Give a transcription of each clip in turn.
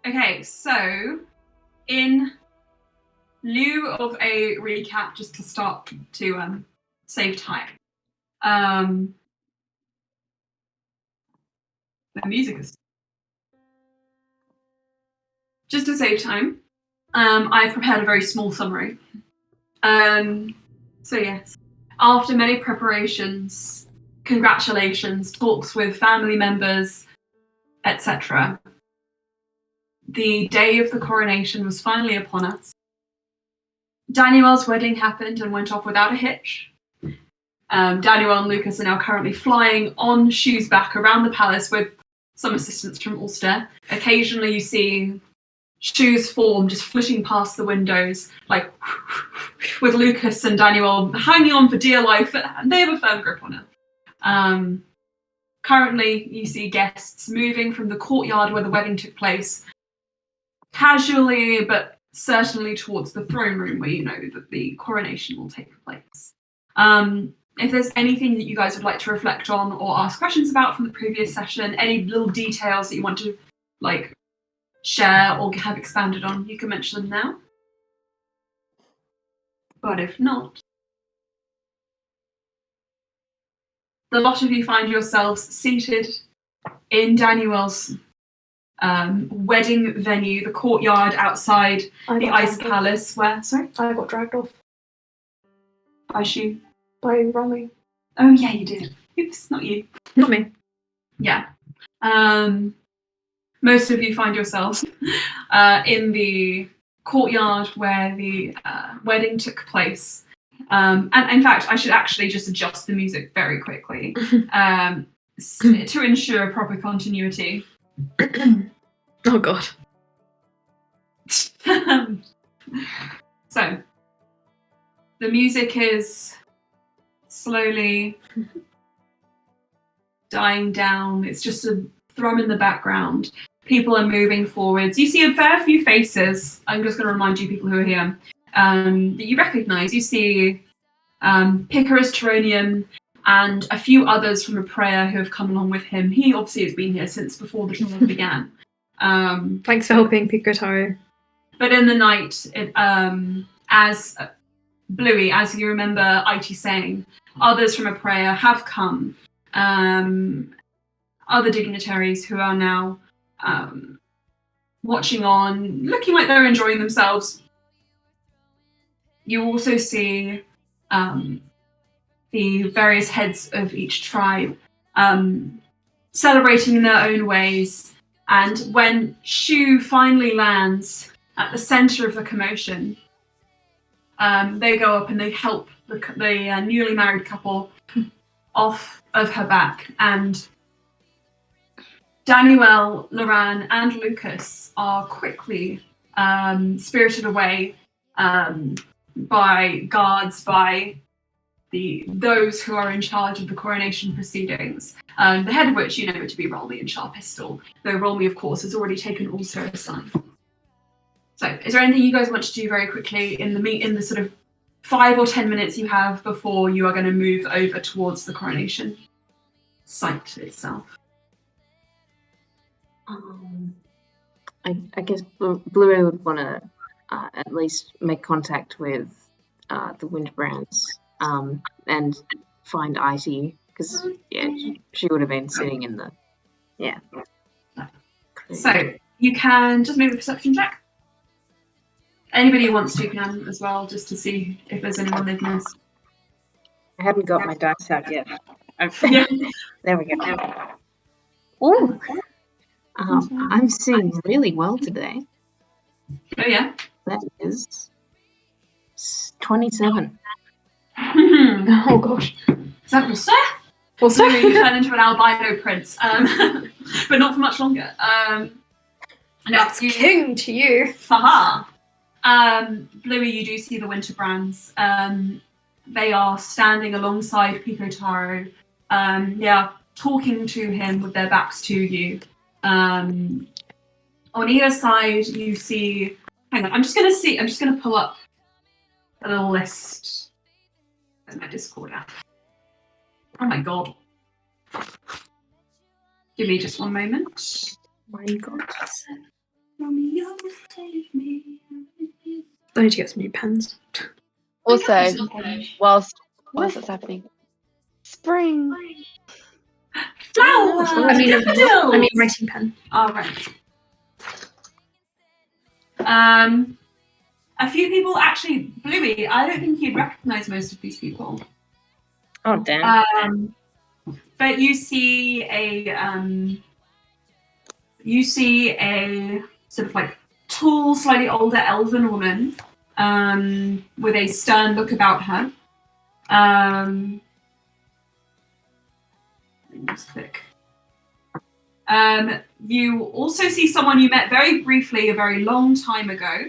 Okay, so in lieu of a recap, just to start to save time. The music is just to save time. I've prepared a very small summary. So yes, after many preparations, congratulations, talks with family members, etc., the day of the coronation was finally upon us. Daniel's wedding happened and went off without a hitch. Daniel and Lucas are now currently flying on shoes back around the palace with some assistance from Alstaer. Occasionally you see shoes form just flitting past the windows, like with Lucas and Daniel hanging on for dear life. They have a firm grip on it. Currently you see guests moving from the courtyard where the wedding took place, casually but certainly towards the throne room where you know that the coronation will take place. If there's anything that you guys would like to reflect on or ask questions about from the previous session, any little details that you want to share or have expanded on, you can mention them now. But if not, the lot of you find yourselves seated in Daniel's wedding venue, the courtyard outside the Ice Palace, where... Sorry? I got dragged off. By Shu? By Romy. Oh yeah, you did. Oops, not you. Not me. Yeah. Most of you find yourselves in the courtyard where the wedding took place. And in fact, I should actually just adjust the music very quickly to ensure proper continuity. Oh god. So, the music is slowly dying down. It's just a thrum in the background. People are moving forwards. You see a fair few faces. I'm just going to remind you, people who are here, that you recognise. You see Picarus Teronium and a few others from a prayer who have come along with him. He obviously has been here since before the trial began. Thanks for helping, Picotaro. But in the night, as Bluey, as you remember IT saying, others from a prayer have come. Other dignitaries who are now watching on, looking like they're enjoying themselves. You also see the various heads of each tribe celebrating in their own ways. And when Shu finally lands at the center of the commotion, they go up and they help the newly married couple off of her back. And Daniel, Loran, and Lucas are quickly spirited away by guards, by those who are in charge of the coronation proceedings, the head of which you know to be Rolmy and Sharpistol, though Rolmy, of course, has already taken Alstaer aside. So, is there anything you guys want to do very quickly in the sort of 5 or 10 minutes you have before you are going to move over towards the coronation site itself? I guess Bluey would want to at least make contact with the Windbrands and find Itie, because she would have been sitting in the So you can just make a perception check. Anybody who wants to can as well, just to see if there's anyone they've missed. I haven't got my dice out yet. Yeah. There we go. Ooh. I'm seeing really well today. Oh yeah. That is 27. Oh gosh. Is that Alstaer? Also, You turn into an albino prince, but not for much longer. that's king to you. Haha. Bluey, you do see the Winterbrands. They are standing alongside Picotaro. They are talking to him with their backs to you. On either side, you see. Hang on, I'm just gonna pull up a little list. There's my Discord app. Oh my god. Give me just one moment. My god. Romeo, save me. I need to get some new pens. Also, whilst that's happening, spring. Flowers. I mean, daffodils. writing pen. Oh, right. A few people actually, Bluey, I don't think you'd recognise most of these people. Oh, damn. But you see a sort of like tall, slightly older elven woman with a stern look about her. Just click. You also see someone you met very briefly a very long time ago.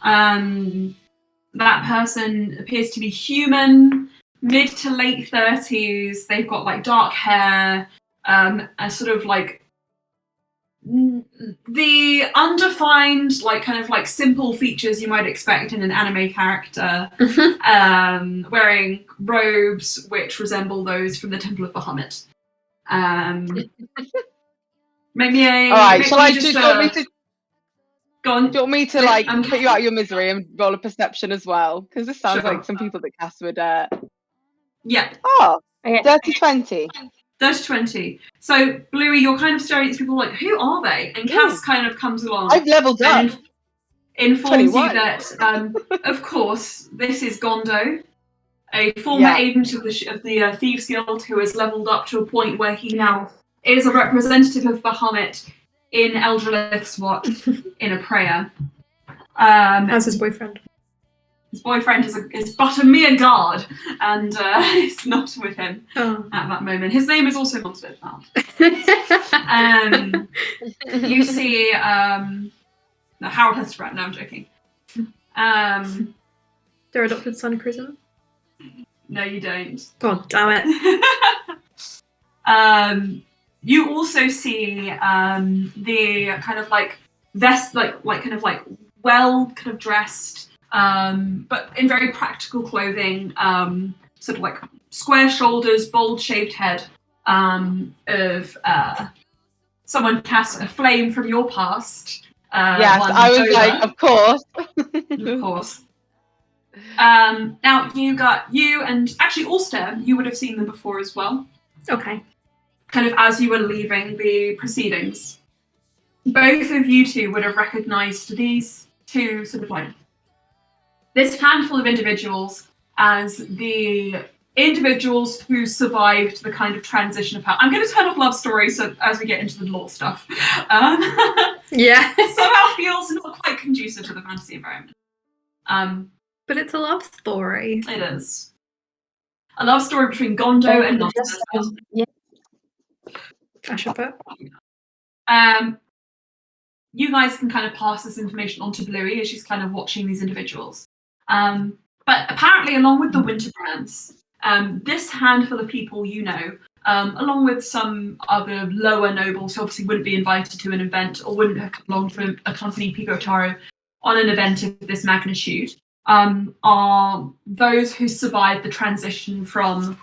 That person appears to be human, mid to late 30s. They've got like dark hair, a sort of like the undefined, like kind of like simple features you might expect in an anime character, wearing robes which resemble those from the Temple of Bahamut. Make me a. All right, do you want me to? Go on. Do you want me to like put you out of your misery and roll a perception as well? Because this sounds like some people that Cass would. Yeah. Oh, dirty 20. Dirty 20. So Bluey, you're kind of staring at these people like, who are they? And Cass kind of comes along. I've leveled up. And informs 21. you that, of course, this is Gondo, a former agent of the Thieves Guild who has leveled up to a point where he now is a representative of Bahamut in Eldrelith's watch in a prayer. How's his boyfriend? His boyfriend is but a mere guard, and is not with him at that moment. His name is also Monster Found. You see, no, Harold has to write. No, I'm joking. Their adopted son, Chrism? No, you don't. God damn it. You also see the kind of like vest, like kind of like well kind of dressed, but in very practical clothing, sort of like square shoulders, bold shaved head, of someone cast a flame from your past. Yes, I was like, of course. Of course. Now you and actually Alstaer, you would have seen them before as well. Okay. Kind of as you were leaving the proceedings. Both of you two would have recognised these two sort of like this handful of individuals as the individuals who survived the kind of transition of power. I'm going to turn off love story so as we get into the lore stuff. Yeah. Somehow feels not quite conducive to the fantasy environment. But it's a love story. It is. A love story between Gondo and Monsters. Yeah. I should put. You guys can kind of pass this information on to Bluey as she's kind of watching these individuals. But apparently, along with the Winterbrands, this handful of people you know, along with some other lower nobles who obviously wouldn't be invited to an event or wouldn't have come along to accompany Pico Taro on an event of this magnitude, are those who survived the transition from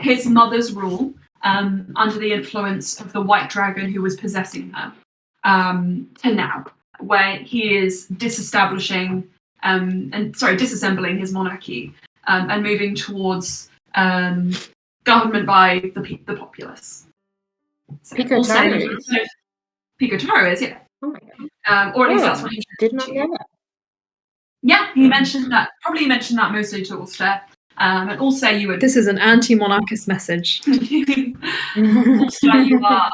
his mother's rule under the influence of the white dragon who was possessing her, to now, where he is disassembling his monarchy and moving towards government by the populace. So Pico Taro is? Pico Taro is, yeah. Oh my god. Or at least that's what he did not know that. Yeah, he mentioned that. Probably mentioned that mostly to Alstaer. And also you would. This is an anti-monarchist message. Also, you are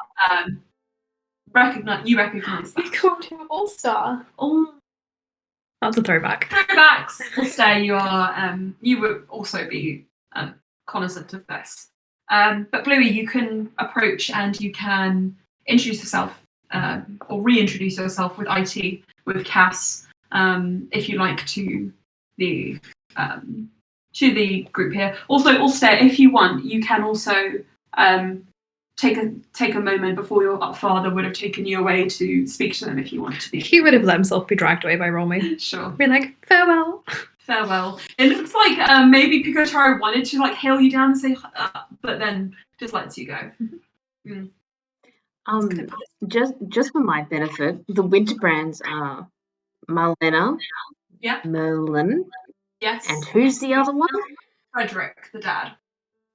you recognise that. We called him All-Star. Oh, that's a throwback. Throwbacks. Alstaer, you would also be cognizant of this. But Bluey, you can approach and you can introduce yourself or reintroduce yourself with IT with Cass, if you like, to the group here. Also, Alstaer, if you want, you can also take a moment before your father would have taken you away to speak to them if you wanted to be. He would have let himself be dragged away by Romy. Sure. Be like, farewell. Farewell. It looks like maybe Pico Taro wanted to like hail you down and say, but then just lets you go. just for my benefit, the winter brands are Marlena, Yeah. Merlin, Yes. and who's the other one? Frederick, the dad.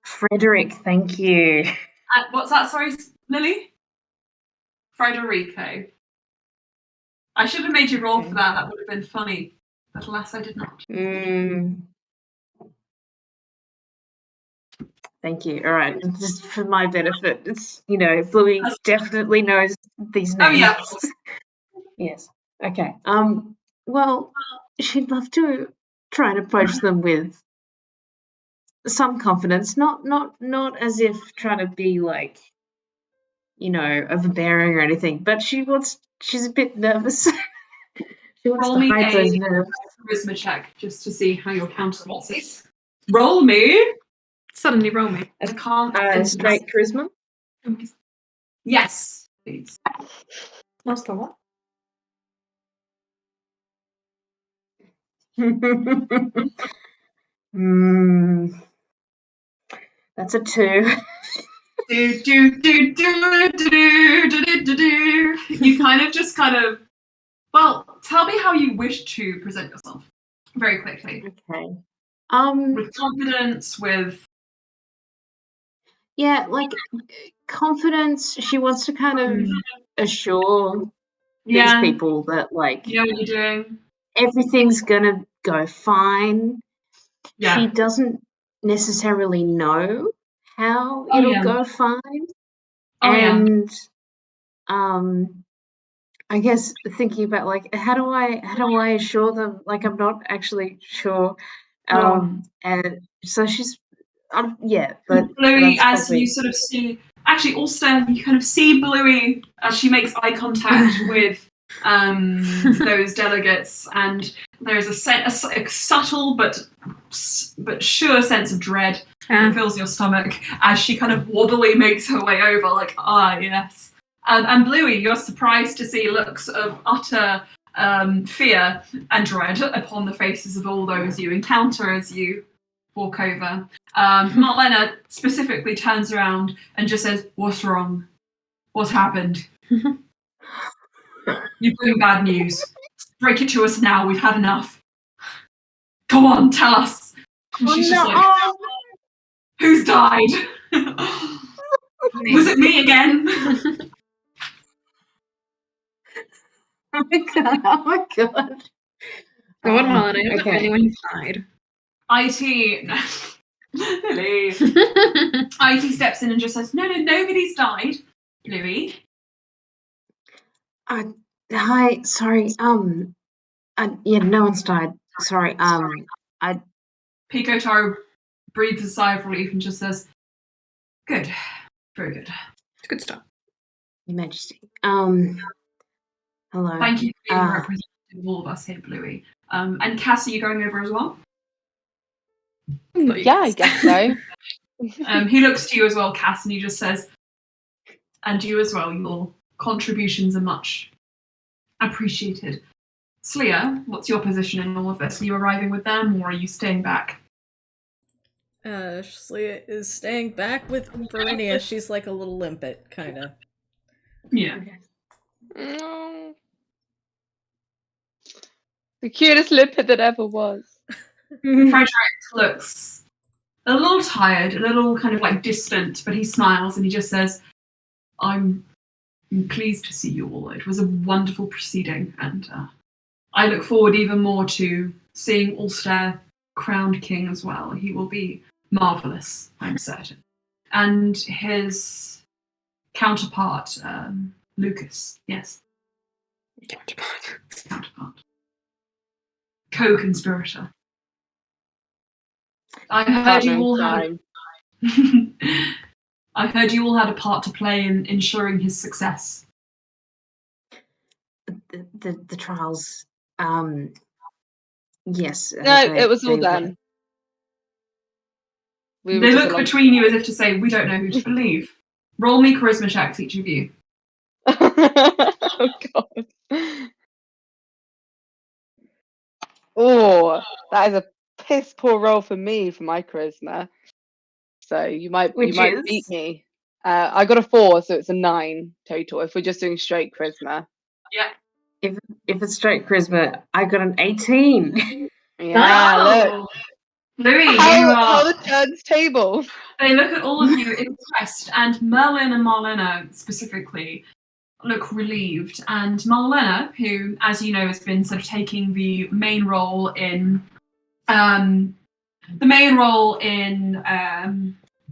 Frederick. Thank you. What's that? Sorry, Lily. Frederico. I should have made you roll for that. That would have been funny, but alas, I did not. Thank you. All right, just for my benefit, it's Bluey definitely knows these names. Oh yeah. Yes. Okay. Well, she'd love to try and approach them with some confidence, not as if trying to be like, overbearing or anything, but she's a bit nervous. She wants Roll to me hide a those nerves. charisma check just to see how your counter is. Roll me. Suddenly roll me. I can't. Straight charisma. Yes, please. What's the what? That's a 2. You kind of. Well, tell me how you wish to present yourself, very quickly. Okay. With confidence, with. Yeah, like confidence. She wants to kind of assure these people that, like, you know what you're doing. Everything's gonna go fine. Yeah. She doesn't necessarily know how it'll go fine. And I guess thinking about, like, how do I assure them, like, I'm not actually sure. And so she's but Bluey, that's as probably you sort of see, actually, Alstaer, you kind of see Bluey as she makes eye contact with those delegates, and there's a subtle but sure sense of dread that fills your stomach as she kind of wobbly makes her way over, like, yes. And Bluey, you're surprised to see looks of utter fear and dread upon the faces of all those you encounter as you walk over. Marlena specifically turns around and just says, "What's wrong? What's happened? You bring bad news. Break it to us now. We've had enough. Come on, tell us." And she's just like, "Who's died? Was it me again?" Oh my god! Oh my god! Go on, Marlon. I don't okay. know anyone who's died. IT. Lily. IT steps in and just says, "No, nobody's died, Bluey." Hi. Sorry. Yeah, no one's died. Sorry. Pico Taro breathes a sigh of relief and just says, "Good. Very good. It's good stuff. Your Majesty. Hello. Thank you for being a representative of all of us here, Bluey. And Cass, are you going over as well?" Yeah, I guess so. He looks to you as well, Cass, and he just says, "And you as well. Your contributions are much appreciated." Slia, what's your position in all of this? Are you arriving with them, or are you staying back? Slia is staying back with Verinia. She's like a little limpet, kind of. Yeah. No. The cutest limpet that ever was. Frederick looks a little tired, a little kind of like distant, but he smiles and he just says, "I'm pleased to see you all. It was a wonderful proceeding, and I look forward even more to seeing Alstaer crowned king as well. He will be marvellous, I'm certain." And his counterpart, Lukas, yes. Counterpart. Co-conspirator. I heard you all had I heard you all had a part to play in ensuring his success. The trials. Yes. No, it was all done. They look between you as if to say, "We don't know who to believe." Roll me charisma checks, each of you. Oh god. Oh, that is a piss poor roll for me for my charisma. So you might beat me. I got a 4, so it's a 9 total. If we're just doing straight charisma. Yeah. If it's straight charisma, I got an 18. Yeah, look. Oh, Louis, you How are. the turns table. They look at all of you impressed, and Merlin and Marlena specifically look relieved. And Marlena, who, as you know, has been sort of taking the main role in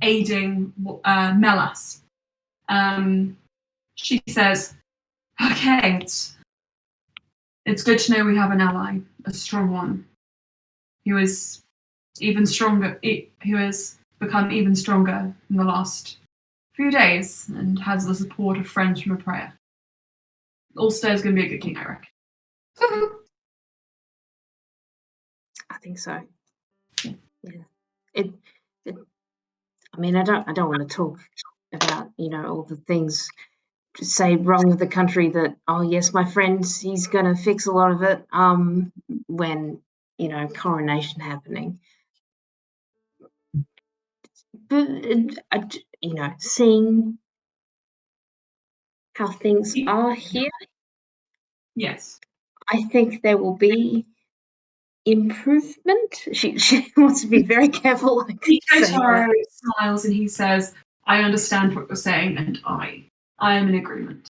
aiding Melas. She says, "Okay, it's good to know we have an ally, a strong one, who is even stronger. Who has become even stronger in the last few days and has the support of friends from a prayer. Alstair's going to be a good king, I reckon." I think so. Yeah. It. I mean, I don't want to talk about all the things to say wrong with the country. That yes, my friend, he's going to fix a lot of it. When coronation happening. But seeing how things are here, Yes. I think there will be improvement. She wants to be very careful. Totaro smiles and he says, "I understand what you're saying, and I am in agreement."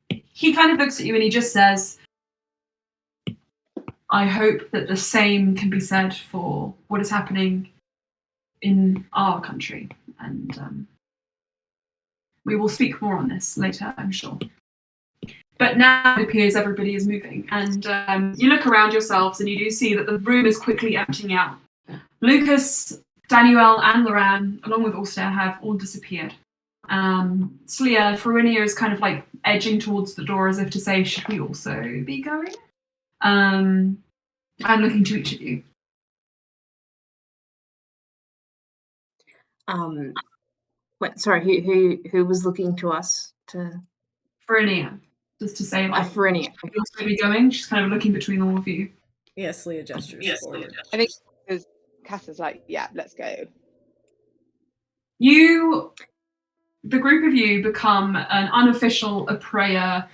He kind of looks at you and he just says, "I hope that the same can be said for what is happening in our country, and we will speak more on this later, I'm sure." But now it appears everybody is moving, and you look around yourselves and you do see that the room is quickly emptying out. Lucas, Daniel, and Loran, along with Alstair, have all disappeared. Slia, Farinia is kind of like edging towards the door as if to say, "Should we also be going?" I'm looking to each of you. Wait, sorry, who was looking to us to? Farinia, just to say, like, Farinia. should we also be going? She's kind of looking between all of you. Yes, Leah gestures forward. I think Cass's like, yeah, let's go. The group of you become an unofficial prayer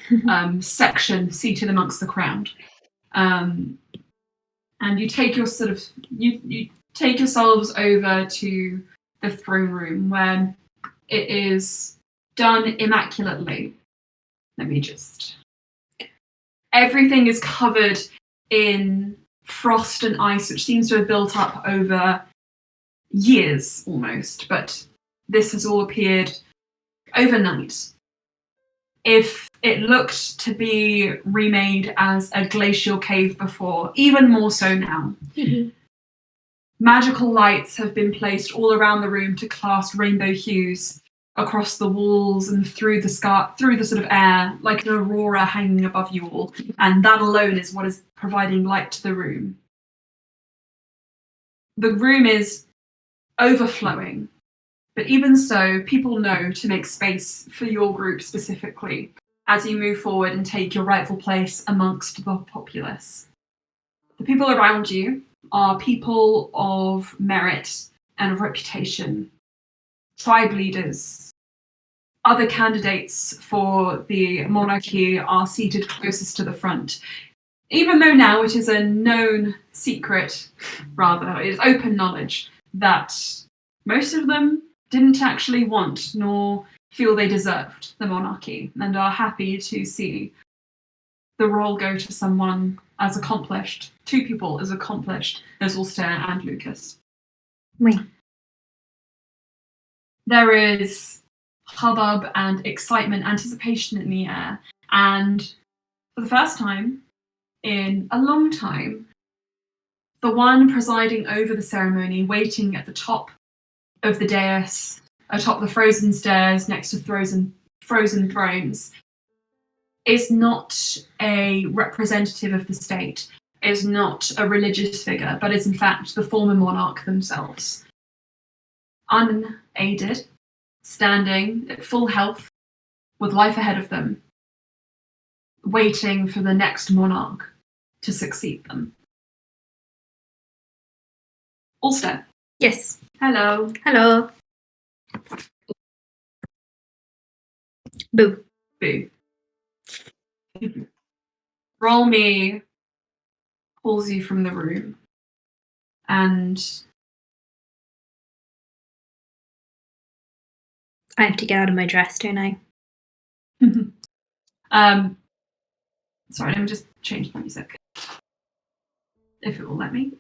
section seated amongst the crowd, and you take your you take yourselves over to the throne room where it is done immaculately. Everything is covered in frost and ice, which seems to have built up over years almost, but this has all appeared overnight. If it looked to be remade as a glacial cave before, even more so now. Magical lights have been placed all around the room to cast rainbow hues across the walls and through the sky, through the sort of air, like an aurora hanging above you all, and that alone is what is providing light to the room. The room is overflowing, but even so, people know to make space for your group specifically as you move forward and take your rightful place amongst the populace. The people around you are people of merit and of reputation, tribe leaders. Other candidates for the monarchy are seated closest to the front. Even though now it is a known secret, rather, it is open knowledge that most of them didn't actually want nor feel they deserved the monarchy and are happy to see the role go to someone as accomplished, two people as accomplished as Alstair and Lukas. Oui. There is hubbub and excitement, anticipation in the air, and for the first time in a long time, the one presiding over the ceremony, waiting at the top of the dais, atop the frozen stairs next to frozen thrones, is not a representative of the state, is not a religious figure, but is in fact the former monarch themselves. Unaided, standing at full health, with life ahead of them, waiting for the next monarch to succeed them. Alstair. Yes. Hello. Hello. Boo. Boo. Roll me pulls you from the room, and I have to get out of my dress, don't I? sorry, let me just change the music. If it will let me.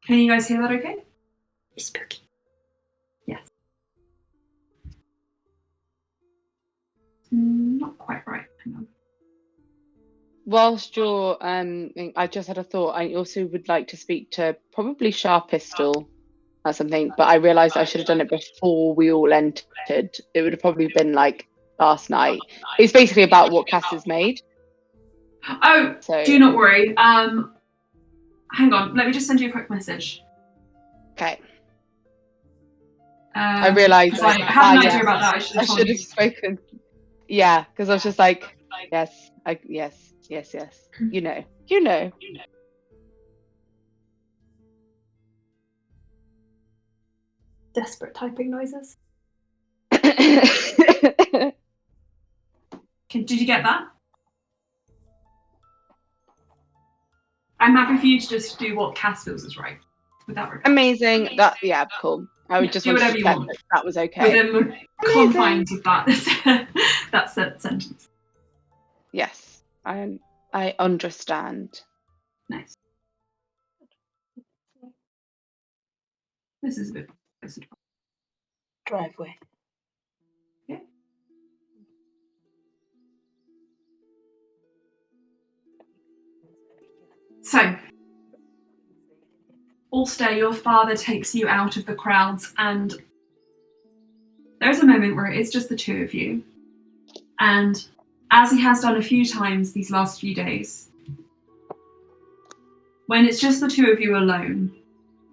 Can you guys hear that okay? It's spooky. Yes. Not quite right. Hang on. Whilst you're, I just had a thought. I also would like to speak to probably Sharp Pistol or something, but I realised I should have done it before we all entered. It would have probably been like last night. It's basically about what Cass has made. Oh, So do not worry. Hang on. Let me just send you a quick message. okay. I realised I had an idea about that. I should have told you. spoken. Yeah, because I was just like, yes. You know. Desperate typing noises. Did you get that? I'm happy for you to just do what Cass feels is right. Without regret. Amazing. Yeah, cool. I would just do want whatever to you check want. that was okay. Within the confines of that. That's that sentence. Yes, I understand. Nice. This is a bit Driveway. Yeah. So, Alstaer, your father takes you out of the crowds, and there's a moment where it's just the two of you. And as he has done a few times these last few days, when it's just the two of you alone,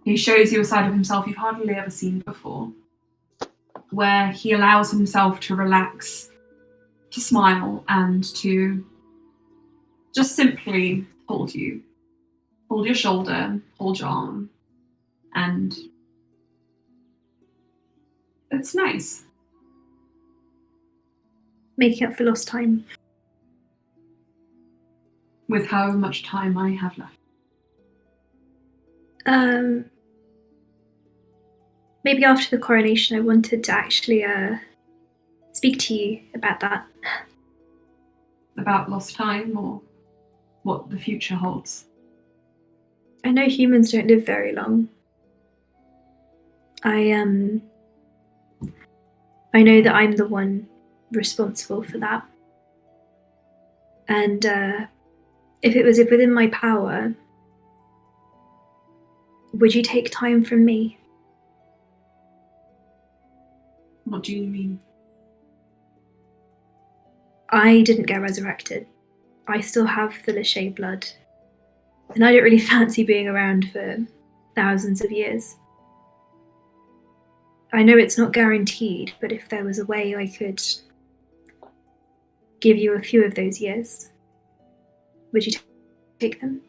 he shows you a side of himself you've hardly ever seen before, where he allows himself to relax, to smile, and to just simply hold you. Hold your shoulder, hold your arm, and it's nice. Making up for lost time. With how much time I have left. Maybe after the coronation, I wanted to actually speak to you about that. About lost time or what the future holds. I know humans don't live very long. I know that I'm the one responsible for that. And if it was within my power, would you take time from me? What do you mean? I didn't get resurrected. I still have the Lachey blood. And I don't really fancy being around for thousands of years. I know it's not guaranteed, but if there was a way I could give you a few of those years, would you take them?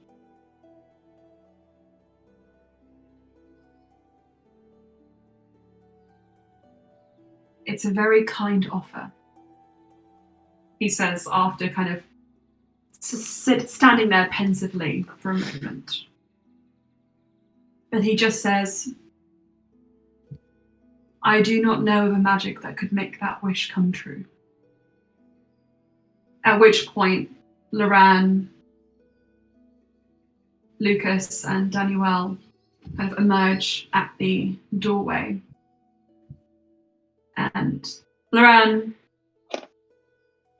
It's a very kind offer, he says after kind of standing there pensively for a moment. But he just says, I do not know of a magic that could make that wish come true. At which point, Loran, Lucas, and Daniel kind of emerge at the doorway. And Loran,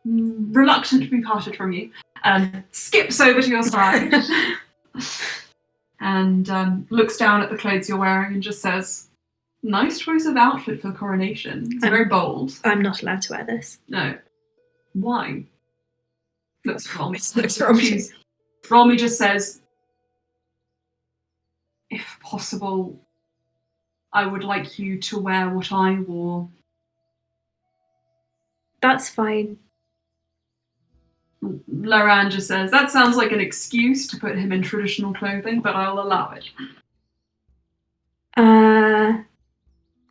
reluctant to be parted from you, skips over to your side and looks down at the clothes you're wearing and just says, nice choice of outfit for the coronation. It's very bold. I'm not allowed to wear this. No. Why? Looks wrong. Romy. Romy just says, if possible, I would like you to wear what I wore. That's fine. Loran just says, that sounds like an excuse to put him in traditional clothing, but I'll allow it.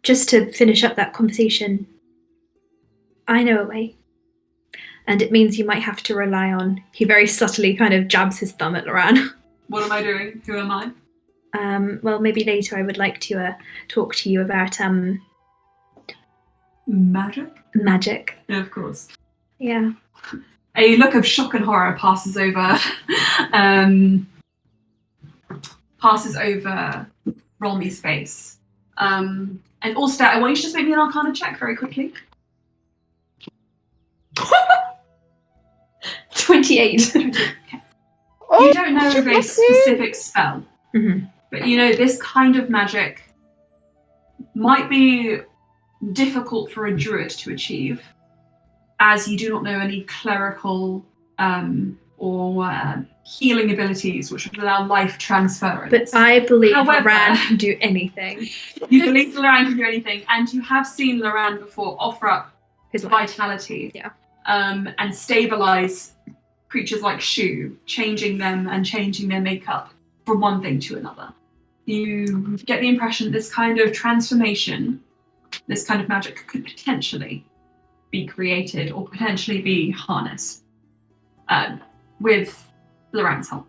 Just to finish up that conversation, I know a way. And it means you might have to rely on. He very subtly kind of jabs his thumb at Loran. What am I doing? Who am I? Well, maybe later I would like to talk to you about Magic? magic. Yeah, of course. Yeah. A look of shock and horror passes over Rolmy's face. And Alstaer, I want you to just make me an Arcana check very quickly. 28. You don't know of a specific spell, but you know this kind of magic might be difficult for a druid to achieve, as you do not know any clerical or healing abilities which would allow life transference. But I believe However, Loran can do anything. You believe Loran can do anything, and you have seen Loran before offer up His life. vitality, and stabilize creatures like Shu, changing them and changing their makeup from one thing to another. You get the impression that this kind of transformation, this kind of magic, could potentially be created or potentially be harnessed with Loran's help.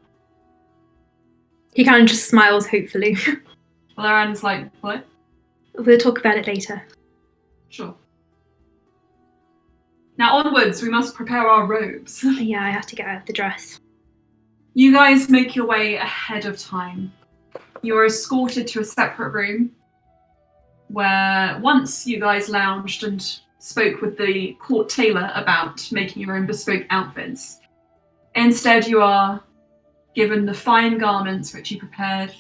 He kind of just smiles hopefully. Loran's like, what? We'll talk about it later. Sure. Now onwards, we must prepare our robes. Yeah, I have to get out of the dress. You guys make your way ahead of time. You're escorted to a separate room where once you guys lounged and spoke with the court tailor about making your own bespoke outfits. Instead, you are given the fine garments which you prepared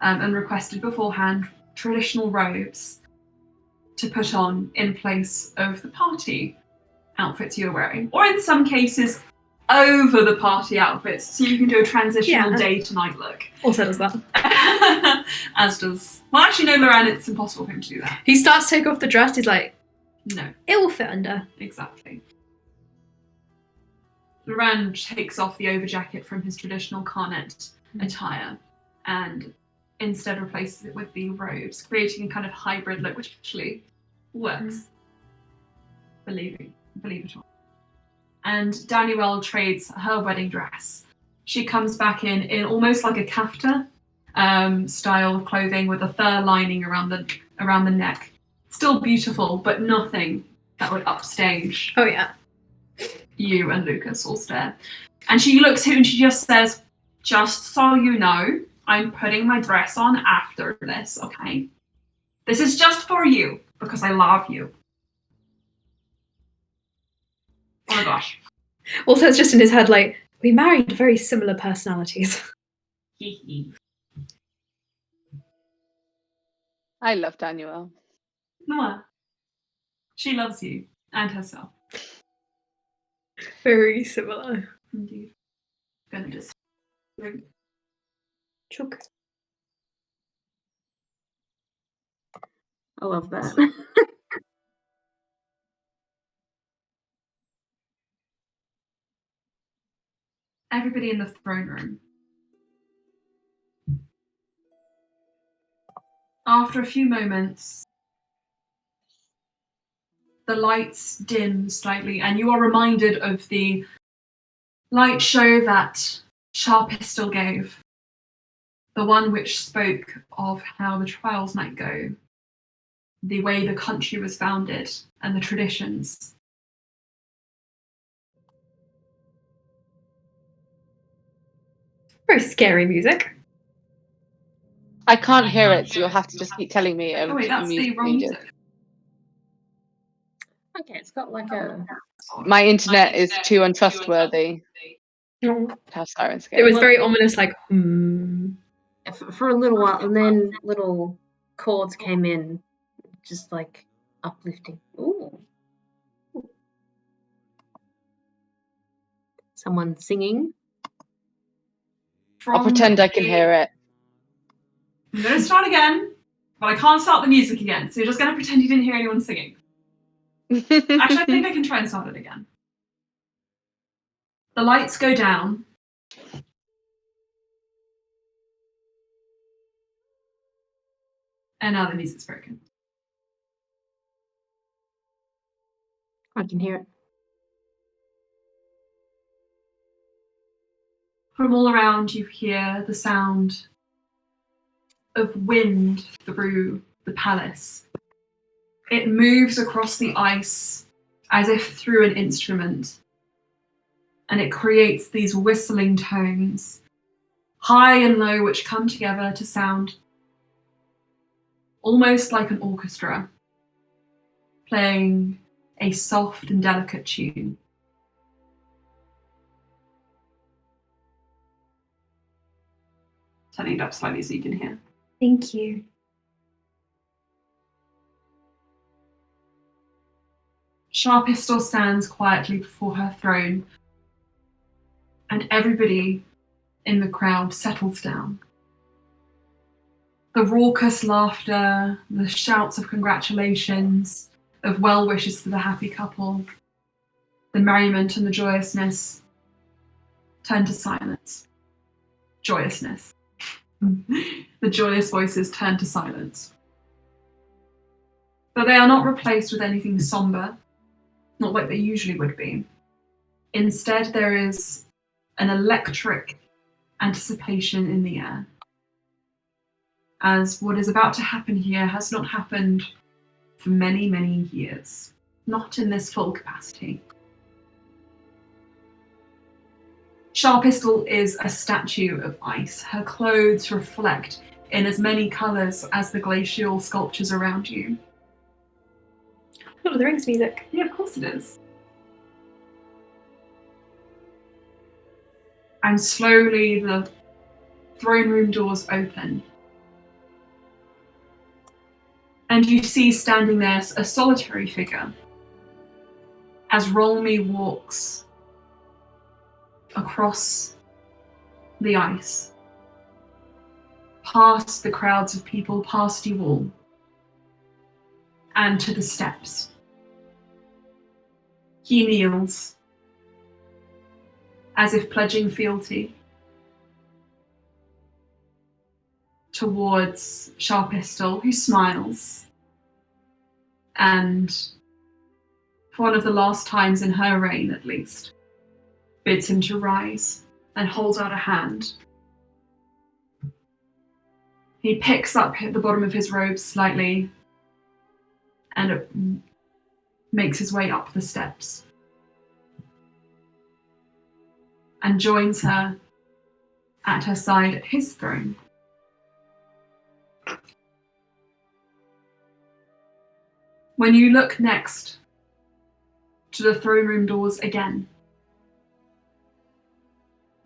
and requested beforehand, traditional robes to put on in place of the party outfits you're wearing, or in some cases over the party outfits, so you can do a transitional day to night look. Also does that. As does, well, actually no, Loran, it's impossible for him to do that. He starts to take off the dress, he's like, no, it will fit under. Exactly. Loran takes off the overjacket from his traditional Carnet attire and instead replaces it with the robes, creating a kind of hybrid look, which actually works. Believe it or not. And Danielle trades her wedding dress. She comes back in almost like a kafta style of clothing with a fur lining around the neck. Still beautiful, but nothing that would upstage. Oh yeah. You and Lukas Alstaer. And she looks at you and she just says, just so you know, I'm putting my dress on after this, okay? This is just for you, because I love you. Oh my gosh. Also, it's just in his head like, we married very similar personalities. I love Danielle. Noah. She loves you and herself. Very similar. Indeed. I'm gonna just Chook. I love that. everybody in the throne room. After a few moments, the lights dim slightly, and you are reminded of the light show that Sharpistol gave, the one which spoke of how the trials might go, the way the country was founded, and the traditions. Very scary music. I can't hear it, so you'll have to just keep telling me. Oh wait, that's the wrong music. Okay, it's got like a... My internet is too untrustworthy. Oh. Have sirens It was very ominous, like, For a little while, and then little chords came in, just like uplifting. Ooh. Someone singing. I'll pretend I can hear it. I'm going to start again, but I can't start the music again, so you're just going to pretend you didn't hear anyone singing. Actually, I think I can try and start it again. The lights go down. And now the music's broken. I can hear it. From all around, you hear the sound of wind through the palace. It moves across the ice as if through an instrument, and it creates these whistling tones, high and low, which come together to sound almost like an orchestra, playing a soft and delicate tune. Turning it up slightly so you can hear. Thank you. Sharpistor stands quietly before her throne, and everybody in the crowd settles down. The raucous laughter, the shouts of congratulations, of well wishes for the happy couple, the merriment and the joyousness turn to silence. Joyousness. The joyous voices turn to silence. But they are not replaced with anything somber, not like they usually would be. Instead, there is an electric anticipation in the air, as what is about to happen here has not happened for many, many years, not in this full capacity. Sharpistor is a statue of ice. Her clothes reflect in as many colours as the glacial sculptures around you. Lord of the Rings music. Yeah, of course it is. And slowly the throne room doors open. And you see standing there a solitary figure as Rolmy walks across the ice, past the crowds of people, past you all, and to the steps. He kneels, as if pledging fealty, towards Sharpistor, who smiles, and for one of the last times in her reign at least, bids him to rise and holds out a hand. He picks up the bottom of his robe slightly and makes his way up the steps and joins her at her side at his throne. When you look next to the throne room doors again,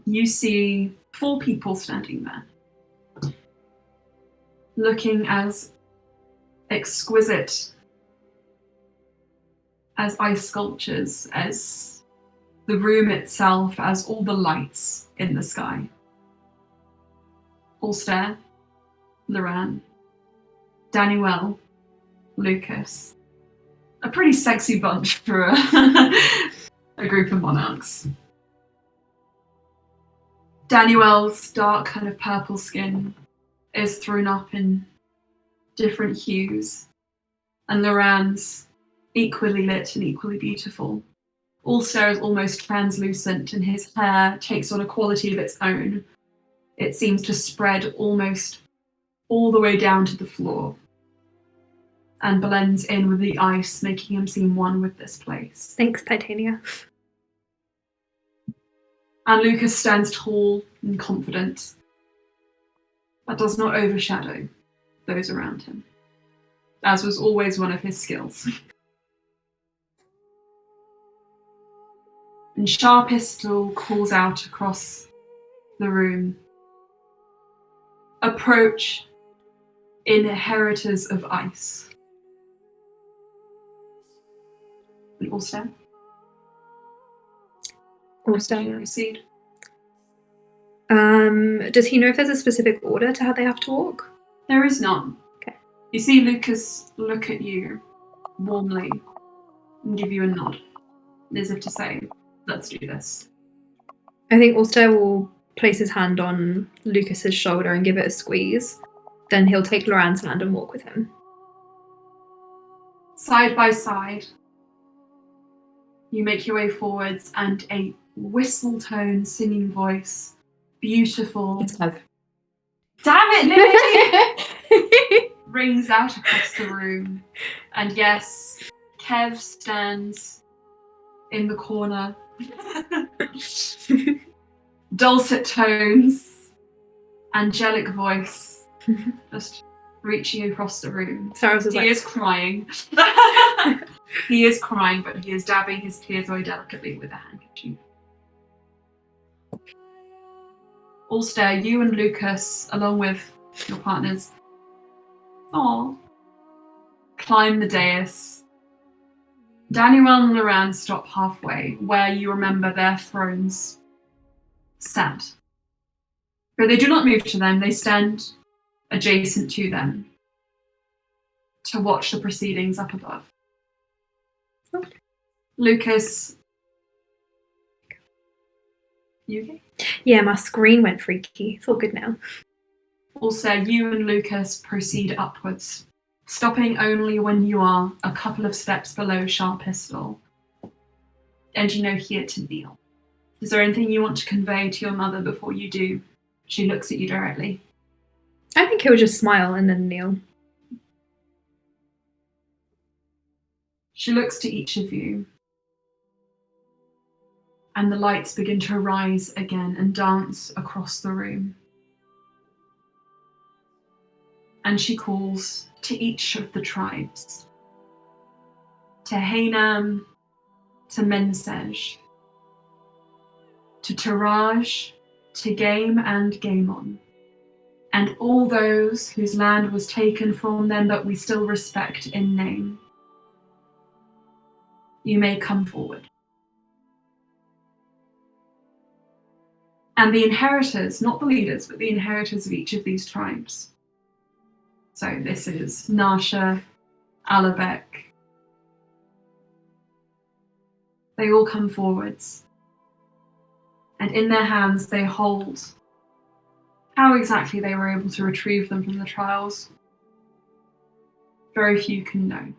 you see 4 people standing there, looking as exquisite as ice sculptures, as the room itself, as all the lights in the sky. Alstaer, Loran, Daniel, Lukas. A pretty sexy bunch for a group of monarchs. Daniel's dark kind of purple skin is thrown up in different hues, and Loran's equally lit and equally beautiful. Alstair is almost translucent, and his hair takes on a quality of its own. It seems to spread almost all the way down to the floor and blends in with the ice, making him seem one with this place. Thanks, Titania. And Lukas stands tall and confident, but does not overshadow those around him, as was always one of his skills. And Sharpistor calls out across the room, "Approach, inheritors of ice." And Alstair? Alstair. Proceed. Does he know if there's a specific order to how they have to walk? There is none. Okay. You see Lukas look at you warmly and give you a nod, as if to say, "Let's do this." I think Alstair will place his hand on Lucas's shoulder and give it a squeeze, then he'll take Loran's hand and walk with him. Side by side, you make your way forwards, and a whistle tone singing voice, beautiful. It's Kev. Damn it, Lily! Rings out across the room. And yes, Kev stands in the corner. Dulcet tones, angelic voice, just reaching across the room. Saros is He like, is crying. He is crying, but he is dabbing his tears away delicately with a handkerchief. Alstaer, you and Lukas, along with your partners, climb the dais. Daniel and Loran stop halfway, where you remember their thrones sat. But they do not move to them, they stand adjacent to them to watch the proceedings up above. Lukas, you okay? yeah, my screen went freaky. It's all good now. Also, you and Lukas proceed upwards, stopping only when you are a couple of steps below Sharp Pistol. And you know here to kneel. Is there anything you want to convey to your mother before you do? She looks at you directly. I think he'll just smile and then kneel. She looks to each of you. And the lights begin to rise again and dance across the room. And she calls to each of the tribes. To Hainam, to Mensej, to Taraj, to Game and Gamon, and all those whose land was taken from them but we still respect in name. You may come forward. And the inheritors, not the leaders, but the inheritors of each of these tribes. So this is Nasha, Alabek. They all come forwards. And in their hands they hold how exactly they were able to retrieve them from the trials. Very few can know.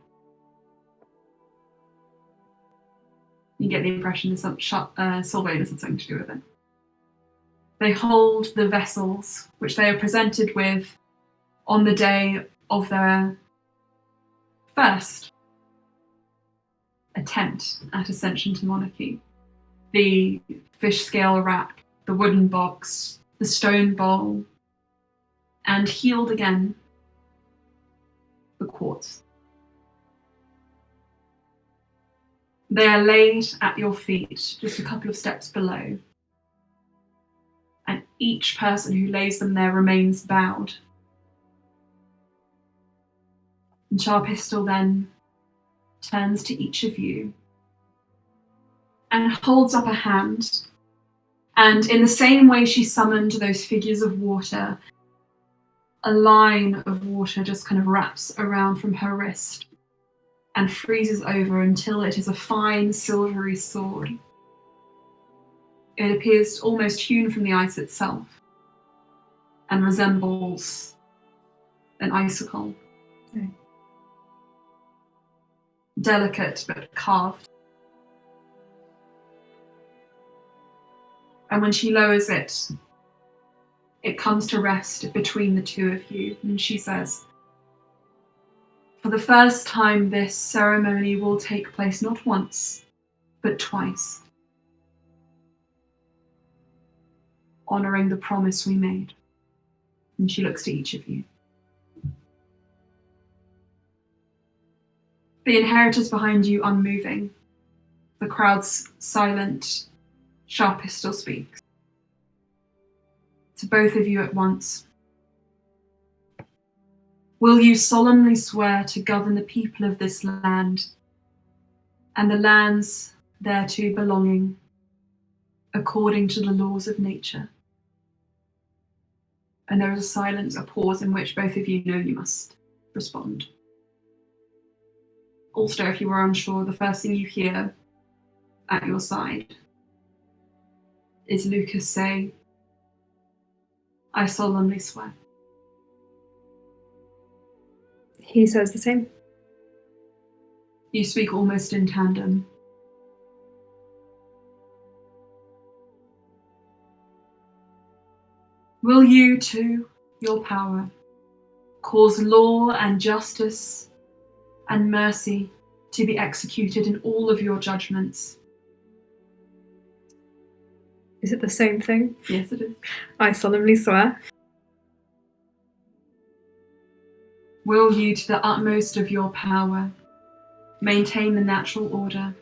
You get the impression that Sylvanus had something to do with it. They hold the vessels which they are presented with on the day of their first attempt at ascension to monarchy. The fish scale rack, the wooden box, the stone bowl, and healed again, the quartz. They are laid at your feet, just a couple of steps below. And each person who lays them there remains bowed. And Sharp Pistol then turns to each of you and holds up a hand. And in the same way she summoned those figures of water, a line of water just kind of wraps around from her wrist and freezes over until it is a fine silvery sword. It appears almost hewn from the ice itself and resembles an icicle. Okay. Delicate but carved. And when she lowers it, it comes to rest between the two of you, and she says, "For the first time, this ceremony will take place not once, but twice, honouring the promise we made." And she looks to each of you. The inheritors behind you unmoving. The crowd's silent. Sharp Pistol speaks. To both of you at once. "Will you solemnly swear to govern the people of this land and the lands thereto belonging according to the laws of nature?" And there is a silence, a pause in which both of you know you must respond. Alstaer, if you were unsure, the first thing you hear at your side is Lukas say, "I solemnly swear." He says the same. You speak almost in tandem. Will you, to your power, cause law and justice and mercy to be executed in all of your judgments? Is it the same thing? Yes, it is. I solemnly swear. Will you, to the utmost of your power, maintain the natural order,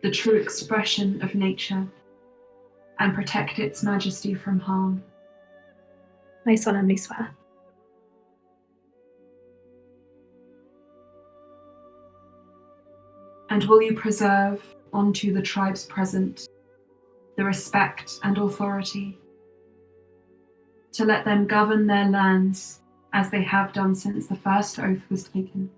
the true expression of nature, and protect its majesty from harm? I solemnly swear. And will you preserve unto the tribes present the respect and authority, to let them govern their lands as they have done since the first oath was taken?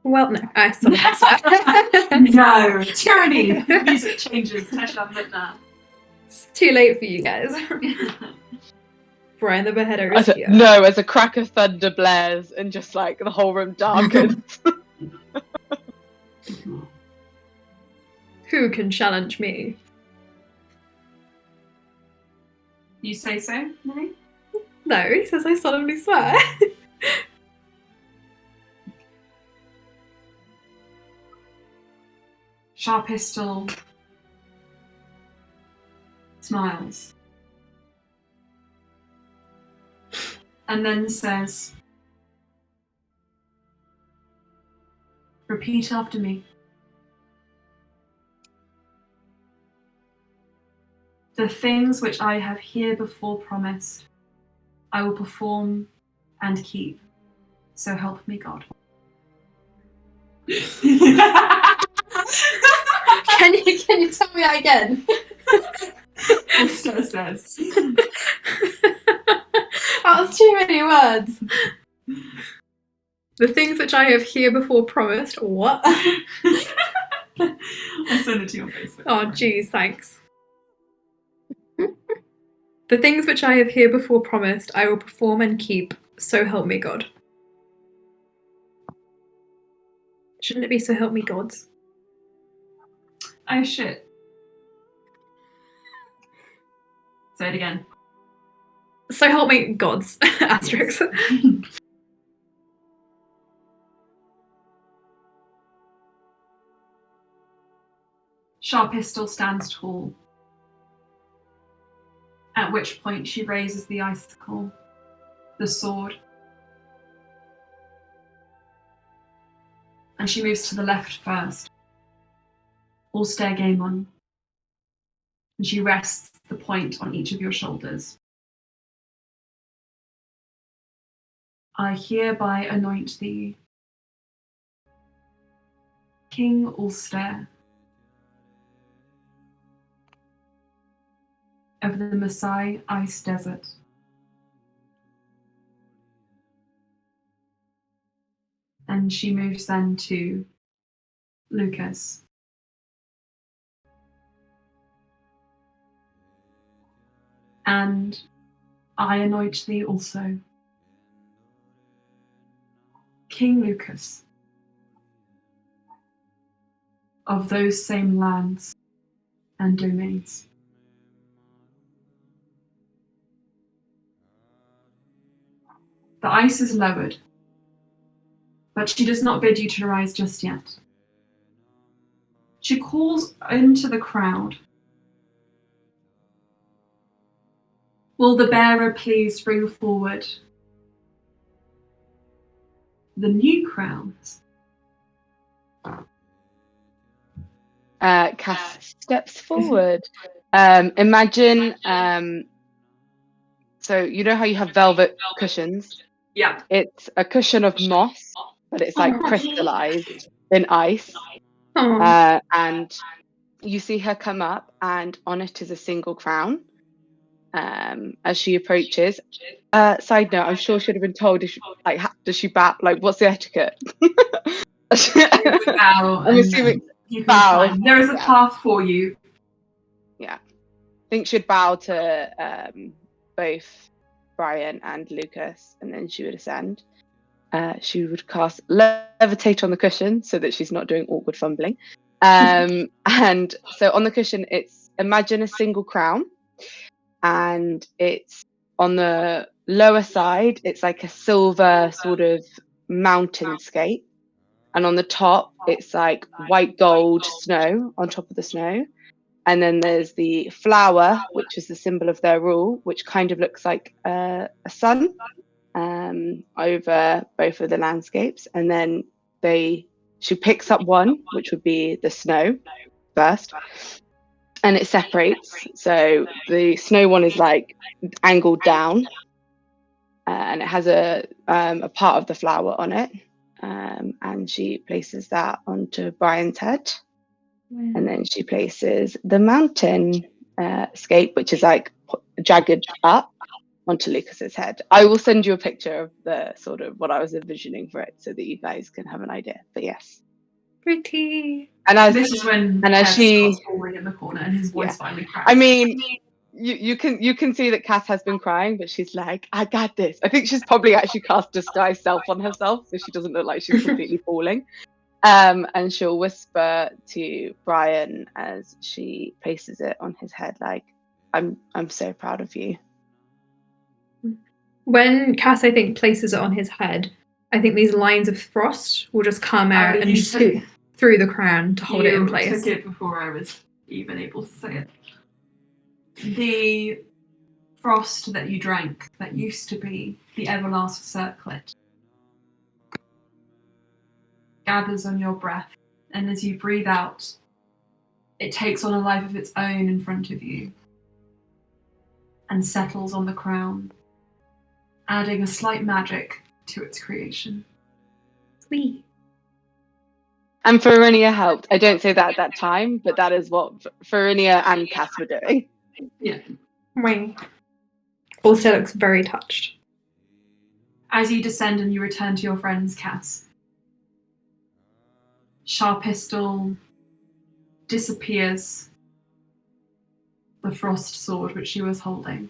Well, no, I solemnly swear. No, tyranny. Music changes. It's too late for you guys. Brian the Beheader is here. No, as a crack of thunder blares and just like the whole room darkens. Who can challenge me? You say so, Millie? No, he says I solemnly swear. Sharpistol smiles and then says, repeat after me. The things which I have herebefore promised, I will perform and keep. So help me God. Can you tell me that again? Alstaer says. That was too many words. The things which I have herebefore promised. What? I'll send it to you on Facebook. Oh, geez, thanks. The things which I have herebefore promised, I will perform and keep. So help me God. Shouldn't it be so help me gods? Oh shit. Say it again. So help me gods. Asterix. Sharpistol stands tall, at which point she raises the icicle, the sword, and she moves to the left first. Alstaer game on, and she rests the point on each of your shoulders. I hereby anoint thee, King Alstaer, of the Maasai Ice Desert. And she moves then to Lukas. And I anoint thee also, King Lukas, of those same lands and domains. The ice is lowered, but she does not bid you to rise just yet. She calls into the crowd. Will the bearer please bring forward the new crowns? Cass steps forward. Imagine, so you know how you have velvet cushions? Yeah. It's a cushion of moss, but it's like crystallized in ice. Oh. And you see her come up, and on it is a single crown. As she approaches. Side note: I'm sure she would have been told. Does she bow? Like, what's the etiquette? Bow. I'm assuming you can bow. climb. There is a path for you. Yeah, I think she'd bow to both Brian and Lucas, and then she would ascend. she would cast levitate on the cushion so that she's not doing awkward fumbling. And so on the cushion, it's imagine a single crown, and it's on the lower side, it's like a silver sort of mountainscape. And on the top, it's like white gold snow on top of the snow. And then there's the flower, which is the symbol of their rule, which kind of looks like a sun over both of the landscapes. And then she picks up one, which would be the snow first, and it separates. So the snow one is like angled down, and it has a part of the flower on it. And she places that onto Brian's head. And then she places the mountain scape, which is like jagged up, onto Lucas's head. I will send you a picture of the sort of what I was envisioning for it so that you guys can have an idea. But yes. Pretty. And as This is when as she starts falling in the corner and his voice finally cracks. I mean, you can see that Cass has been crying, but she's like, I got this. I think she's probably actually cast disguise self on herself, so she doesn't look like she's completely falling. And she'll whisper to Brian as she places it on his head, like, I'm so proud of you. When Cass, I think, places it on his head, I think these lines of frost will just come out and shoot through the crown to hold it in place. You took it before I was even able to say it. The frost that you drank, that used to be the everlast circlet, gathers on your breath, and as you breathe out, it takes on a life of its own in front of you and settles on the crown, adding a slight magic to its creation. Sweet. And Farinia helped. I don't say that at that time, but that is what Farinia and Cass were doing. Yeah. Wing. Also looks very touched. As you descend and you return to your friends, Cass, Sharp Pistol disappears the frost sword which she was holding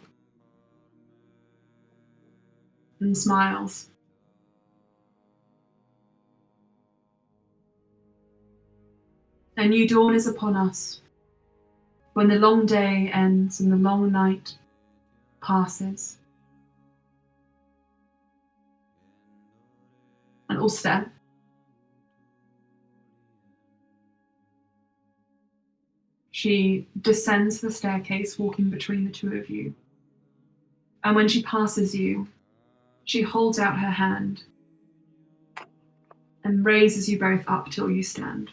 and smiles. A new dawn is upon us, when the long day ends and the long night passes. And Alstaer, she descends the staircase, walking between the two of you. And when she passes you, she holds out her hand and raises you both up till you stand.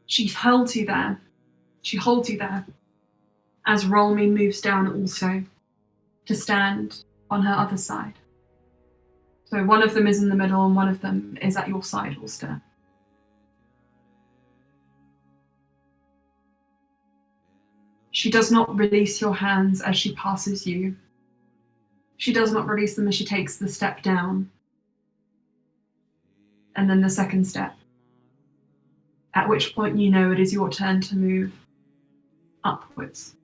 She holds you there as Rolmy moves down also to stand on her other side. So one of them is in the middle and one of them is at your side, Alstaer. She does not release your hands as she passes you. She does not release them as she takes the step down. And then the second step. At which point you know it is your turn to move upwards.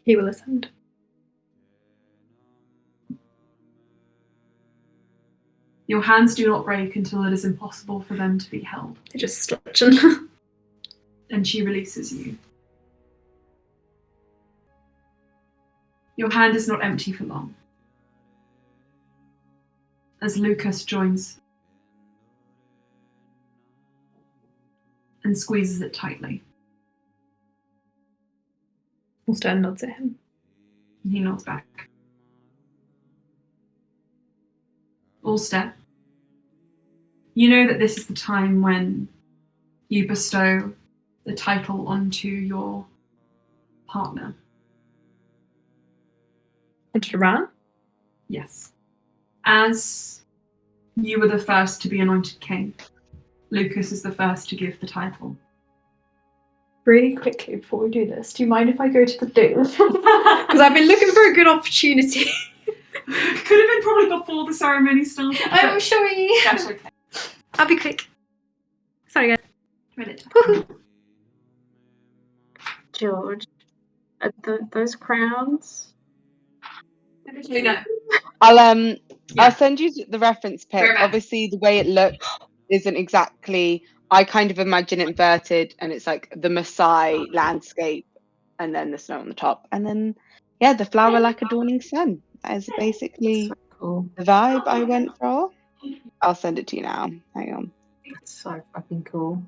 He will ascend. Your hands do not break until it is impossible for them to be held. They're just stretching. And she releases you. Your hand is not empty for long. As Lukas joins and squeezes it tightly. Alstaer nods at him. And he nods back. Alstaer, you know that this is the time when you bestow the title onto your partner. Onto Ran? Yes. As you were the first to be anointed king, Lukas is the first to give the title. Really quickly before we do this, do you mind if I go to the do? Because I've been looking for a good opportunity. Could have been probably before the ceremony started. I'm showing you. That's okay. I'll be quick. Sorry, guys. Minute. George, those crowns, Actually, no. I'll send you the reference pic. Very much. Obviously, the way it looks isn't exactly. I kind of imagine it inverted, and it's like the Maasai landscape, and then the snow on the top, and then the flower like a dawning sun. That is basically So cool. the vibe I went for. I'll send it to you now. Hang on. That's so fucking cool.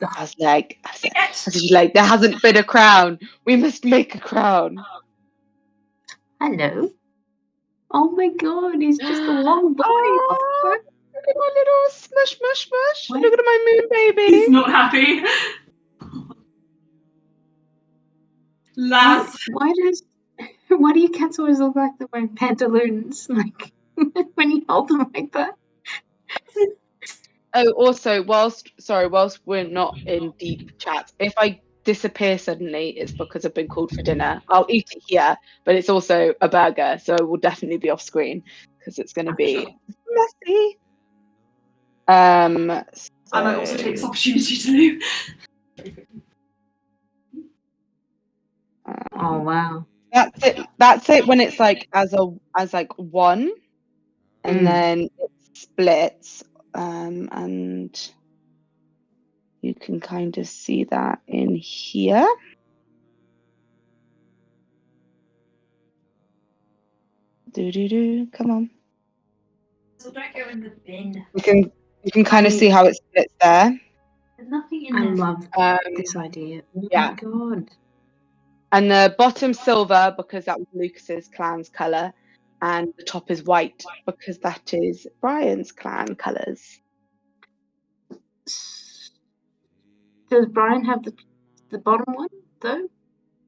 I was like, there hasn't been a crown. We must make a crown. Hello. Oh my god, he's just a long body. What the fuck? Look at my little smush. What? Look at my moon baby. He's not happy. Lass. Why do your cats always look like they're wearing pantaloons? Like when you hold them like that? Oh, also, whilst we're not in deep chat, if I disappear suddenly, it's because I've been called for dinner. I'll eat it here, but it's also a burger, so it will definitely be off screen because it's going to be messy. I might also take this opportunity to leave. Oh wow. That's it when it's like as like one, and then it splits, and you can kind of see that in here. Come on. So don't go in the bin. You can kind of see how it splits there. There's nothing in I there. love this idea. Oh yeah. my god. And the bottom silver because that was Lucas's clan's colour, and the top is white because that is Brian's clan colours. Does Brian have the bottom one though?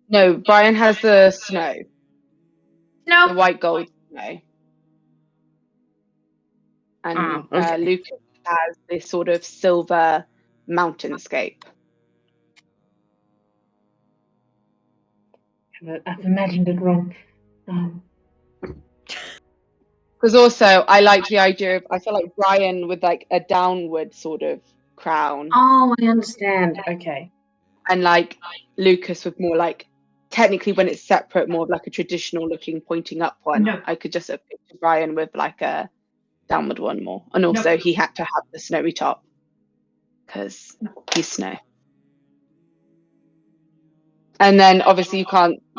No, Brian has the snow. No. The white gold snow. And okay. Lucas has this sort of silver mountainscape. I've imagined it wrong. Because also I liked the idea of, I feel like Brian with like a downward sort of crown. Oh, I understand. Okay. And like Lucas with more like, technically when it's separate, more of like a traditional looking pointing up one. No. I could just have pictured Brian with like a downward one more. And also he had to have the snowy top because he's snow. And then obviously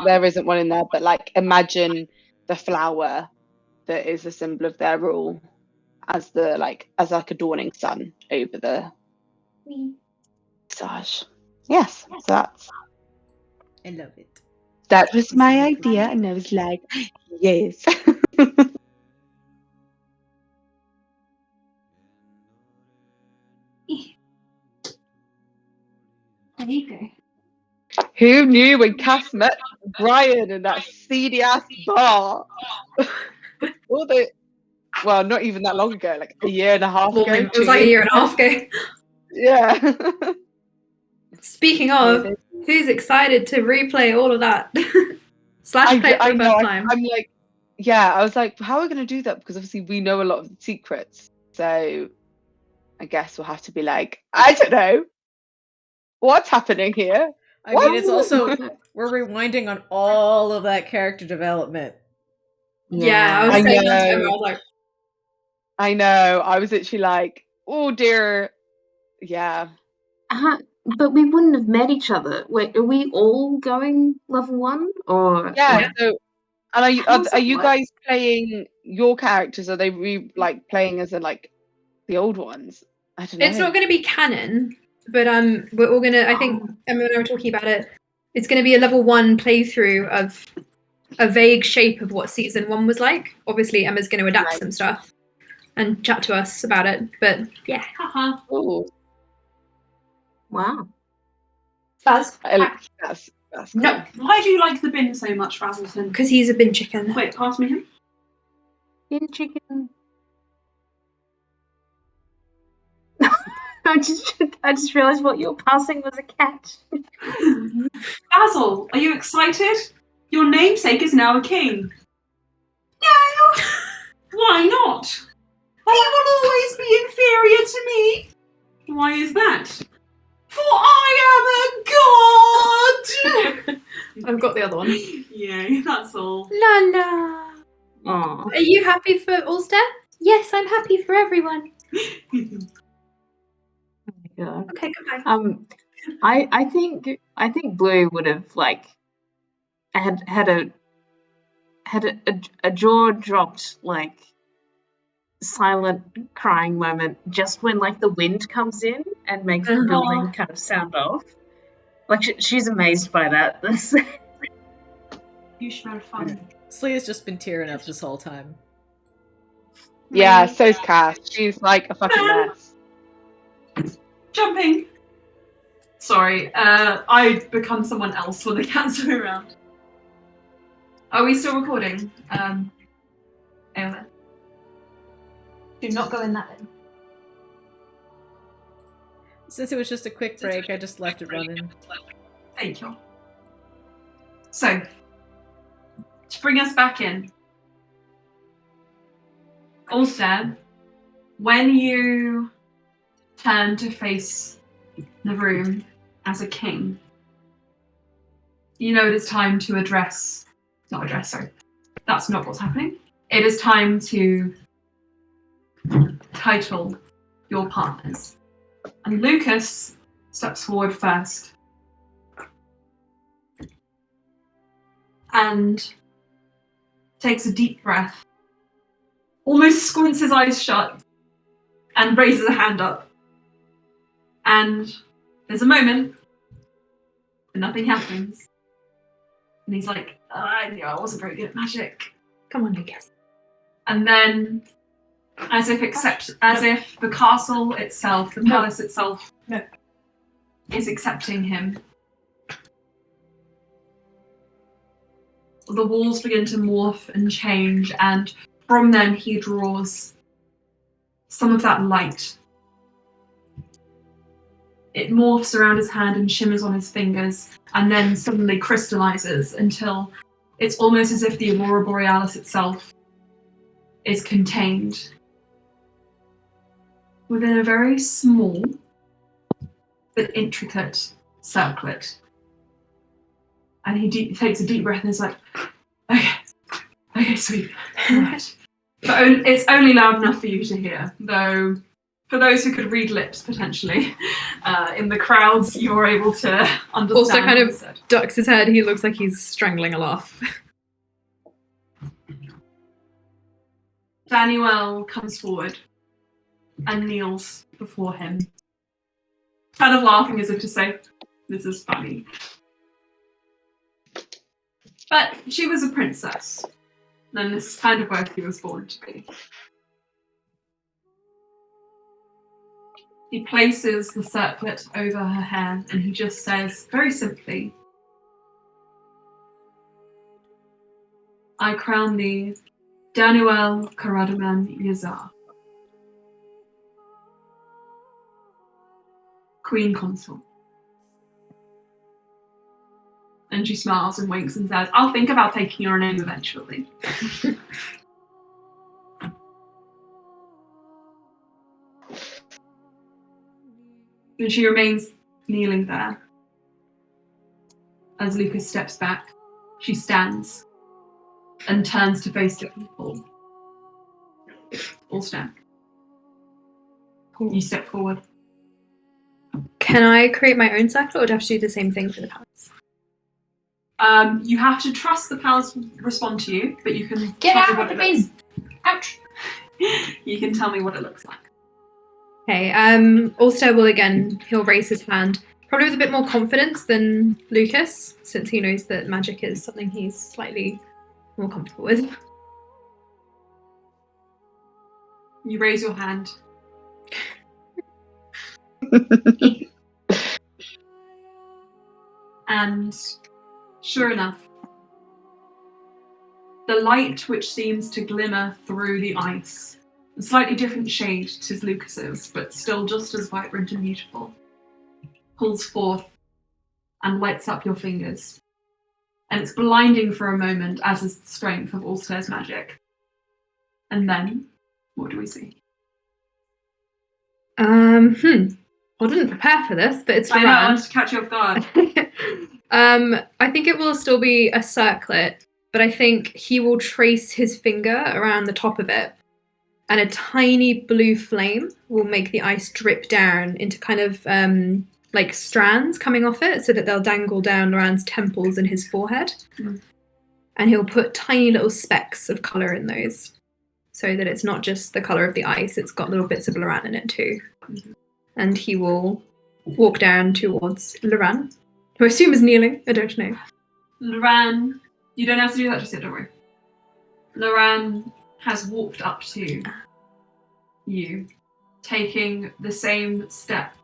there isn't one in there, but like imagine the flower that is a symbol of their rule as like a dawning sun over the visage. Yes, so I love it. that was my idea, and I was like, yes. There you go. Who knew when Cass met Brian in that seedy ass bar? Well, not even that long ago, like a year and a half ago. It was like a year and a half ago. Yeah. Speaking of, who's excited to replay all of that? Slash play for the first time. I'm like, yeah, I was like, how are we going to do that? Because obviously we know a lot of the secrets. So I guess we'll have to be like, I don't know. What's happening here? I mean, it's also, we're rewinding on all of that character development. Yeah, I was saying that to him, I was like, I know. I was literally like, oh dear. Yeah. But we wouldn't have met each other. Wait, are we all going level 1 or? Yeah. So, and are you work? guys playing your characters? Are they playing as in like the old ones? I don't know. It's not going to be canon, but we're all going to. I think Emma and I were talking about it. It's going to be a level 1 playthrough of a vague shape of what season 1 was like. Obviously, Emma's going to adapt some stuff and chat to us about it. But yeah. Ooh. Wow. That's cool. No. Why do you like the bin so much, Razzleton? Because he's a bin chicken. Wait, pass me him. Bin chicken. I just realised what you were passing was a cat. Basil, are you excited? Your namesake is now a king. No! Why not? He will always be inferior to me. Why is that? For I am a god! I've got the other one. Yeah, that's all. La la. Oh, Are you happy for Alstair? Yes, I'm happy for everyone. yeah. Okay, goodbye. I think Blue would have like had a jaw dropped like silent crying moment just when like the wind comes in and makes the building kind of sound off. Like she's amazed by that. You should have fun. Slea's just been tearing up this whole time. Yeah, so's Cass. She's like a fucking mess. Jumping. Sorry, I become someone else when the cats are around. Are we still recording? Aola. Do not go in that bin. Since it was just a quick break, I just left it running. Thank you. So, to bring us back in, Alstair, when you turn to face the room as a king, you know it is time to that's not what's happening. It is time to title your partners. And Lukas steps forward first. And takes a deep breath, almost squints his eyes shut, and raises a hand up. And there's a moment, and nothing happens. And he's like, I knew I wasn't very good at magic. Come on, Lucas. And then, as if the castle itself, the palace itself, is accepting him, the walls begin to morph and change, and from them he draws some of that light. It morphs around his hand and shimmers on his fingers, and then suddenly crystallizes until it's almost as if the Aurora Borealis itself is contained within a very small but intricate circlet. And he takes a deep breath and is like, okay, sweet, all right. But it's only loud enough for you to hear, though for those who could read lips, potentially, in the crowds, you're able to understand. Also kind what of was said. ducks his head. He looks like he's strangling a laugh. Daniel comes forward and kneels before him, kind of laughing as if to say, this is funny. But she was a princess, and this is kind of where she was born to be. He places the circlet over her hair, and he just says, very simply, I crown thee Daniel Karadaman Yazar, Queen Consort. And she smiles and winks and says, I'll think about taking your name eventually. And she remains kneeling there. As Lukas steps back, she stands and turns to face the people. All stand. You step forward. Can I create my own circle, or do I have to do the same thing for the palace? You have to trust the palace will respond to you, but you can Get tell out me what of it the looks. bin! Ouch! You can tell me what it looks like. Okay, Alstair will again, he'll raise his hand, probably with a bit more confidence than Lukas, since he knows that magic is something he's slightly more comfortable with. You raise your hand. And sure enough, the light which seems to glimmer through the ice, a slightly different shade to Lucas's, but still just as vibrant and beautiful, pulls forth and lights up your fingers. And it's blinding for a moment, as is the strength of Alstair's magic. And then, what do we see? I didn't prepare for this, but it's I know, I Duran. wanted to catch you off guard. I think it will still be a circlet, but I think he will trace his finger around the top of it, and a tiny blue flame will make the ice drip down into kind of like strands coming off it, so that they'll dangle down Loran's temples and his forehead. And he'll put tiny little specks of colour in those, so that it's not just the colour of the ice, it's got little bits of Loran in it too. And he will walk down towards Loran, who I assume is kneeling. I don't know. Loran, you don't have to do that just yet, don't worry. Loran has walked up to you, taking the same step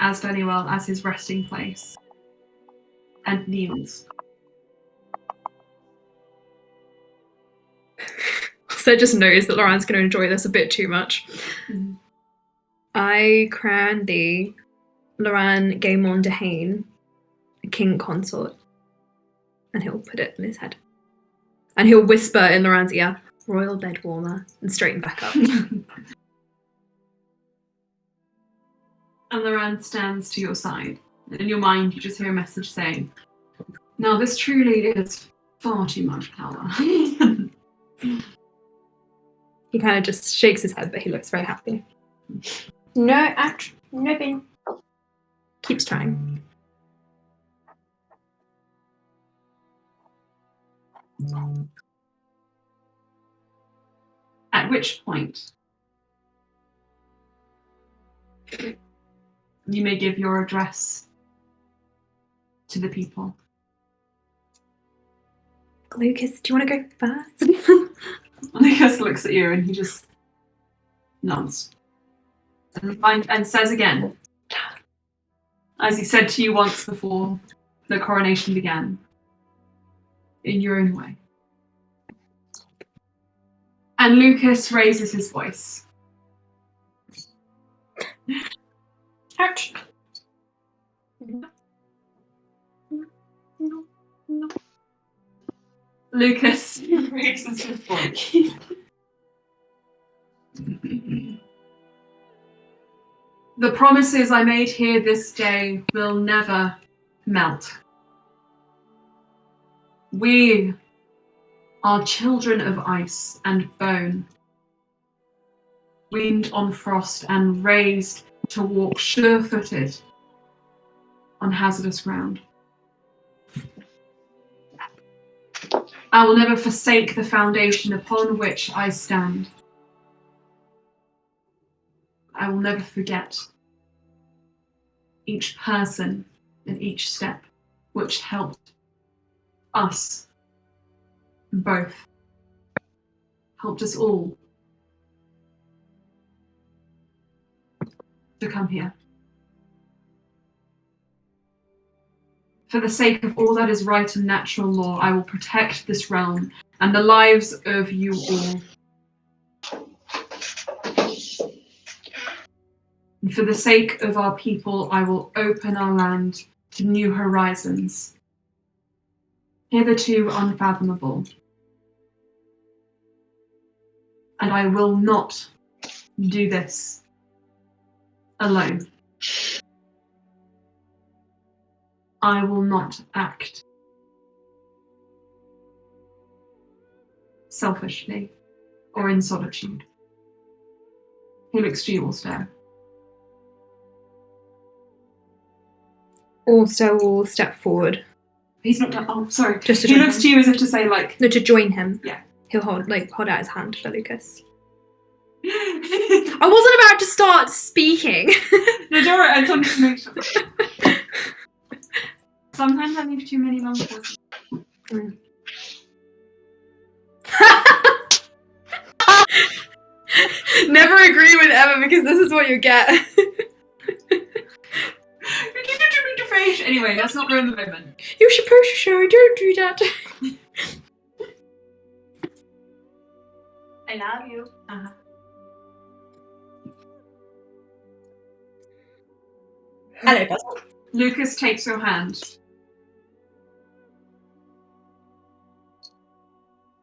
as Daniel as his resting place, and kneels. So just knows that Loran's going to enjoy this a bit too much. I crown thee, Loran Gaemon de Hain, king consort. And he'll put it in his head. And he'll whisper in Loran's ear, royal bed warmer, and straighten back up. And Loran stands to your side. In your mind, you just hear a message saying, now this truly is far too much power. He kind of just shakes his head, but he looks very happy. No action, nothing. Keeps trying. At which point, you may give your address to the people. Lucas, do you want to go first? Lucas looks at you and he just nods. And says again, as he said to you once before the coronation began, in your own way. And Lucas raises his voice. Ouch. Lucas raises his voice. The promises I made here this day will never melt. We are children of ice and bone, weaned on frost and raised to walk sure-footed on hazardous ground. I will never forsake the foundation upon which I stand. I will never forget each person and each step which helped us both, helped us all to come here. For the sake of all that is right and natural law, I will protect this realm and the lives of you all. And for the sake of our people, I will open our land to new horizons, hitherto unfathomable. And I will not do this alone. I will not act selfishly or in solitude. He looks to you, Alstaer. Also will step forward. He's not done. Oh, sorry. Just to he join looks him. to you as if to say, like, No, to join him. Yeah. He'll hold out his hand for Lucas. I wasn't about to start speaking. No, don't worry. I just wanted to make sure. Sometimes I leave too many long pauses. Never agree with Emma because this is what you get. Anyway, let's not ruin the moment. You're supposed to show. Don't do that. I love you. Hello, Lucas takes your hand.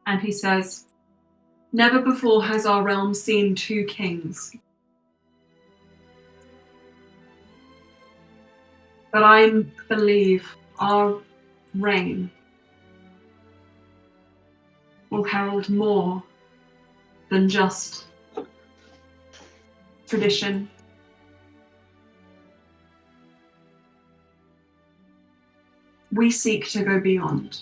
And he says, never before has our realm seen two kings. But I believe our reign will herald more than just tradition. We seek to go beyond,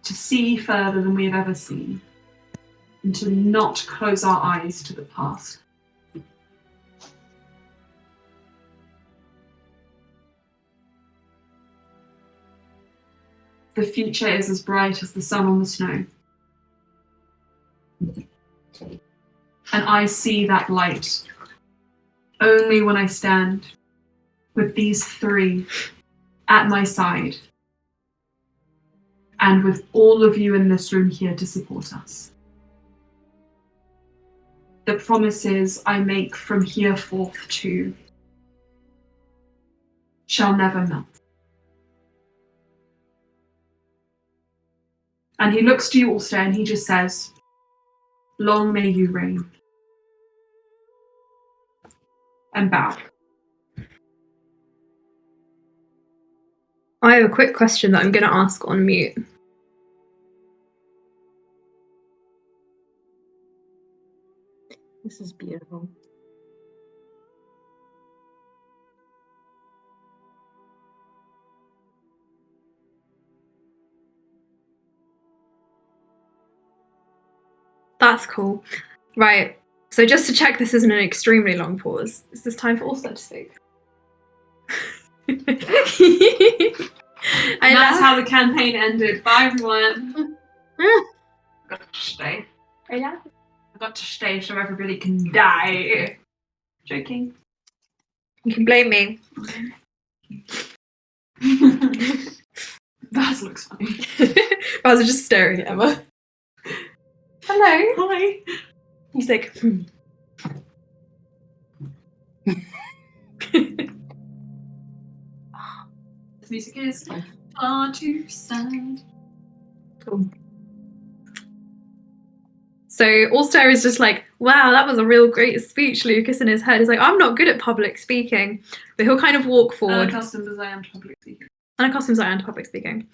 to see further than we have ever seen, and to not close our eyes to the past. The future is as bright as the sun on the snow. And I see that light only when I stand with these three at my side, and with all of you in this room here to support us. The promises I make from here forth too shall never melt. And he looks to you, Alstaer, and he just says, long may you reign. And bow. I have a quick question that I'm going to ask on mute. This is beautiful. That's cool. Right. So just to check this isn't an extremely long pause, is this time for Alstaer to speak? And that's how the campaign ended. Bye, everyone. I've got to stay. I've got to stay so everybody can die. Joking. You can blame me. Baz looks funny. Baz is just staring at Emma. Hello. Hi. He's like, This music is far too sad. cool. So Alstaer is just like, wow, that was a real great speech, Lucas, in his head. He's like, I'm not good at public speaking. But he'll kind of walk forward. Unaccustomed as I am to public speaking. Unaccustomed as I am to public speaking.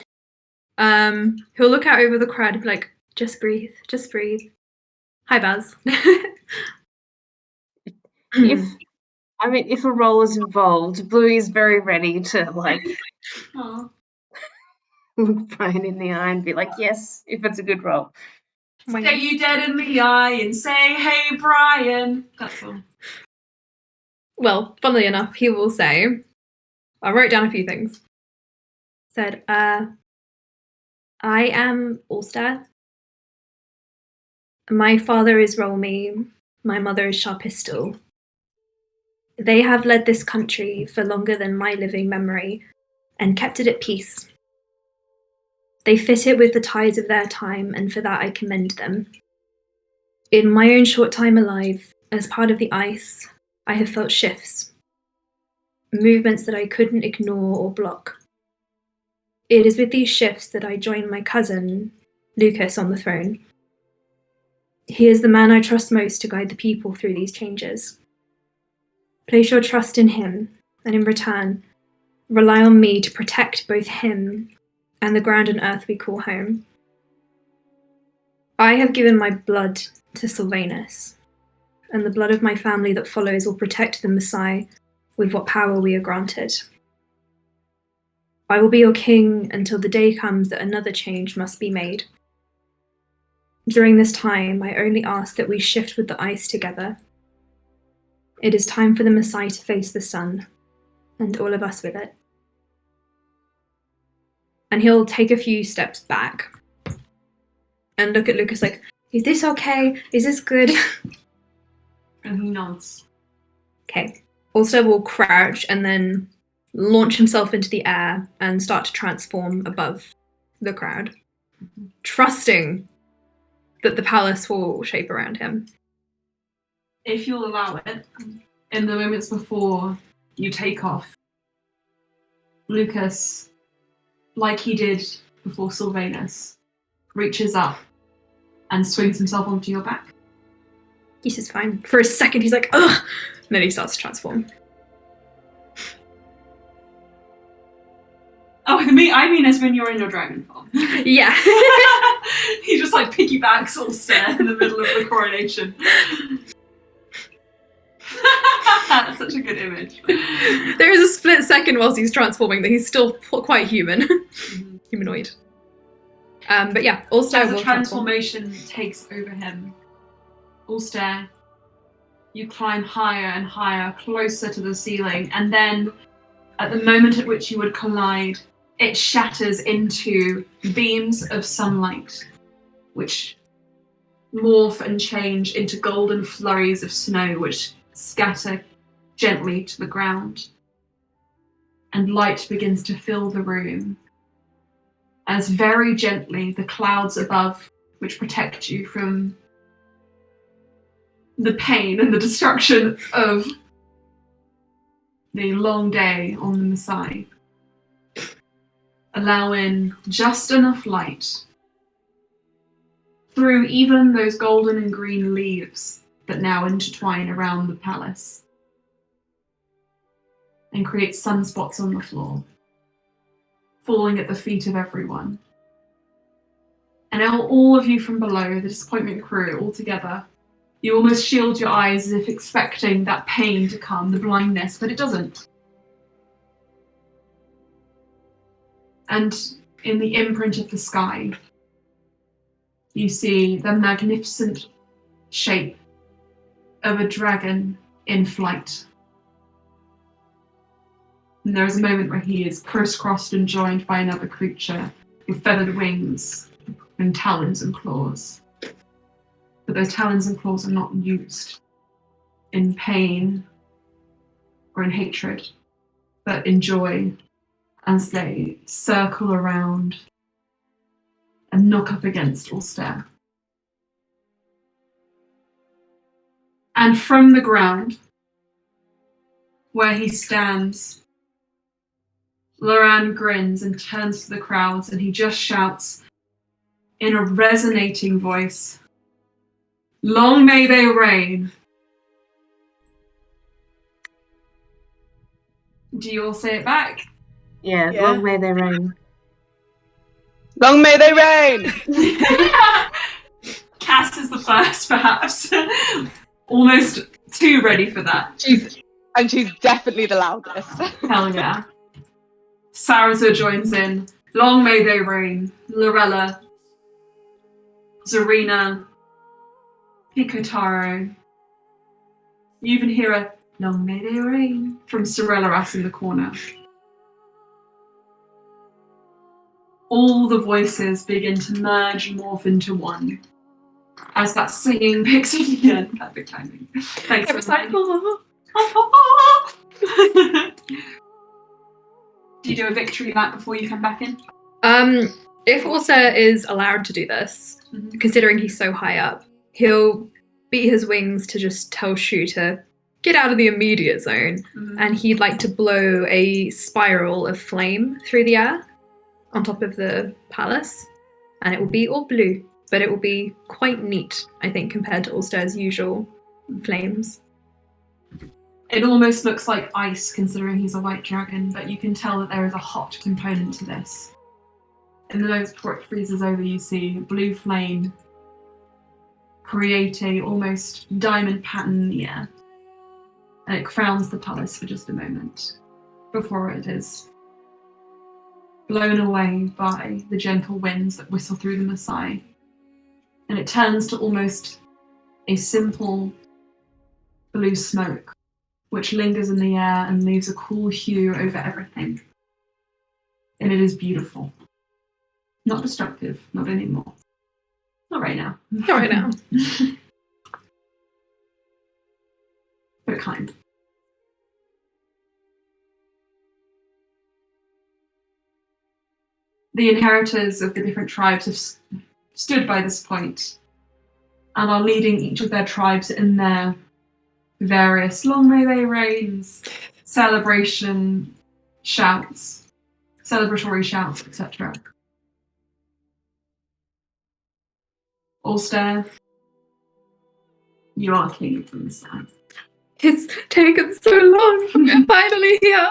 He'll look out over the crowd and be like, just breathe, just breathe. Hi, Baz. If a role is involved, Bluey is very ready to Aw. look Brian in the eye and be like, yes, if it's a good role. Stare you dead in the eye and say, hey, Brian. That's all. Well, funnily enough, he will say, I wrote down a few things. Said, I am Alstaer. My father is Rolme. My mother is Sharpistle. They have led this country for longer than my living memory and kept it at peace. They fit it with the tides of their time, and for that I commend them. In my own short time alive, as part of the ice, I have felt shifts, movements that I couldn't ignore or block. It is with these shifts that I join my cousin, Lukas, on the throne. He is the man I trust most to guide the people through these changes. Place your trust in him, and in return, rely on me to protect both him and the ground and earth we call home. I have given my blood to Sylvanus, and the blood of my family that follows will protect the Messiah with what power we are granted. I will be your king until the day comes that another change must be made. During this time, I only ask that we shift with the ice together. It is time for the Messiah to face the sun, and all of us with it. And he'll take a few steps back and look at Lucas like, is this okay? Is this good? And he nods. Okay. Also will crouch and then launch himself into the air and start to transform above the crowd, trusting that the palace will shape around him. If you'll allow it, in the moments before you take off, Lucas, like he did before Sylvanus, reaches up and swings himself onto your back. He's just fine. For a second, he's like, ugh! And then he starts to transform. I mean as when you're in your dragon form. Yeah. He just like piggybacks Alstaer in the middle of the coronation. That's such a good image. There is a split second whilst he's transforming that he's still quite human. Mhm. Humanoid. But yeah, Alstaer As the will transform. transformation takes over him, Alstair, you climb higher and higher, closer to the ceiling, and then at the moment at which you would collide, it shatters into beams of sunlight, which morph and change into golden flurries of snow, which scatter gently to the ground. And light begins to fill the room, as very gently the clouds above, which protect you from the pain and the destruction of the long day on the Messiah, allow in just enough light through even those golden and green leaves that now intertwine around the palace and create sunspots on the floor, falling at the feet of everyone. And now all of you from below, the disappointment crew, all together, you almost shield your eyes as if expecting that pain to come, the blindness, but it doesn't. And in the imprint of the sky, you see the magnificent shape of a dragon in flight. And there is a moment where he is crisscrossed and joined by another creature with feathered wings and talons and claws. But those talons and claws are not used in pain or in hatred, but in joy as they circle around and knock up against Alstair. And from the ground, where he stands, Loran grins and turns to the crowds, and he just shouts in a resonating voice, "Long may they reign." Do you all say it back? Yeah, Yeah. long may they reign. Long may they reign! Cass is the first, perhaps. Almost too ready for that. She's definitely the loudest. Hell yeah. Sarasa joins in. Long may they reign. Lorella, Zarina, Picotaro. You even hear a "Long may they reign" from Sorella in the corner. All the voices begin to merge and morph into one as that singing picks up again. Perfect timing. Thanks for Do you do a victory lap before you come back in? If Alstair is allowed to do this, considering he's so high up, he'll beat his wings to just tell Shu to get out of the immediate zone, and he'd like to blow a spiral of flame through the air on top of the palace, and it will be all blue, but it will be quite neat, I think, compared to Alstair's usual flames. It almost looks like ice, considering he's a white dragon, but you can tell that there is a hot component to this. In the moment before it freezes over, you see blue flame create a almost diamond pattern in the air, and it crowns the palace for just a moment before it is blown away by the gentle winds that whistle through the Maasai, and it turns to almost a simple blue smoke which lingers in the air and leaves a cool hue over everything. And it is beautiful. Not destructive, not anymore. Not right now. Not right now. But kind. The inheritors of the different tribes have stood by this point and are leading each of their tribes in their various long may they reigns, celebration shouts, celebratory shouts, etc. Alstair, you are king of the Messiah. It's taken so long. We're finally here.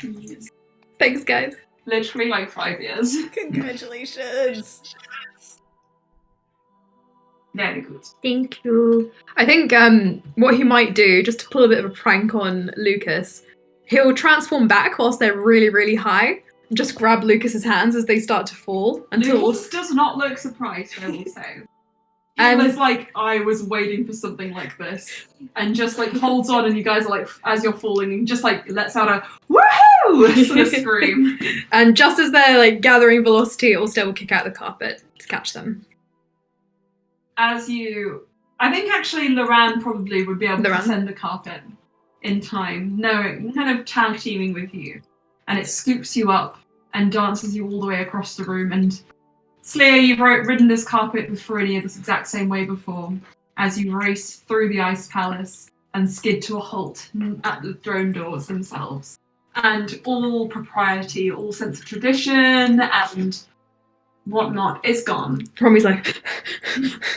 Yes. Thanks, guys. Literally like 5 years. Congratulations. Very good. Thank you. I think what he might do, just to pull a bit of a prank on Lucas, he'll transform back whilst they're really, really high, and just grab Lucas's hands as they start to fall until. Lucas does not look surprised, I will say. He And- was like, I was waiting for something like this. And just like holds on, and you guys are like, as you're falling, and just like lets out a woohoo sort of scream. And just as they're like gathering velocity, Alstair will kick out the carpet to catch them. As you, I think actually Loran probably would be able Loran? to send the carpet in time, knowing, kind of tag teaming with you. And it scoops you up and dances you all the way across the room. And Slayer, you've ridden this carpet with Farinia this exact same way before, as you race through the Ice Palace and skid to a halt at the throne doors themselves. And all propriety, all sense of tradition and whatnot is gone. Romy's like,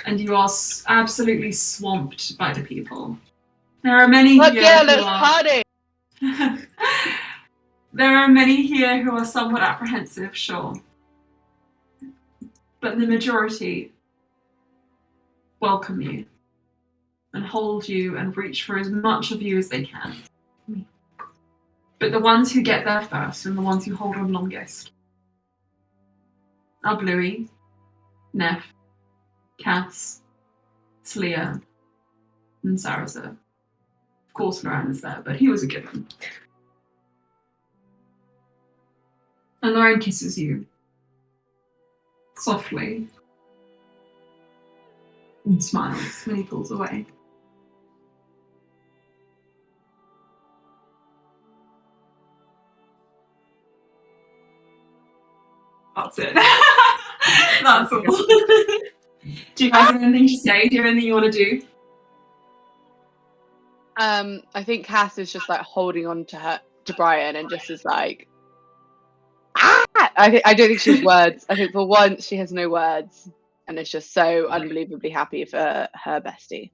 And you are absolutely swamped by the people. There are many Look, here yeah, who let's are... party. There are many here who are somewhat apprehensive, sure. But the majority welcome you and hold you and reach for as much of you as they can. But the ones who get there first and the ones who hold on longest are Bluey, Neff, Cass, Sleer, and Saraza. Of course, Loran is there, but he was a given. And Loran kisses you softly and smiles when he pulls away. That's it. That's all. Do you guys have anything to say? Do you have anything you want to do? I think Cass is just like holding on to Brian and just is like, ah! I don't think she has words. I think for once she has no words, and is just so unbelievably happy for her bestie.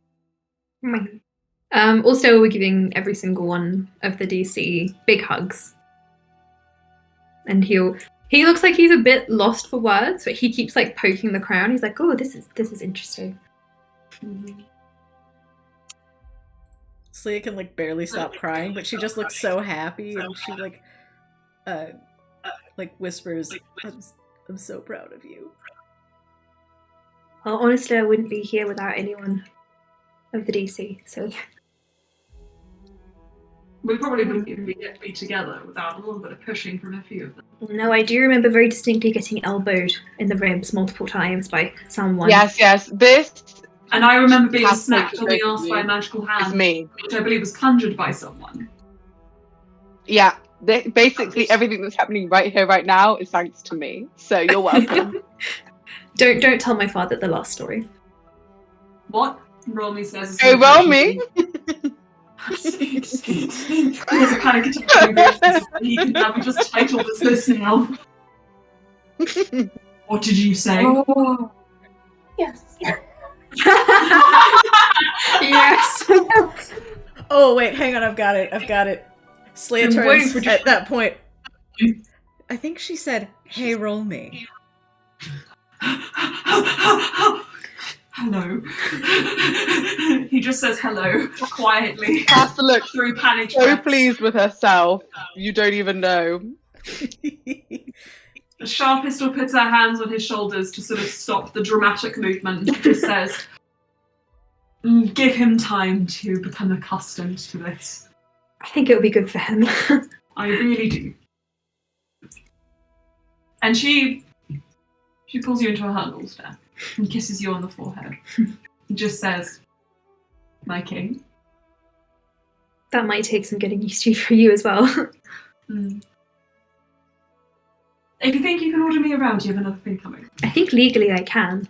also, we're giving every single one of the DC big hugs. And he looks like he's a bit lost for words, but he keeps like poking the crown. He's like, oh, this is interesting. Mm-hmm. Sleia can like barely stop crying, but she just looks so happy, and she like whispers, I'm so proud of you. Well, honestly, I wouldn't be here without anyone of the DC, so... We probably wouldn't even be together without a little bit of pushing from a few of them. No, I do remember very distinctly getting elbowed in the ribs multiple times by someone. Yes. This And I remember being Cass smacked takes on the both of arse by a you. magical is hand, me. which I believe was conjured by someone. Yeah. Basically, everything that's happening right here, right now, is thanks to me. So you're welcome. Don't tell my father the last story. What? Romy says. Hey, roll me. He has a panic attack. He can now be just titled as this now. What did you say? Oh, yes. Yes. Oh wait, hang on, I've got it. Sleia I'm waiting turns for at that point. I think she said, "Hey, roll me." Hello. He just says hello quietly. Cass looks Through panic. so pleased with herself. You don't even know. The Sharpistol puts her hands on his shoulders to sort of stop the dramatic movement and just says, give him time to become accustomed to this. I think it would be good for him. I really do. And she pulls you into a hug, Alstair, and kisses you on the forehead. And just says, my king. That might take some getting used to for you as well. If you think you can order me around, you have another thing coming. I think legally I can.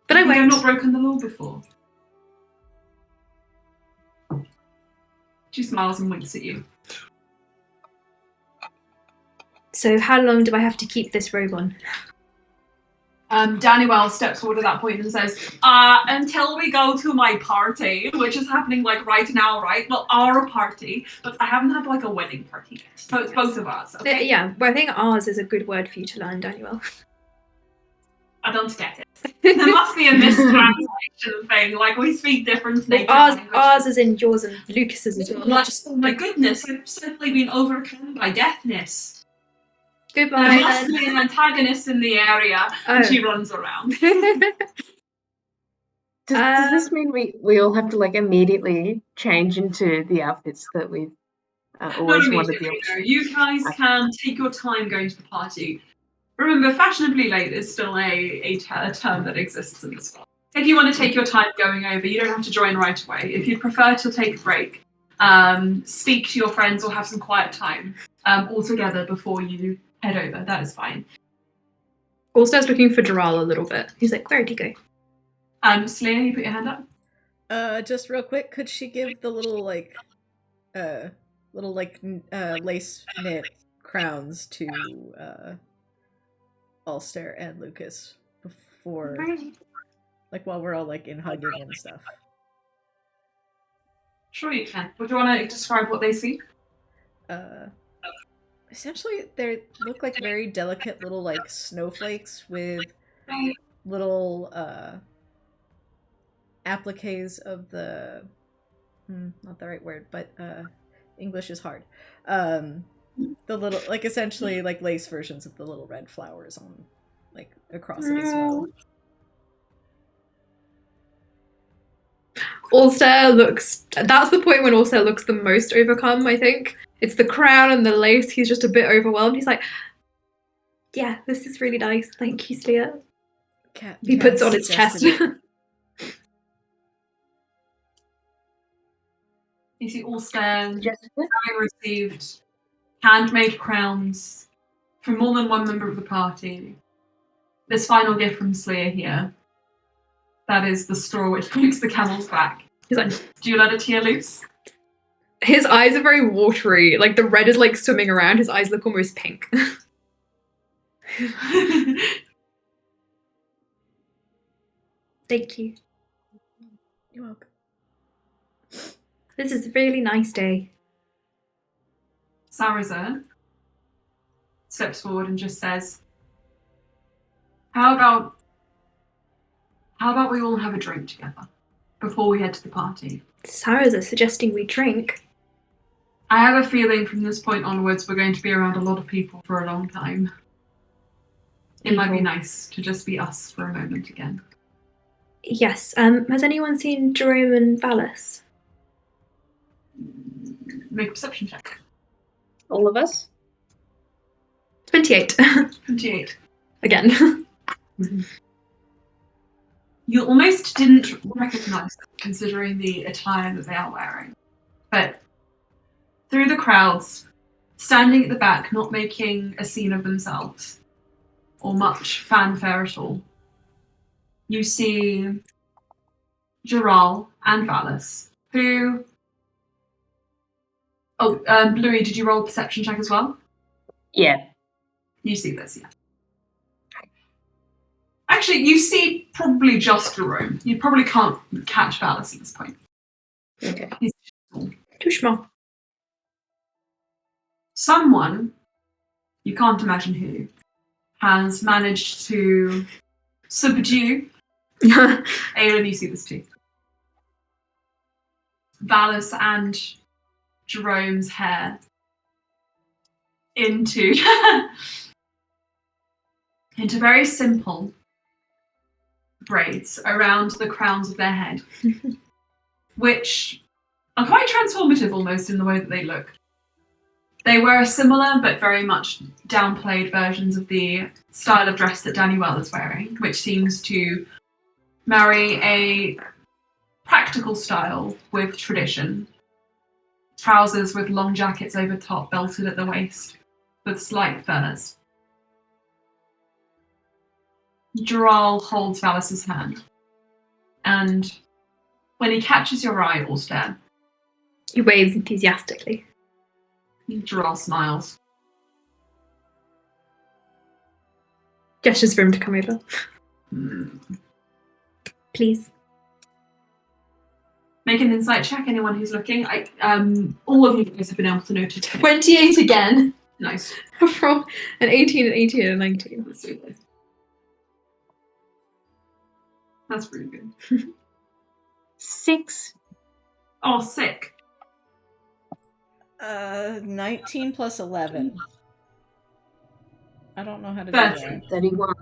But I I've won't. not broken the law before. She smiles and winks at you. So how long do I have to keep this robe on? Daniel steps forward at that point and says, until we go to my party, which is happening like right now, right? Well, our party, but I haven't had like a wedding party yet. So it's both of us, okay? Yeah, well, I think ours is a good word for you to learn, Daniel. I don't get it. There must be a mistranslation thing, like we speak different native languages. Ours is in yours and Lucas's as well, not just... Oh my goodness, I've simply been overcome by deafness. Goodbye, There must then. be an antagonist in the area, and she runs around. Does this mean we all have to like immediately change into the outfits that we've always wanted the option? You guys can take your time going to the party. Remember, fashionably late is still a term that exists in this world. If you want to take your time going over, you don't have to join right away. If you prefer to take a break, speak to your friends or have some quiet time all together before you head over, that is fine. Alstair's looking for Dural a little bit. He's like, where'd he go? Selena, you put your hand up. Just real quick, could she give the little lace knit crowns to Alstair and Lucas before, like, while we're all like in hugging and stuff? Sure you can. Would you want to describe what they see? Essentially, they look like very delicate little like snowflakes with little appliques of the not the right word, but English is hard. The little, like, essentially like lace versions of the little red flowers on like across it as well. Alstair looks... That's the point when Alstair looks the most overcome, I think. It's the crown and the lace. He's just a bit overwhelmed. He's like, yeah, this is really nice. Thank you, Sleia. He puts it on his chest. You see Alstair having received handmade crowns from more than one member of the party. This final gift from Sleia here. That is the straw which breaks the camel's back. He's like, do you let it tear loose? His eyes are very watery. Like the red is like swimming around. His eyes look almost pink. Thank you. You're welcome. This is a really nice day. Saraza steps forward and just says, How about we all have a drink together before we head to the party? Saraza suggesting we drink. I have a feeling from this point onwards we're going to be around a lot of people for a long time. It might be nice to just be us for a moment again. Yes. Has anyone seen Jerome and Valis? Make a perception check. All of us? 28. 28. Again. Mm-hmm. You almost didn't recognize them, considering the attire that they are wearing. But through the crowds, standing at the back, not making a scene of themselves, or much fanfare at all, you see Dural and Valis, who... Oh, Bluey, did you roll a perception check as well? Yeah. You see this, yeah. Actually, you see probably just Jerome. You probably can't catch Valis at this point. Okay. He's small. Too small. Someone, you can't imagine who, has managed to subdue... Aelin, you see this too. Valis and Jerome's hair into very simple braids around the crowns of their head, which are quite transformative almost in the way that they look. They wear similar but very much downplayed versions of the style of dress that Daniel is wearing, which seems to marry a practical style with tradition. Trousers with long jackets over top, belted at the waist, with slight furs. Dural holds Valis's hand, and when he catches your eye, Alstair, He waves enthusiastically. Dural smiles. Gestures for him to come over. Please. Make an insight check, anyone who's looking. All of you guys have been able to notice. 28 again. Nice. From an 18, an 18, and a 19. Let's do this. That's pretty good. 6. Oh, sick. 19 plus 11. I don't know how to do 30. that. 31.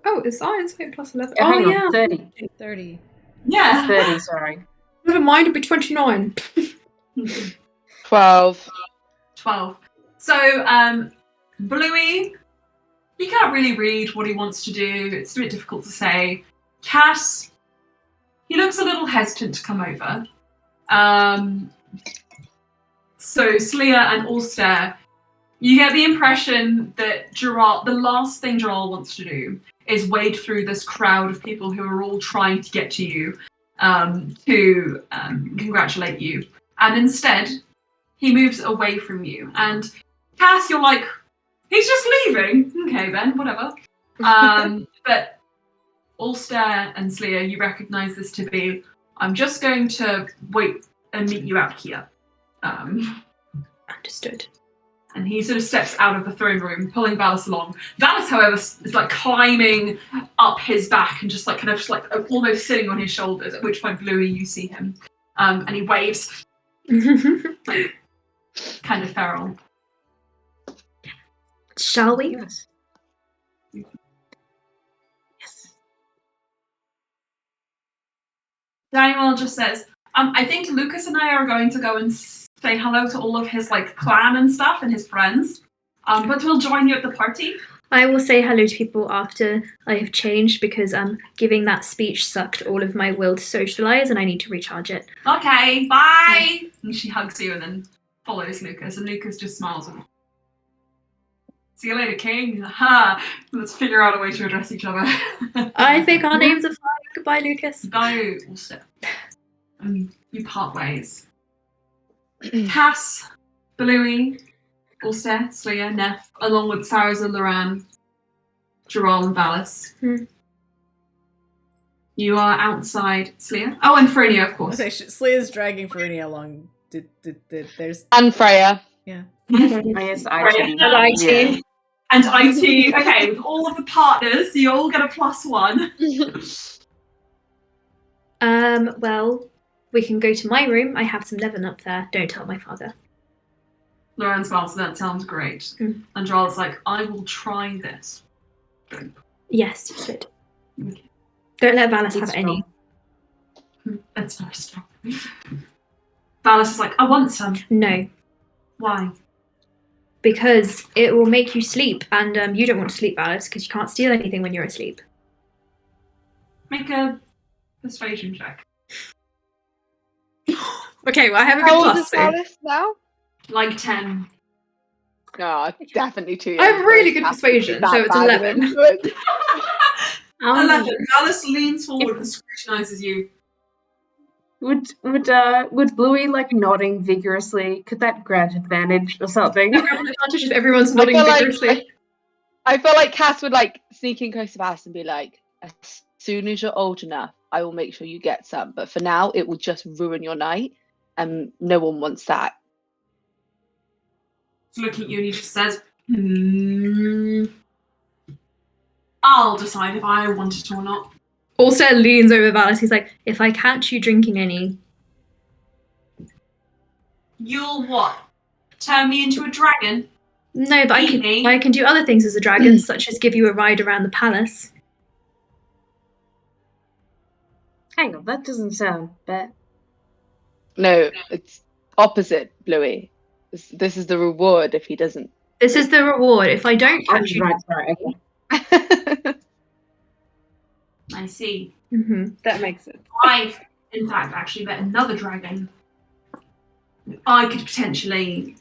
Oh, it's insight plus 11. Oh, Oh, hang on, yeah. 30. 30. Yeah. 30, sorry. Never mind, it'd be 29. 12. 12. So, Bluey, he can't really read what he wants to do. It's a bit difficult to say. Cass, he looks a little hesitant to come over. So Sleer and Alstaer, you get the impression that the last thing Gerald wants to do is wade through this crowd of people who are all trying to get to you to congratulate you. And instead, he moves away from you. And Cass, you're like, he's just leaving. Okay, then, whatever. But Alstair and Sleer, you recognise this to be, I'm just going to wait and meet you out here. Understood. And he sort of steps out of the throne room, pulling Valis along. Valis, however, is like climbing up his back and just like kind of just like almost sitting on his shoulders, at which point, Bluey, you see him. And he waves. Like, kind of feral. Shall we? Yes. Yes. Daniel just says, I think Lucas and I are going to go and say hello to all of his like clan and stuff and his friends. But we'll join you at the party. I will say hello to people after I have changed because giving that speech sucked all of my will to socialise and I need to recharge it. Okay, bye! And she hugs you and then follows Lucas, and Lucas just smiles at him. See you later, King. Aha! Let's figure out a way to address each other. I think our names are fine. Goodbye, Lucas. Goodbye, Alstair. You part ways. Cass, Bluey, Alstair, Sleer, Neff, along with Saraza, Loran, Gerald, and Valis. You are outside Sleer. Oh, and Frenia, of course. Okay, Slea's dragging Farina along. There's And Freya. yeah. I guess IT. Hello, IT. Yeah. And IT, okay, with all of the partners, you all get a +1. Well, we can go to my room. I have some leaven up there. Don't tell my father. Loran smiles, that sounds great. And Gerald's like, I will try this. Yes, you should. Okay. Don't let Valis have It's any. That's very strong. Valis is like, I want some. No, Why? because it will make you sleep, and you don't want to sleep, Valis, because you can't steal anything when you're asleep. Make a persuasion check. Okay, well, I have a How good old plus. is So. Alice now? Like 10. No, definitely too young. I have really good Has to be persuasion, that so it's bad of 11. influence. 11. Valis leans forward and scrutinizes you. Would Bluey like nodding vigorously? Could that grant advantage or something? Advantage if everyone's I nodding feel like vigorously. I feel like Cass would like sneak in close to Alice and be like, as soon as you're old enough, I will make sure you get some. But for now, it will just ruin your night, and no one wants that. He's looking at you and he just says, I'll decide if I want it or not. Also leans over Valis. He's like, if I catch you drinking any, You'll what? Turn me into a dragon? no, but Eat me. I can do other things as a dragon, such as give you a ride around the palace. Hang on, that doesn't sound bad. No, it's opposite, Bluey. This is the reward if he doesn't. This is the reward. If I don't Oh, catch you, right, sorry. Okay. I see. That makes sense. I've, in fact, actually met another dragon. I could potentially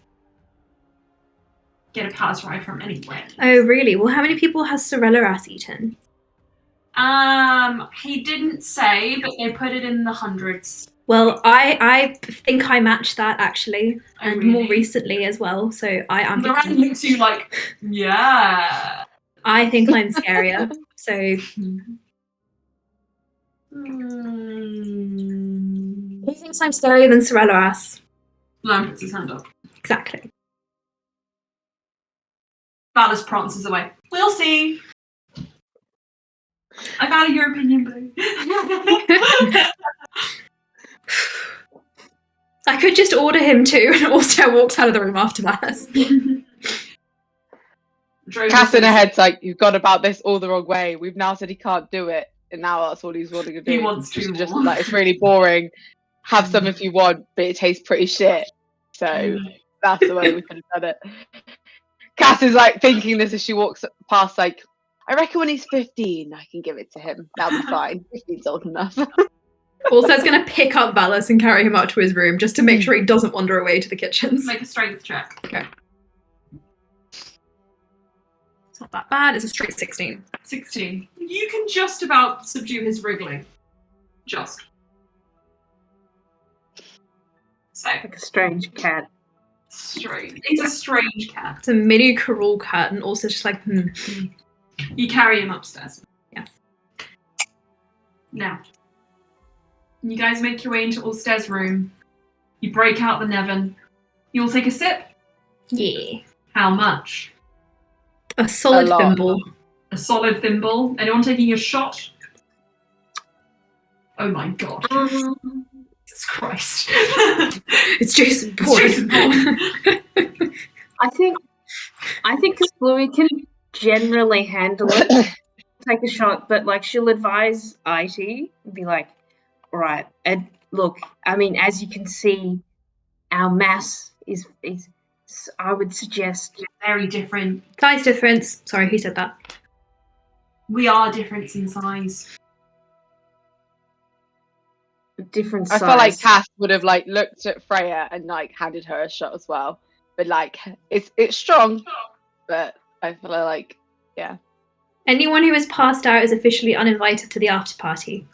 get a palace ride from anywhere. Oh, really? Well, how many people has Sorella eaten? He didn't say, but they put it in the hundreds. Well, I think I matched that actually, Oh, and really? more recently as well. So I am. Loran looks at you like, yeah. I think I'm scarier. So who thinks I'm scarier than Sorello-Ass? Loran puts his hand up. Exactly. Valis prances away. We'll see. I value your opinion, Blue. I could just order him to, and Alstair walks out of the room after that. Cass in her head's like, you've gone about this all the wrong way. We've now said he can't do it, and now that's all he's wanting to do. He wants to just more. like, it's really boring. Have some if you want, but it tastes pretty shit. So that's the way we could have done it. Cass is like thinking this as she walks past, like, I reckon when he's 15, I can give it to him. That'll be fine. 15's old enough. Alstair's going to pick up Valis and carry him up to his room just to make sure he doesn't wander away to the kitchens. Make a strength check. Okay. It's not that bad. It's a straight 16. 16. You can just about subdue his wriggling. Just. So, Like a strange cat. strange. He's a strange cat. It's a mini Karul cat, and also just like, You carry him upstairs. Yes. Now, you guys make your way into Alstair's room. You break out the Nevin. You'll take a sip. Yeah. How much? A solid A lot. thimble. A solid thimble. Anyone taking a shot? Oh my god. Jesus Christ. It's Jason It's Bourne. Jason Bourne. I think because Bluey can generally handle it, take a shot, but like she'll advise IT and be like, all right, and look, I mean, as you can see, our mass is I would suggest Very different. Size difference. Sorry, who said that? We are different in size. a different I size. feel like Cass would have like looked at Freya and like handed her a shot as well. But like it's strong, but I feel like Anyone who has passed out is officially uninvited to the after party.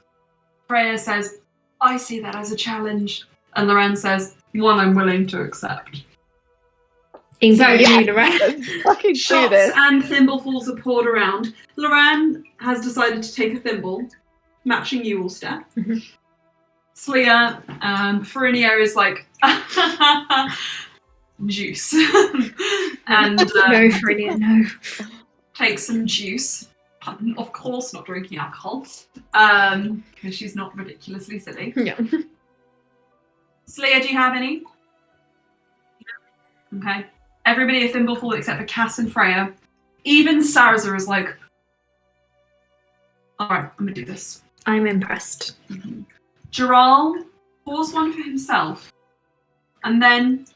Freya says, I see that as a challenge. And Loran says, one I'm willing to accept. Including So, you, Lorraine. let's fucking do Shots this. and thimblefuls are poured around. Loran has decided to take a thimble, matching you, Alstair. Mhm. Slia, Farinio is like, juice. And No, Farinia, no. take some juice. Of course, not drinking alcohol. Because she's not ridiculously silly. Yeah. Slia, do you have any? Okay. Everybody a thimbleful except for Cass and Freya. Even Saraza is like, alright, I'm gonna do this. I'm impressed. Giral pours one for himself. And then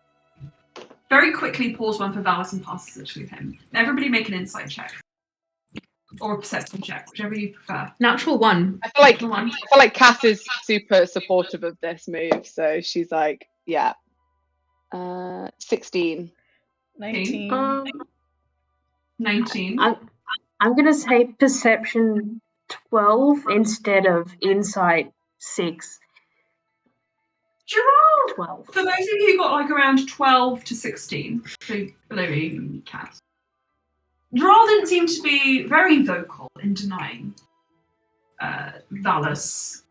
very quickly pours one for Valis and passes it to him. Everybody make an insight check. Or a perception check, whichever you prefer. Natural 1. I feel like Come on. Cass is super supportive of this move, so she's like, yeah. 16. 19. 19. I'm gonna say perception 12 instead of insight 6. Giral! 12. For those of you who got like around 12 to 16, so Bluey and Cass, Giral didn't seem to be very vocal in denying Valis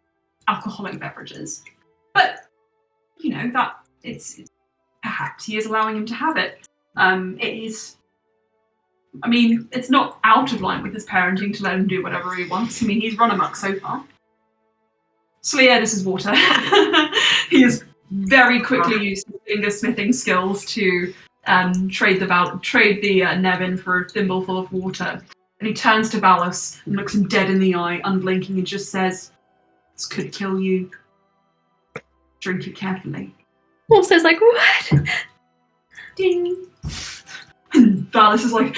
alcoholic beverages. But, you know, that it's perhaps he is allowing him to have it. It is, I mean, it's not out of line with his parenting to let him do whatever he wants. I mean, he's run amok so far. So yeah, this is water. He is very quickly used his finger-smithing skills to trade the Nevin for a thimbleful of water. And he turns to Valis and looks him dead in the eye, unblinking, and just says, "This could kill you. Drink it carefully." Alstair's like, what? Ding. And Valis is like,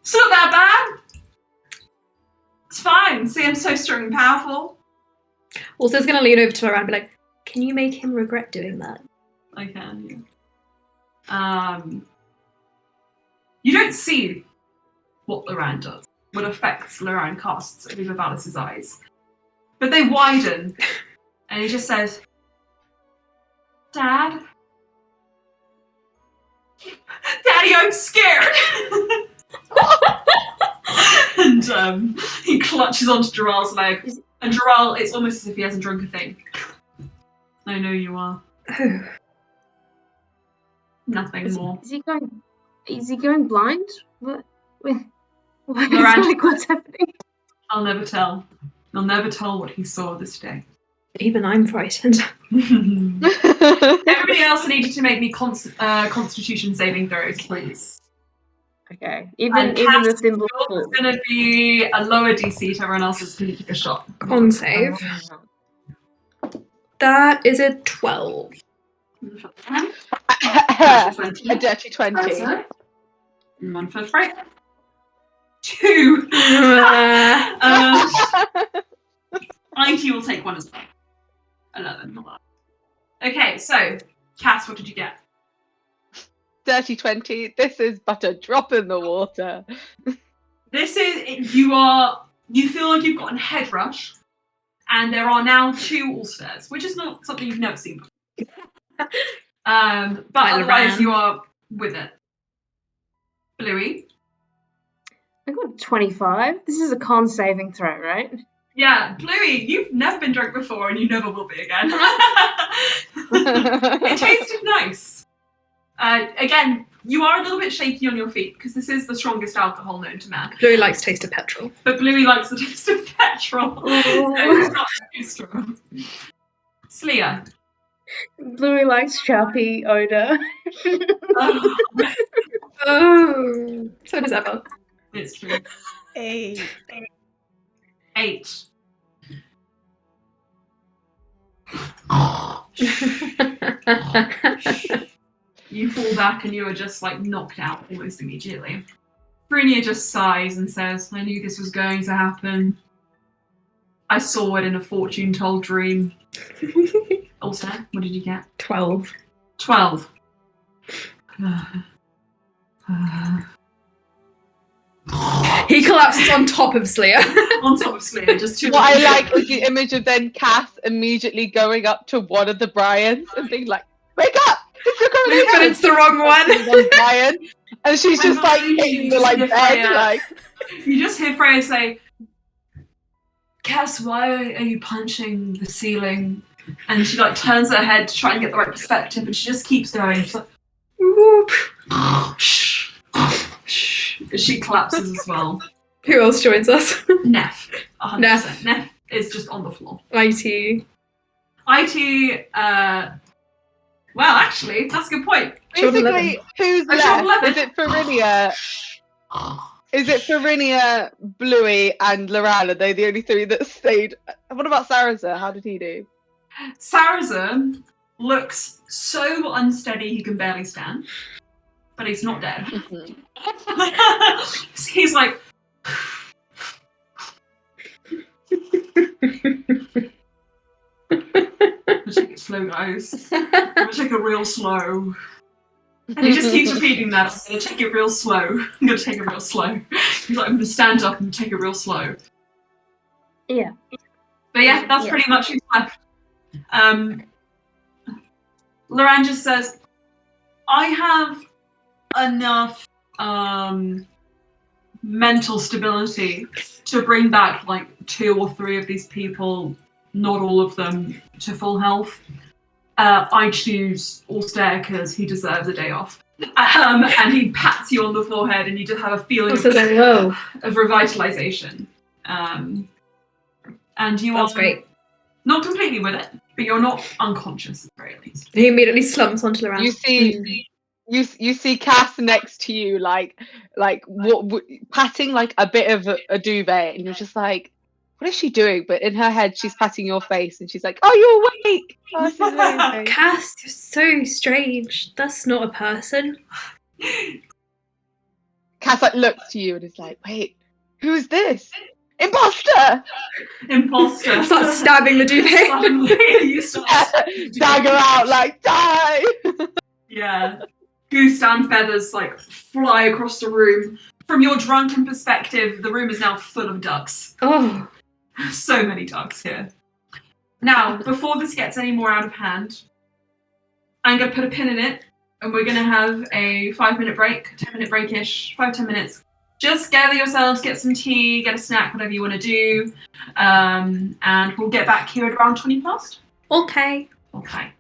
it's not that bad. It's fine. See, I'm so strong and powerful. Alstair's going to lean over to Lorraine and be like, can you make him regret doing that? I can, yeah. You don't see what Loran does, what effects Loran casts over Valis' eyes. But they widen, and he just says, "Dad, Daddy, I'm scared. And he clutches onto Jarrell's leg. And Jarrell, it's almost as if he hasn't drunk a thing. I know you are. Nothing more. Is he going blind? What Miranda, like, what's happening? I'll never tell. You'll never tell what he saw this day. Even I'm frightened. Everybody else needed to make me constitution saving throws, please. Okay. And Even the Cass, thimble. yours is going to be a lower DC to everyone else's to take a shot. Con save. That is a 12. A dirty 20. One for Frank. 2. IT will take one as well. 11. Okay, so Cass, what did you get? Dirty 20. This is but a drop in the water. This is you feel like you've gotten head rush, and there are now 2 Alstairs, which is not something you've never seen before. But otherwise you are with it. Bluey. I got 25. This is a con saving throw, right? Yeah, Bluey, you've never been drunk before and you never will be again. It tasted nice. Again, you are a little bit shaky on your feet because this is the strongest alcohol known to man. Bluey likes taste of petrol. But Bluey likes the taste of petrol. So it's not too strong. Sleia. Bluey likes Sharpie odor. Oh, so does Emma. It's true. 8. 8. You fall back and you are just like knocked out almost immediately. Brynja just sighs and says, I knew this was going to happen. I saw it in a fortune-told dream. Also, what did you get? 12. 12. He collapses on top of Sleia. On top of Sleia, just 2. What I like is the image of then Cass immediately going up to one of the Bryans and being like, wake up! It's your coronation! But it's the wrong one. Brian, and she's just like hitting the like bed, like. You just hear Freya say, Cass, why are you punching the ceiling? And she like turns her head to try and get the right perspective, and she just keeps going. She's like, whoop. Shh. Shh. She collapses as well. Who else joins us? Neff. 100%. Neff. Neff is just on the floor. IT. Well, actually, that's a good point. Basically, who's Sean left? 11. Is it Farinia? Is it Farinia, Bluey, and Loran? Are they the only 3 that stayed? What about Saraza? How did he do? Saraza looks so unsteady he can barely stand, but he's not dead. He's like... I'm gonna take it slow, guys. I'm gonna take it real slow. And he just keeps repeating that. I'm gonna take it real slow. I'm gonna take it real slow. He's like, I'm gonna stand up and take it real slow. Yeah. But yeah, that's pretty much who's left. Loran just says, I have enough mental stability to bring back like 2 or 3 of these people, not all of them, to full health. I choose Alstaer because he deserves a day off. And he pats you on the forehead and you just have a feeling of revitalization. And you That's are great. not completely with it, but you're not unconscious at the very least. He immediately slumps onto Loran. You see, you see Cass next to you, like patting like a bit of a duvet, and you're just like, what is she doing? But in her head, she's patting your face, and she's like, "Oh, you're awake." Oh, this is amazing. Cass, you're so strange. That's not a person. Cass like looks to you and is like, "Wait, who is this? Imposter!" Imposter. Start stabbing the duvet. You start Dagger out, like die. Yeah. Goose down feathers like fly across the room. From your drunken perspective, the room is now full of ducks. Oh. So many ducks here. Now, before this gets any more out of hand, I'm going to put a pin in it and we're going to have a 5-minute break, 10-minute break-ish, 5-10 minutes. Just gather yourselves, get some tea, get a snack, whatever you want to do, and we'll get back here at around 20 past. Okay. Okay.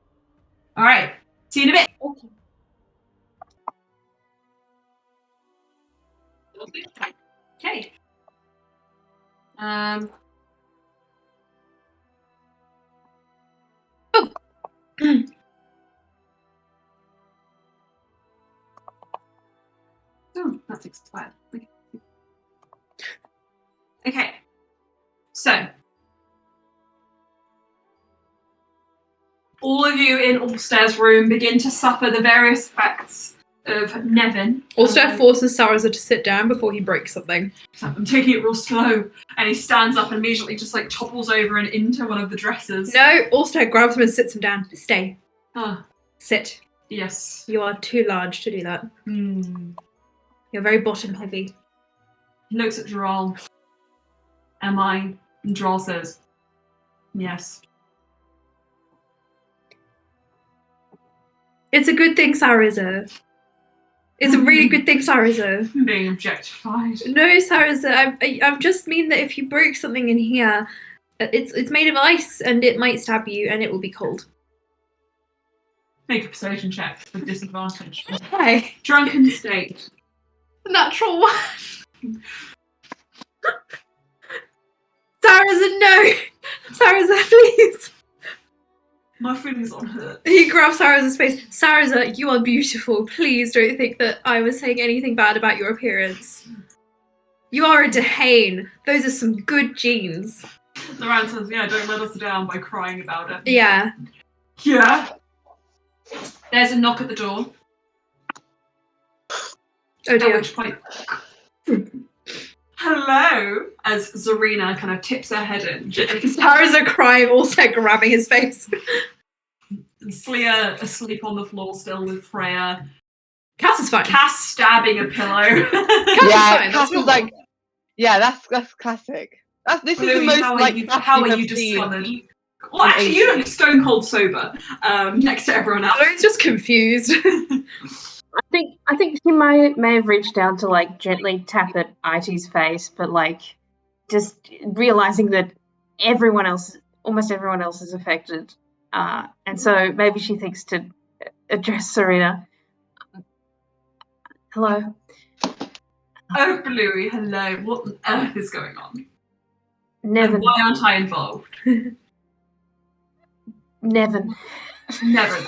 All right. See you in a bit. Okay. Oh, that's expired. Okay. So, all of you in Alstair's room begin to suffer the various effects of Nevin. Alstair forces Saraza to sit down before he breaks something. So I'm taking it real slow, and he stands up and immediately just like topples over and into one of the dressers. No, Alstair grabs him and sits him down. Stay. Ah, Sit. yes. You are too large to do that. You're very bottom heavy. He looks at Droll. Am I? And Droll says, yes. It's a good thing, Saraza. It's a really good thing, Saraza. I'm being objectified. No, Saraza, I just mean that if you broke something in here, it's made of ice and it might stab you and it will be cold. Make a persuasion check with disadvantage. Why? Drunken state. Natural one. Saraza, no! Saraza, please! My feelings on hurt. He grabs Saraza's face. Saraza, you are beautiful. Please don't think that I was saying anything bad about your appearance. You are a Dehane. Those are some good genes. Loran says, yeah, don't let us down by crying about it. Yeah. Yeah. There's a knock at the door. Oh At dear. which point, hello, as Zarina kind of tips her head in. Saraza crying, also grabbing his face. Sleer asleep on the floor still with Freya. Cass is fine. Cass stabbing a pillow. Cass is fine. Cass That's is like, yeah, that's classic. This is the Louis, most how like are you discovered? Well, actually, you look stone cold sober next to everyone else. Chloe's just confused. I think she may have reached down to like gently tap at Itie's face, but like just realizing that almost everyone else is affected, and so maybe she thinks to address Serena. Hello. Oh, Bluey, hello. What on earth is going on? Nevin. And why aren't I involved? Nevin. Nevin.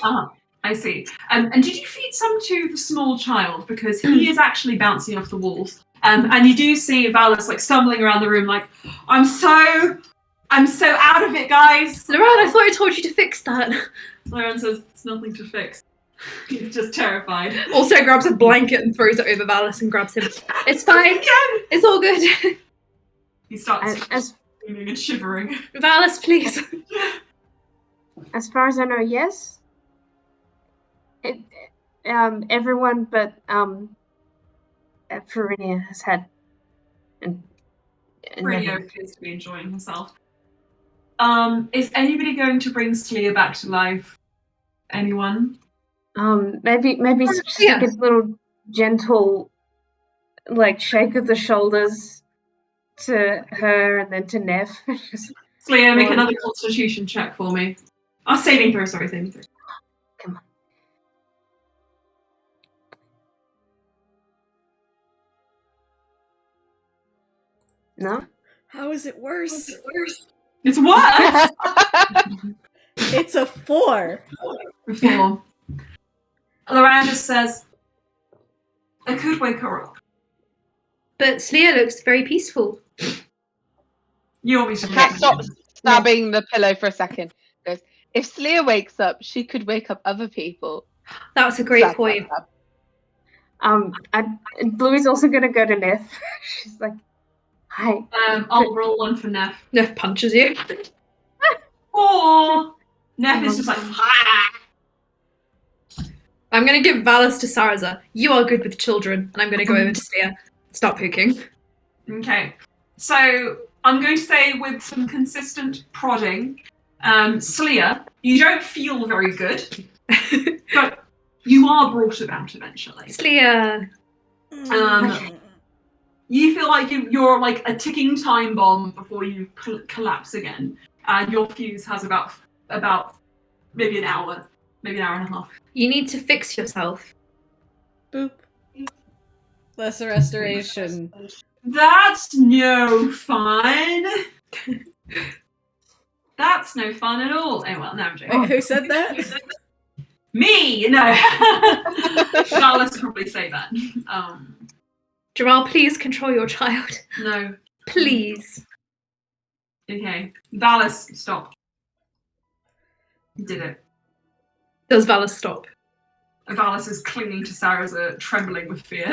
I see. And did you feed some to the small child? Because he is actually bouncing off the walls. And you do see Valis like stumbling around the room like, I'm so out of it, guys. Loran, I thought I told you to fix that. Loran says, it's nothing to fix. He's just terrified. Also grabs a blanket and throws it over Valis and grabs him. It's fine. It's all good. He starts screaming and shivering. Valis, please. As far as I know, yes. Everyone but Perinia has had. And Perinia appears to be enjoying herself. Is anybody going to bring Sleer back to life? Anyone? Maybe just like a little gentle, like shake of the shoulders to her and then to Nev. Sleer, make another Constitution check for me. Saving throw. Sorry, saving throw. Come on. No? How is it worse? It's worse! It's a 4. 4. Loran just says, I could wake her up. But Sleer looks very peaceful. You want me to Cass stops stabbing the pillow for a second. Goes, if Sleer wakes up, she could wake up other people. That's a great point. Bluey's also gonna go to Nev. She's like, hi. I'll roll one for Neff. Neff punches you. Or Neff is just like, ah! I'm going to give Valis to Saraza. You are good with children. And I'm going to go over to Sleer. Stop poking. Okay. So I'm going to say with some consistent prodding, Sleer, you don't feel very good. But you are brought about eventually. Sleer. You feel like you're like a ticking time bomb before you collapse again, and your fuse has about maybe an hour and a half. You need to fix yourself. Boop. Lesser restoration. That's no fun. That's no fun at all. Oh well, no, I'm joking. Wait, who said that? Me? No. Let's probably say that. Jamal, please control your child. No. Please. Okay. Valis, stop. You did it. Does Valis stop? Valis is clinging to Saraza, trembling with fear.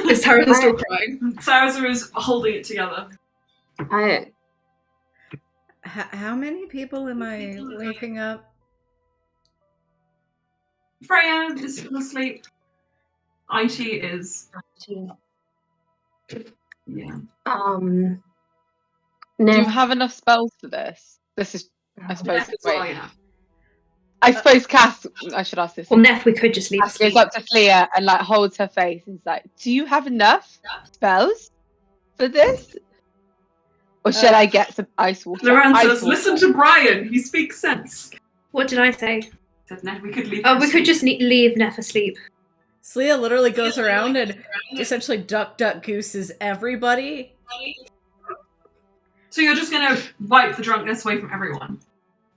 Is Saraza still crying? Saraza is holding it together. How many people am I waking up? Freya is still asleep. IT is. Yeah. Do Nev, you have enough spells for this? This is, I suppose. That's all I Wait. have. I suppose Cass. I should ask this. Well, Neff, we could just leave Cass goes asleep. up to Flea and like holds her face and is like, "Do you have enough spells for this, or should I get some ice water?" Loran Ice says, water. "Listen to Brian. He speaks sense." What did I say? Said Ned, we could leave. Oh, we could just leave Neff asleep. Sleia literally goes around and essentially duck gooses everybody. So you're just gonna wipe the drunkenness away from everyone.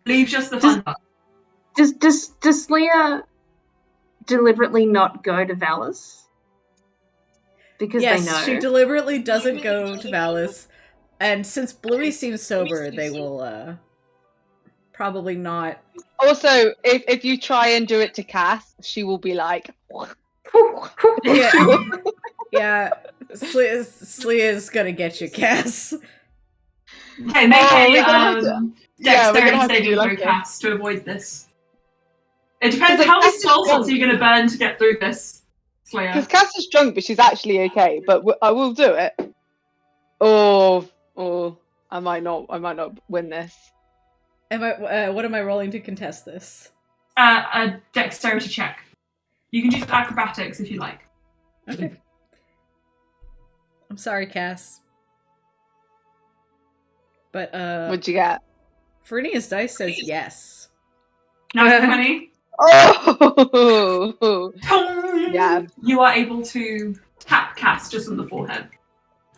Leave just the fun part. does Sleia deliberately not go to Valis? Because Yes, they know. she deliberately doesn't go to Valis, and since Bluey seems sober, they will probably not. Also, if you try and do it to Cass, she will be like, Yeah, Slea's gonna get you, Cass. Okay, make we're a gonna have dexterity to saving do throw like cast to avoid this. It depends Because how many Cass is spell slots drunk. are you going to burn to get through this, Slayer. because Cass is drunk, but she's actually okay. But I will do it. Or I might not win this. What am I rolling to contest this? A dexterity check. You can do acrobatics if you like. Okay. I'm sorry, Cass. But What'd you get? Fernia's dice says yes. Now 20. Oh, yeah. You are able to tap Cass just on the forehead.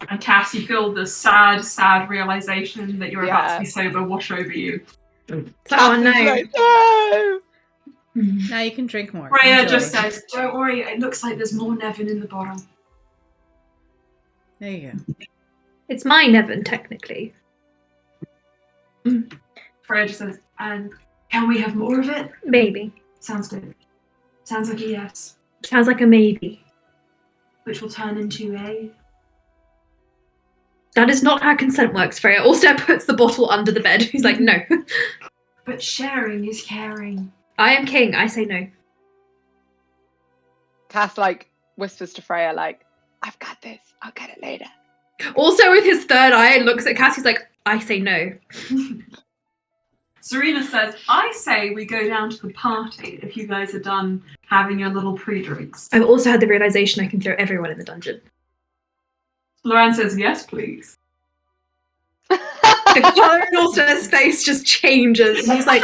And Cass, you feel the sad realization that you're about to be sober wash over you. Oh no. Like, no. Now you can drink more. Freya Enjoy. just says, "Don't worry, it looks like there's more Nevin in the bottle." There you go. It's my Nevin, technically. Freya just says, "And can we have more of it?" Maybe. Sounds good. Sounds like a yes. Sounds like a maybe. Which will turn into a... That is not how consent works, Freya. Alstair puts the bottle under the bed. He's like, no. But sharing is caring. I am king. I say no. Cass like whispers to Freya like, "I've got this. I'll get it later." Also, with his third eye, looks at Cass. He's like, I say no. Serena says, "I say we go down to the party if you guys are done having your little pre-drinks." I've also had the realization I can throw everyone in the dungeon. Loran says, "Yes, please." The colour in Alstair's face just changes. He's like,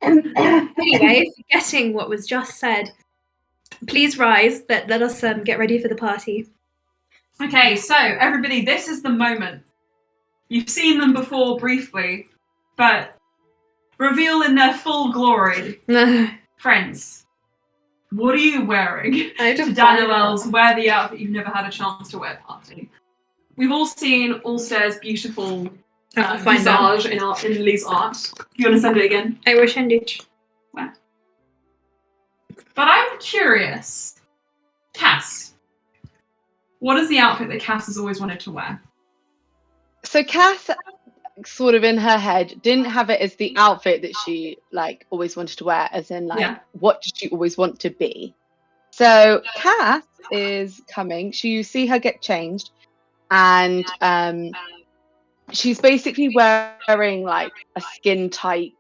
anyway, forgetting what was just said, please rise. Let us get ready for the party. Okay, so everybody, this is the moment. You've seen them before briefly, but reveal in their full glory. Friends, what are you wearing I to Daniel's wear the outfit you've never had a chance to wear party? We've all seen Alstair's beautiful visage in Lily's art. You want to send it again? I will send it. But I'm curious, Cass, what is the outfit that Cass has always wanted to wear? So Cass, sort of in her head, didn't have it as the outfit that she like always wanted to wear, as in like what did she always want to be. So Cass is coming. You see her get changed, and she's basically wearing like a skin tight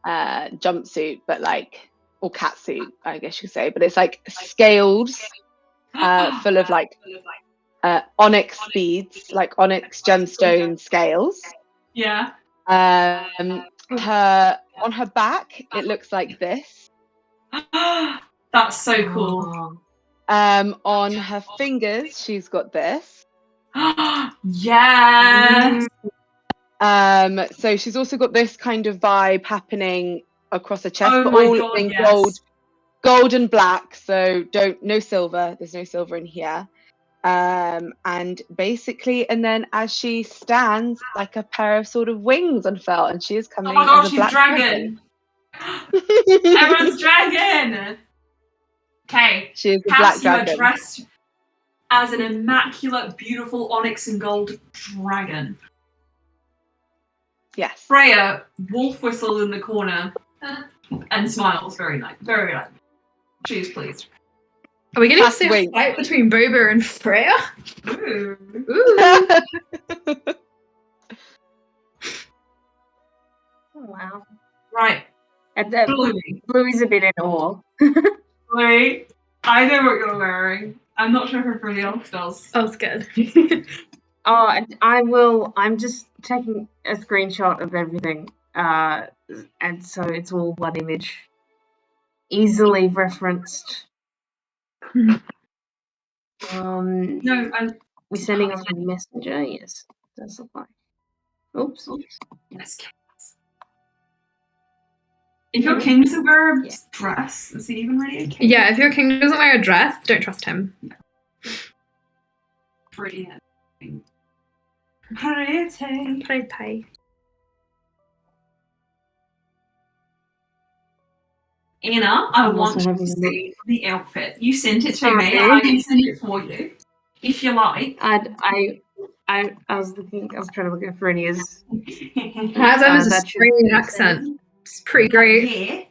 jumpsuit, but like, or catsuit, I guess you could say, but it's like scales full of like onyx beads, like onyx gemstone scales. Yeah. Her on her back, it looks like this. That's so cool. On her fingers, she's got this. Yes. So she's also got this kind of vibe happening across her chest, Oh but my all God, in yes. gold and black. So no silver. There's no silver in here. And basically, and then as she stands, like a pair of sort of wings unfurl, and she is coming Oh my God, as a she's black dragon. Everyone's dragon. Okay. She is a Cass, black you are dragon. dressed as an immaculate, beautiful onyx and gold dragon. Yes. Freya wolf whistles in the corner and smiles very nice. Very nice. She is pleased. Are we going to Cass see a winks. fight between Boba and Freya? Ooh. Ooh. Oh, wow. Right. And Bluey. Bluey's a bit in awe. Bluey, I know what you're wearing. I'm not sure if everybody else does. That was good. Oh, and I will. I'm just taking a screenshot of everything, and so it's all one image, easily referenced. No, We're sending on Messenger. Yes, does look like. Oops. yes. If your king doesn't wear a Yeah. dress, is he even really a king? Yeah, if your king doesn't wear a dress, don't trust him. Pretty. Pretty. Pretty. Anna, I I'm want also to having a look. see the outfit. You sent it to Sorry. me. I can send it for you, if you like. I was looking. I was trying to look at Fernia's. Has Emma's that a should Australian be accent. It's pretty great. Yeah.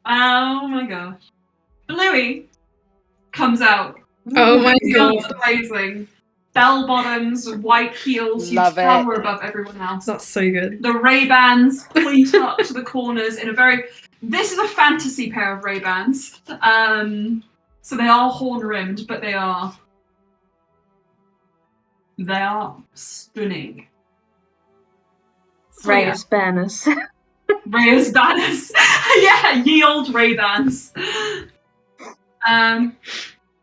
Oh my gosh. Bluey comes out. Oh my Feels god. amazing. Bell bottoms, white heels, you Love it. tower above everyone else. That's so good. The Ray-Bans point up to the corners in a very... This is a fantasy pair of Ray-Bans. So they are horn-rimmed, but they are stunning. So, yeah. Reyes banners. Ray's banners. Yeah, ye old Ray-Bans.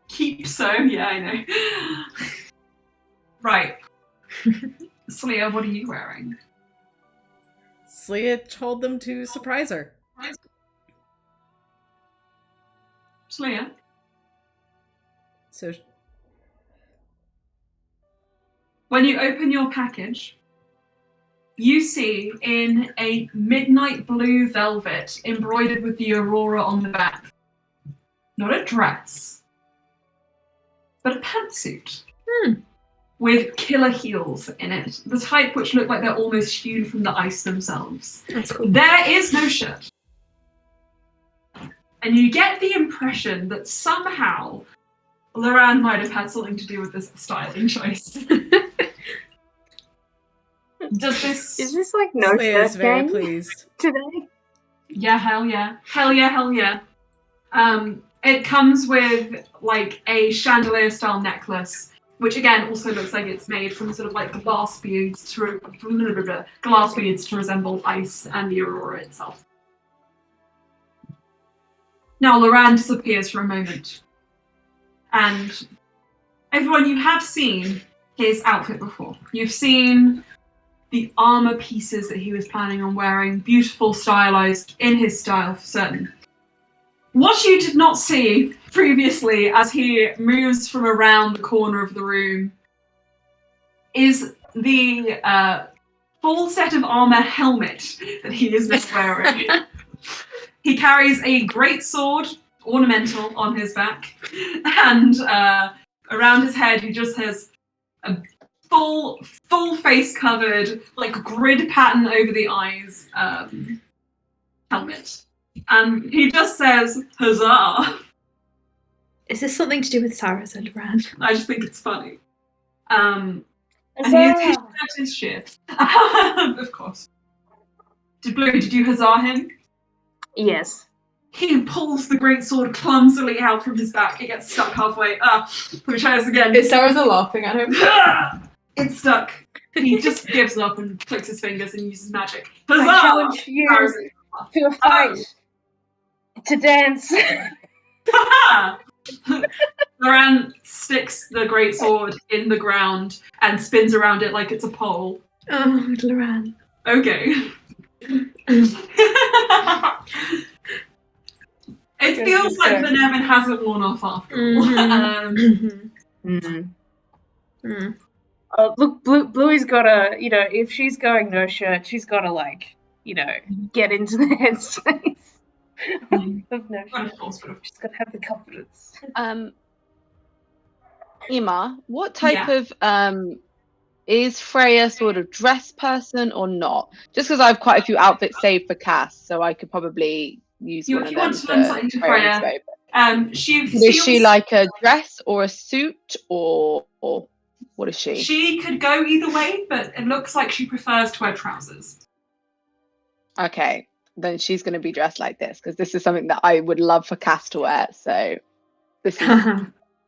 Keep so, yeah, I know. Right. Slia, what are you wearing? Slia told them to surprise her. Slia? So When you open your package, you see in a midnight blue velvet embroidered with the aurora on the back, not a dress, but a pantsuit. With killer heels in it, the type which look like they're almost hewn from the ice themselves. That's cool. There is no shirt. And you get the impression that somehow Loran might have had something to do with this styling choice. Does this... Is this like no Slia is shirt very game pleased. today? Yeah, hell yeah. Hell yeah, hell yeah. It comes with like a chandelier style necklace, which again also looks like it's made from sort of like glass beads to resemble ice and the aurora itself. Now Loran disappears for a moment. And everyone, you have seen his outfit before. You've seen the armor pieces that he was planning on wearing, beautiful, stylized, in his style for certain. What you did not see previously as he moves from around the corner of the room is the full set of armor helmet that he is now wearing. He carries a great sword, ornamental, on his back, and around his head he just has a full face covered, like grid pattern over the eyes helmet. And he just says, "Huzzah!" Is this something to do with Sarah's and Loran? I just think it's funny. And he is his shit. Of course. Did you huzzah him? Yes. He pulls the greatsword clumsily out from his back. It gets stuck halfway. Let me try this again. Is Sarah's laughing at him? It's stuck. He just gives up and clicks his fingers and uses magic. I Huzzah! challenge you to a fight. To dance. Loran sticks the greatsword in the ground and spins around it like it's a pole. Oh, Loran. Okay. It feels like the Nevin hasn't worn off after all. Look, Bluey's gotta, if she's going no shirt, she's gotta get into the headspace of no shirt. She's gotta have the confidence. Emma, what type of is Freya sort of dress person or not? Just because I have quite a few outfits saved for Cass, so I could probably use one of them. If you want to learn something to Freya, is she like a dress or a suit or what is she? She could go either way, but it looks like she prefers to wear trousers. Okay, then she's going to be dressed like this because this is something that I would love for Cass to wear. So this is.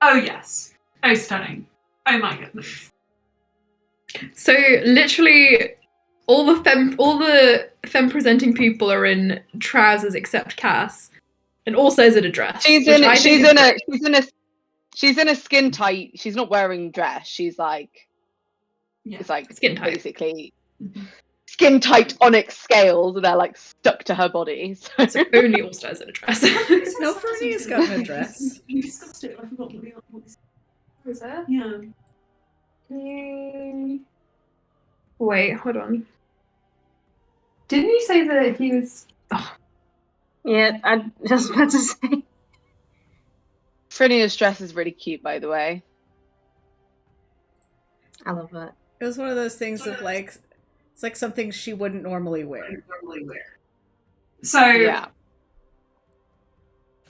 Oh yes. Oh, stunning. Oh my goodness. So literally, all the femme presenting people are in trousers except Cass, and also is in a dress. She's in a skin tight. She's not wearing dress. She's like, it's like skin tight, basically. Skin tight onyx scales, and they're like stuck to her body. So only Alstaer's in a dress. No, Fernie's got a dress. We discussed it. I forgot what is that? Yeah. Wait, hold on. Didn't you say that he was? Oh. Yeah, I just about to say. Frinia's dress is really cute, by the way. I love it. It was one of those things of like, it's like something she wouldn't normally wear. So, yeah.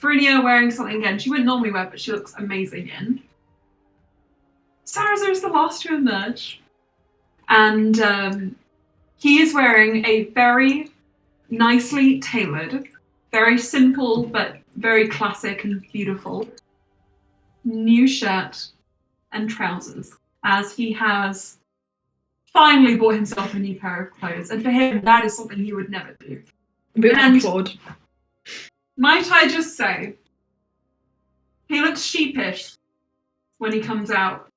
Frinia wearing something again she wouldn't normally wear, but she looks amazing in. Sarazer is the last to emerge, and he is wearing a very nicely tailored, very simple but very classic and beautiful new shirt and trousers, as he has finally bought himself a new pair of clothes, and for him that is something he would never do. And might I just say, he looks sheepish when he comes out,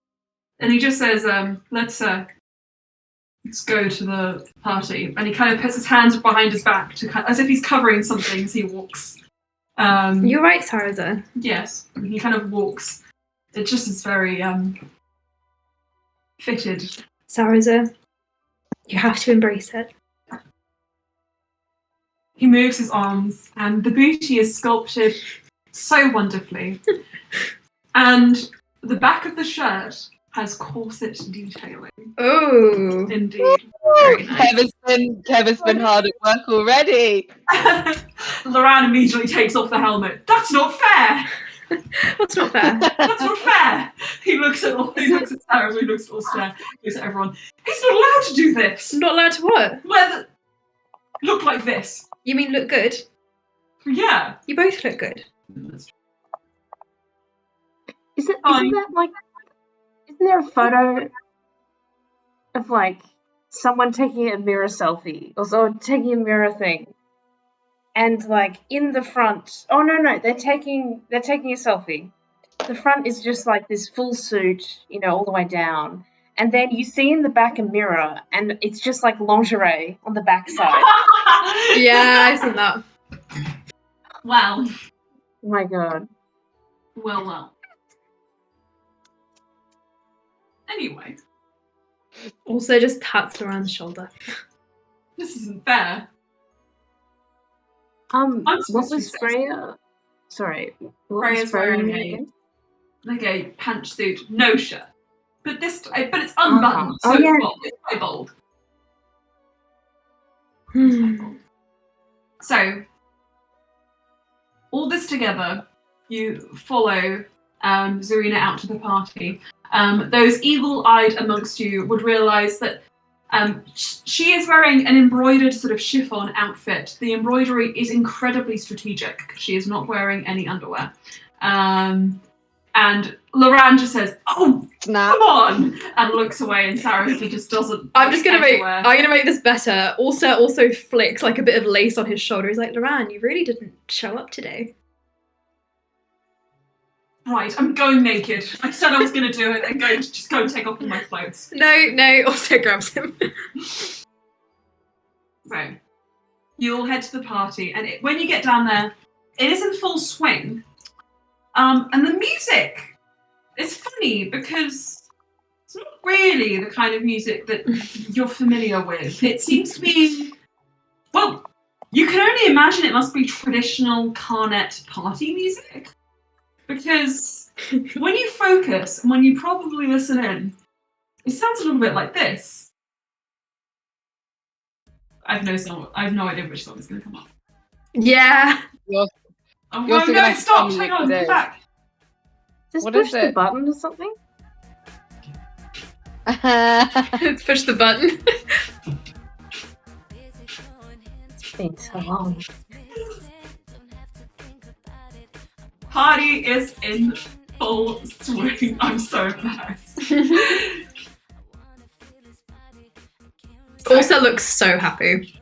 and he just says, let's go to the party. And he kind of puts his hands behind his back as if he's covering something as he walks. You're right, Sarazer. Yes, he kind of walks. It just is very fitted. Sarazer, you have to embrace it. He moves his arms, and the booty is sculpted so wonderfully. And the back of the shirt has corset detailing. Oh, indeed. Very nice. Kevin's been hard at work already. Loran immediately takes off the helmet. That's not fair. What's not fair? That's not fair. He looks at Sarah, he looks at Alstaer, he looks at everyone. He's not allowed to do this. Not allowed to what? Look like this. You mean look good? Yeah. You both look good. Isn't there a photo of like someone taking a mirror selfie or taking a mirror thing, and like in the front? Oh no, they're taking a selfie. The front is just like this full suit, all the way down, and then you see in the back a mirror, and it's just like lingerie on the back side. Yeah, I've seen that. Well. Oh my god. Well. Anyway. Also just pats around the shoulder. This isn't fair. What was Freya? Sorry. Freya's wearing a pantsuit, no shirt. But it's unbuttoned, so it's quite bold. So, all this together, you follow Zarina out to the party. Those eagle-eyed amongst you would realise that She is wearing an embroidered sort of chiffon outfit. The embroidery is incredibly strategic. She is not wearing any underwear. And Loran just says, "Oh, Snap. come on," and looks away, and Sarah just doesn't. I'm gonna anywhere. make this better. Also flicks like a bit of lace on his shoulder. He's like, Loran, you really didn't show up today. Right, I'm going naked. I said I was going to do it, and just go and take off all my clothes. No. Also grabs him. So, you all head to the party, and when you get down there, it is in full swing. And the music is funny because it's not really the kind of music that you're familiar with. It seems to be, well, you can only imagine it must be traditional Carnet party music. Because when you focus and when you probably listen in, it sounds a little bit like this. I have no idea which song is going to come up. Yeah. Oh no! Stop! Hang on, come back. Just What push is the it? button or something. Let's push the button. It's been so long. Party is in full swing. I'm so embarrassed. Also looks so happy.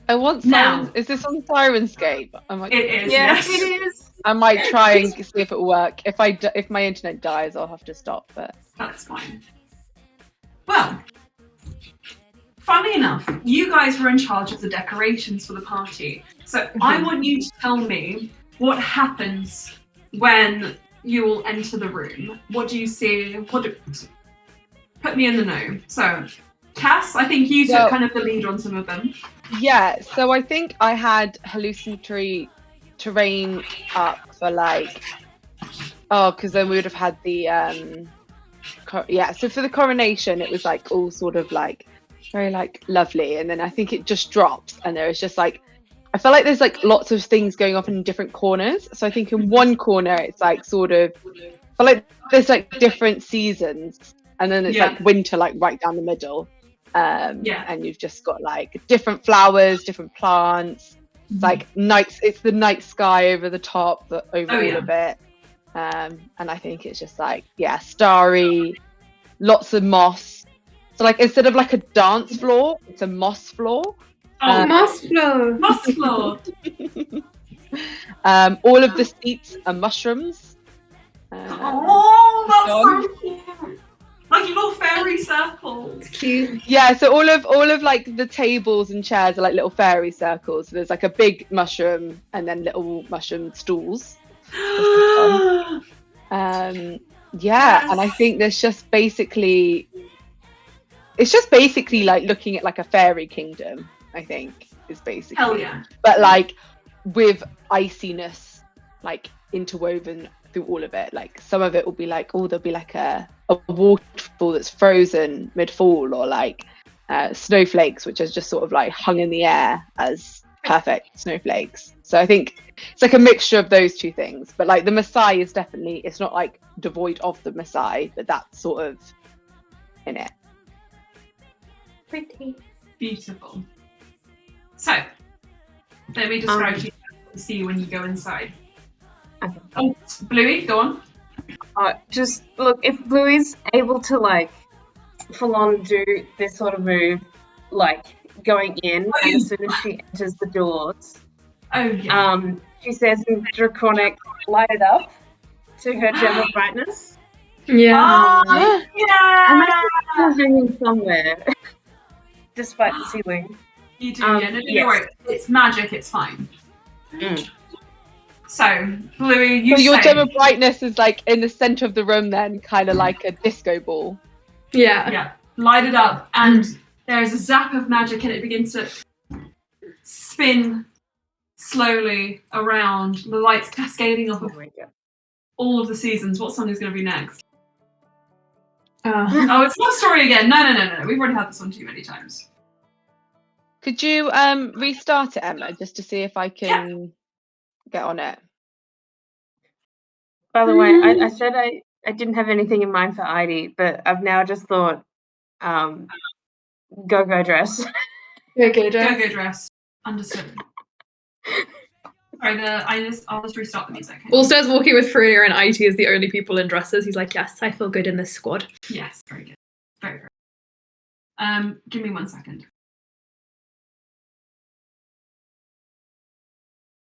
I want Now- Sirens. Is this on Sirenscape? It is. Yeah, Yes. it is. I might try and see if it will work. If my internet dies, I'll have to stop. But That's fine. Well, funny enough, you guys were in charge of the decorations for the party. So I want you to tell me what happens when you all enter the room. What do you see? Put me in the know. So, Cass, I think you took kind of the lead on some of them. yeah, so I think I had hallucinatory terrain up for because then we would have had the so for the coronation it was like all sort of like very like lovely, and then I think it just drops and there is just like I feel like there's like lots of things going off in different corners. So I think in one corner it's like sort of but like there's like different seasons, and then it's like winter like right down the middle. And you've just got like different flowers, different plants. It's like it's the night sky over the top, over all of it. And I think it's just like starry, lots of moss. So like instead of like a dance floor, it's a moss floor. Moss floor. Moss floor. All of the seats are mushrooms. Oh, that's so cute. Like little fairy circles. Cute. Yeah, so all of like the tables and chairs are like little fairy circles. So there's like a big mushroom and then little mushroom stools. And I think there's just basically like looking at like a fairy kingdom, I think is basically. Hell yeah. But like with iciness like interwoven through all of it. Like some of it will be like, there'll be like a waterfall that's frozen mid-fall, or like snowflakes which are just sort of like hung in the air as perfect snowflakes. So I think it's like a mixture of those two things. But like the Maasai is definitely, it's not like devoid of the Maasai, but that's sort of in it. Pretty. Beautiful. So, let me describe to you what you see when you go inside. Okay. Oh, Bluey, go on. Just look, if Bluey's able to like full on do this sort of move, like going in, and as soon as she enters the doors, she says in Draconic, light it up to her gem of brightness. Yeah. And that's still hanging somewhere, despite the ceiling. You do, you're right. It's magic, it's fine. So, Bluey, so your gem of brightness is like in the center of the room, then kind of like a disco ball. Yeah. Light it up, and there's a zap of magic, and it begins to spin slowly around. The lights cascading off of all of the seasons. What song is going to be next? Oh, it's Love Story again. No. We've already had this one too many times. Could you restart it, Emma, just to see if I can get on it? By the way, I said I didn't have anything in mind for Heidi, but I've now just thought go-go dress. Okay, Joe. Go dress. Understood. Sorry, I'll just restart the music. Alstair's walking with Farina and IT as the only people in dresses. He's like, yes, I feel good in this squad. Yes, very good. Very good. Give me 1 second.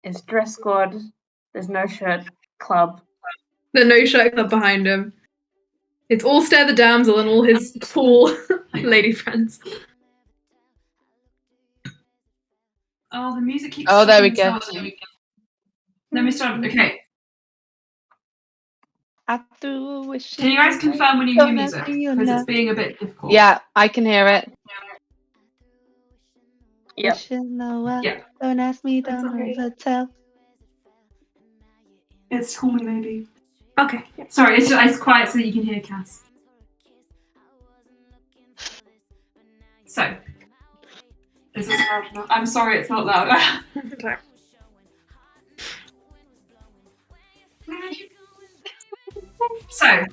It's dress squad. There's no shirt club. The no-shirt club behind him. It's Alstair the damsel and all his cool lady friends. Oh, the music keeps. Oh, there we go. Starting. Let me start. Okay. Can you guys confirm when you hear music? Because it's being a bit difficult. Yeah, I can hear it. Yep. Yeah. Don't ask me, That's don't okay. overtell. It's Call Me Maybe. Okay. Sorry, it's quiet so that you can hear Cass. So. Is this loud enough? I'm sorry, it's not loud. Okay. So,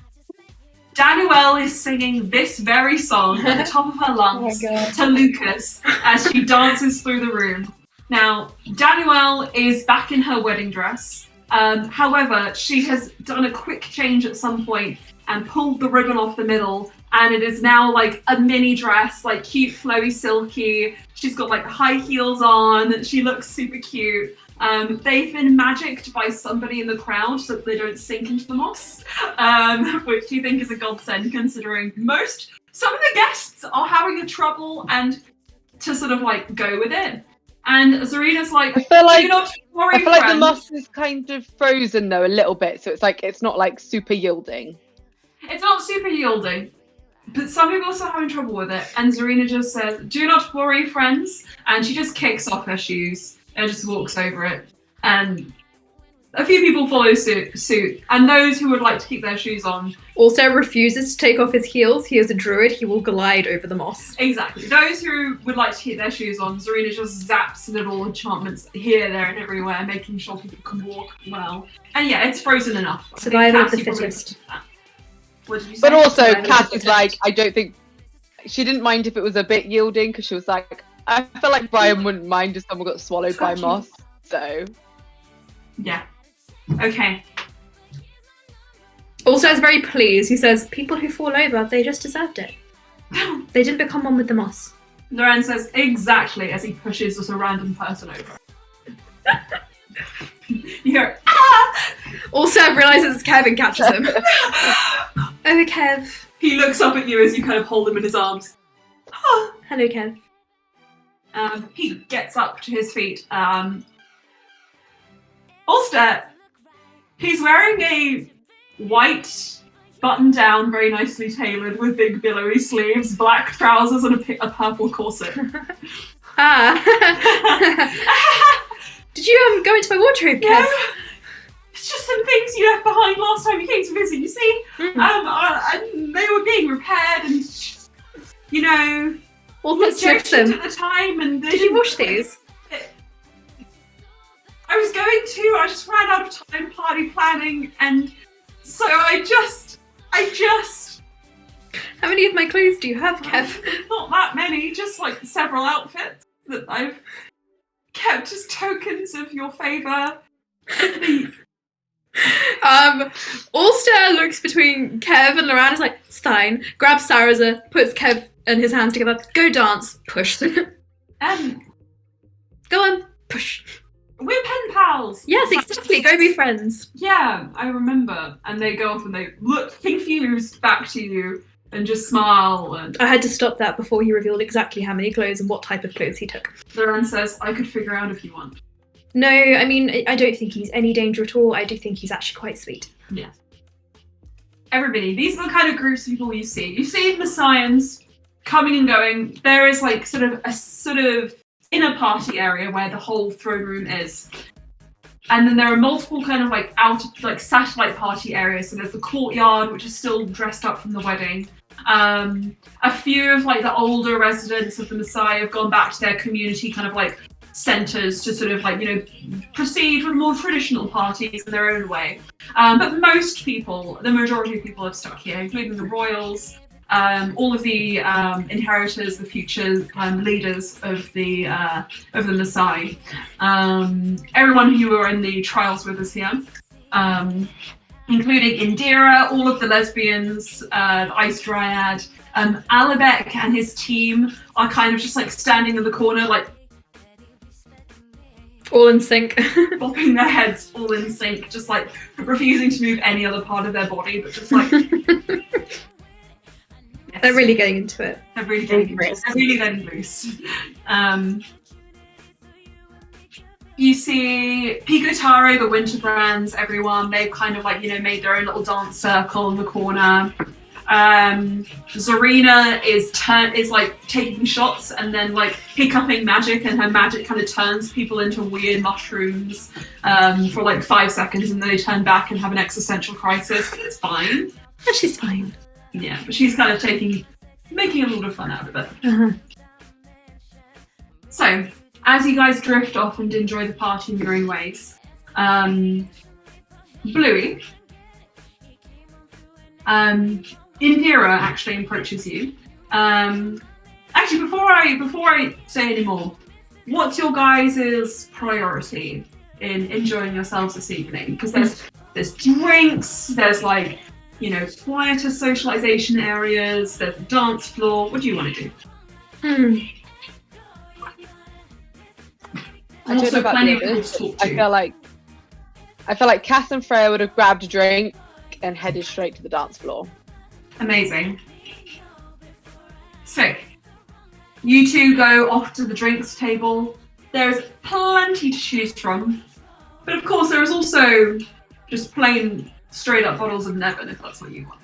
Danielle is singing this very song at the top of her lungs to Lucas as she dances through the room. Now, Danielle is back in her wedding dress. However, she has done a quick change at some point and pulled the ribbon off the middle, and it is now like a mini dress, like cute, flowy, silky. She's got like high heels on. She looks super cute. They've been magicked by somebody in the crowd so that they don't sink into the moss, which you think is a godsend considering some of the guests are having a trouble and to sort of like go with it. And Zarina's like, I feel like, do not worry, I feel like the friends. moss is kind of frozen though a little bit, so it's not like super yielding. It's not super yielding, but some people are still having trouble with it. And Zarina just says, do not worry, friends. And she just kicks off her shoes and just walks over it. And a few people follow suit. And those who would like to keep their shoes on. Alstair refuses to take off his heels. He is a druid. He will glide over the moss. Exactly. Those who would like to keep their shoes on, Zarina just zaps little enchantments here, there, and everywhere, making sure people can walk well. And yeah, it's frozen enough. Survival of the Cass, you probably- fittest. What did you say? But also, Survival of the Cass is fittest. like, I don't think she didn't mind if it was a bit yielding because she was like, I feel like Brian wouldn't mind if someone got swallowed by moss. So Yeah. Okay. Alstair's very pleased. He says, people who fall over, they just deserved it. They didn't become one with the moss. Loren says exactly as he pushes just a random person over. You hear, ah! Alstair realizes it's Kev and catches him. Oh, Kev. He looks up at you as you kind of hold him in his arms. Hello, Kev. He gets up to his feet. Alstair, he's wearing a white button-down, very nicely tailored with big billowy sleeves, black trousers, and a purple corset. Did you go into my wardrobe, Kev? Yeah. It's just some things you left behind last time you came to visit, you see? And they were being repaired and, you know, Well, let's fix them. at the time. And Did you wash these? I was going to, I just ran out of time party planning, and so I just... How many of my clothes do you have, Kev? Not that many, just like several outfits that I've kept as tokens of your favour. Alstair looks between Kev and Loran, is like, it's fine. Grabs Saraza, puts Kev and his hands together. Go dance. Push. Go on. Push. We're pen pals! Yes, exactly. Go be friends. Yeah, I remember. And they go off and they look confused back to you and just smile. And I had to stop that before he revealed exactly how many clothes and what type of clothes he took. Loren says, I could figure out if you want. No, I mean, I don't think he's any danger at all. I do think he's actually quite sweet. Yeah. Everybody, these are the kind of groups of people you see. You see Messiahs coming and going. There is like sort of inner party area where the whole throne room is. And then there are multiple kind of like satellite party areas. So there's the courtyard, which is still dressed up from the wedding. A few of like the older residents of the Messiah have gone back to their community kind of like centers to sort of like, you know, proceed with more traditional parties in their own way. But most people, the majority of people have stuck here, including the royals. all of the inheritors, the future leaders of the Maasai, everyone who were in the trials with us here, including Indira, all of the lesbians, the Ice Dryad, Alibek and his team are kind of just like standing in the corner, like all in sync. bopping their heads all in sync, just like refusing to move any other part of their body, but just like They're really getting into it. They're really letting loose. You see Pigotaro, the Winterbrands, everyone, they've kind of like, made their own little dance circle in the corner. Zarina is like taking shots and then like hiccuping magic, and her magic kind of turns people into weird mushrooms for like 5 seconds, and then they turn back and have an existential crisis. It's fine. Oh, she's fine. Yeah, but she's kind of making a lot of fun out of it. Uh-huh. So, as you guys drift off and enjoy the party in your own ways, Bluey, Indira actually approaches you. Actually, before I say any more, what's your guys' priority in enjoying yourselves this evening? Because there's drinks, there's like, quieter socialization areas, there's the dance floor. What do you want to do? I don't know about the others. I feel like Cass and Freya would have grabbed a drink and headed straight to the dance floor. Amazing. So, you two go off to the drinks table. There's plenty to choose from, but of course there is also just plain straight up bottles of Nevin if that's what you want.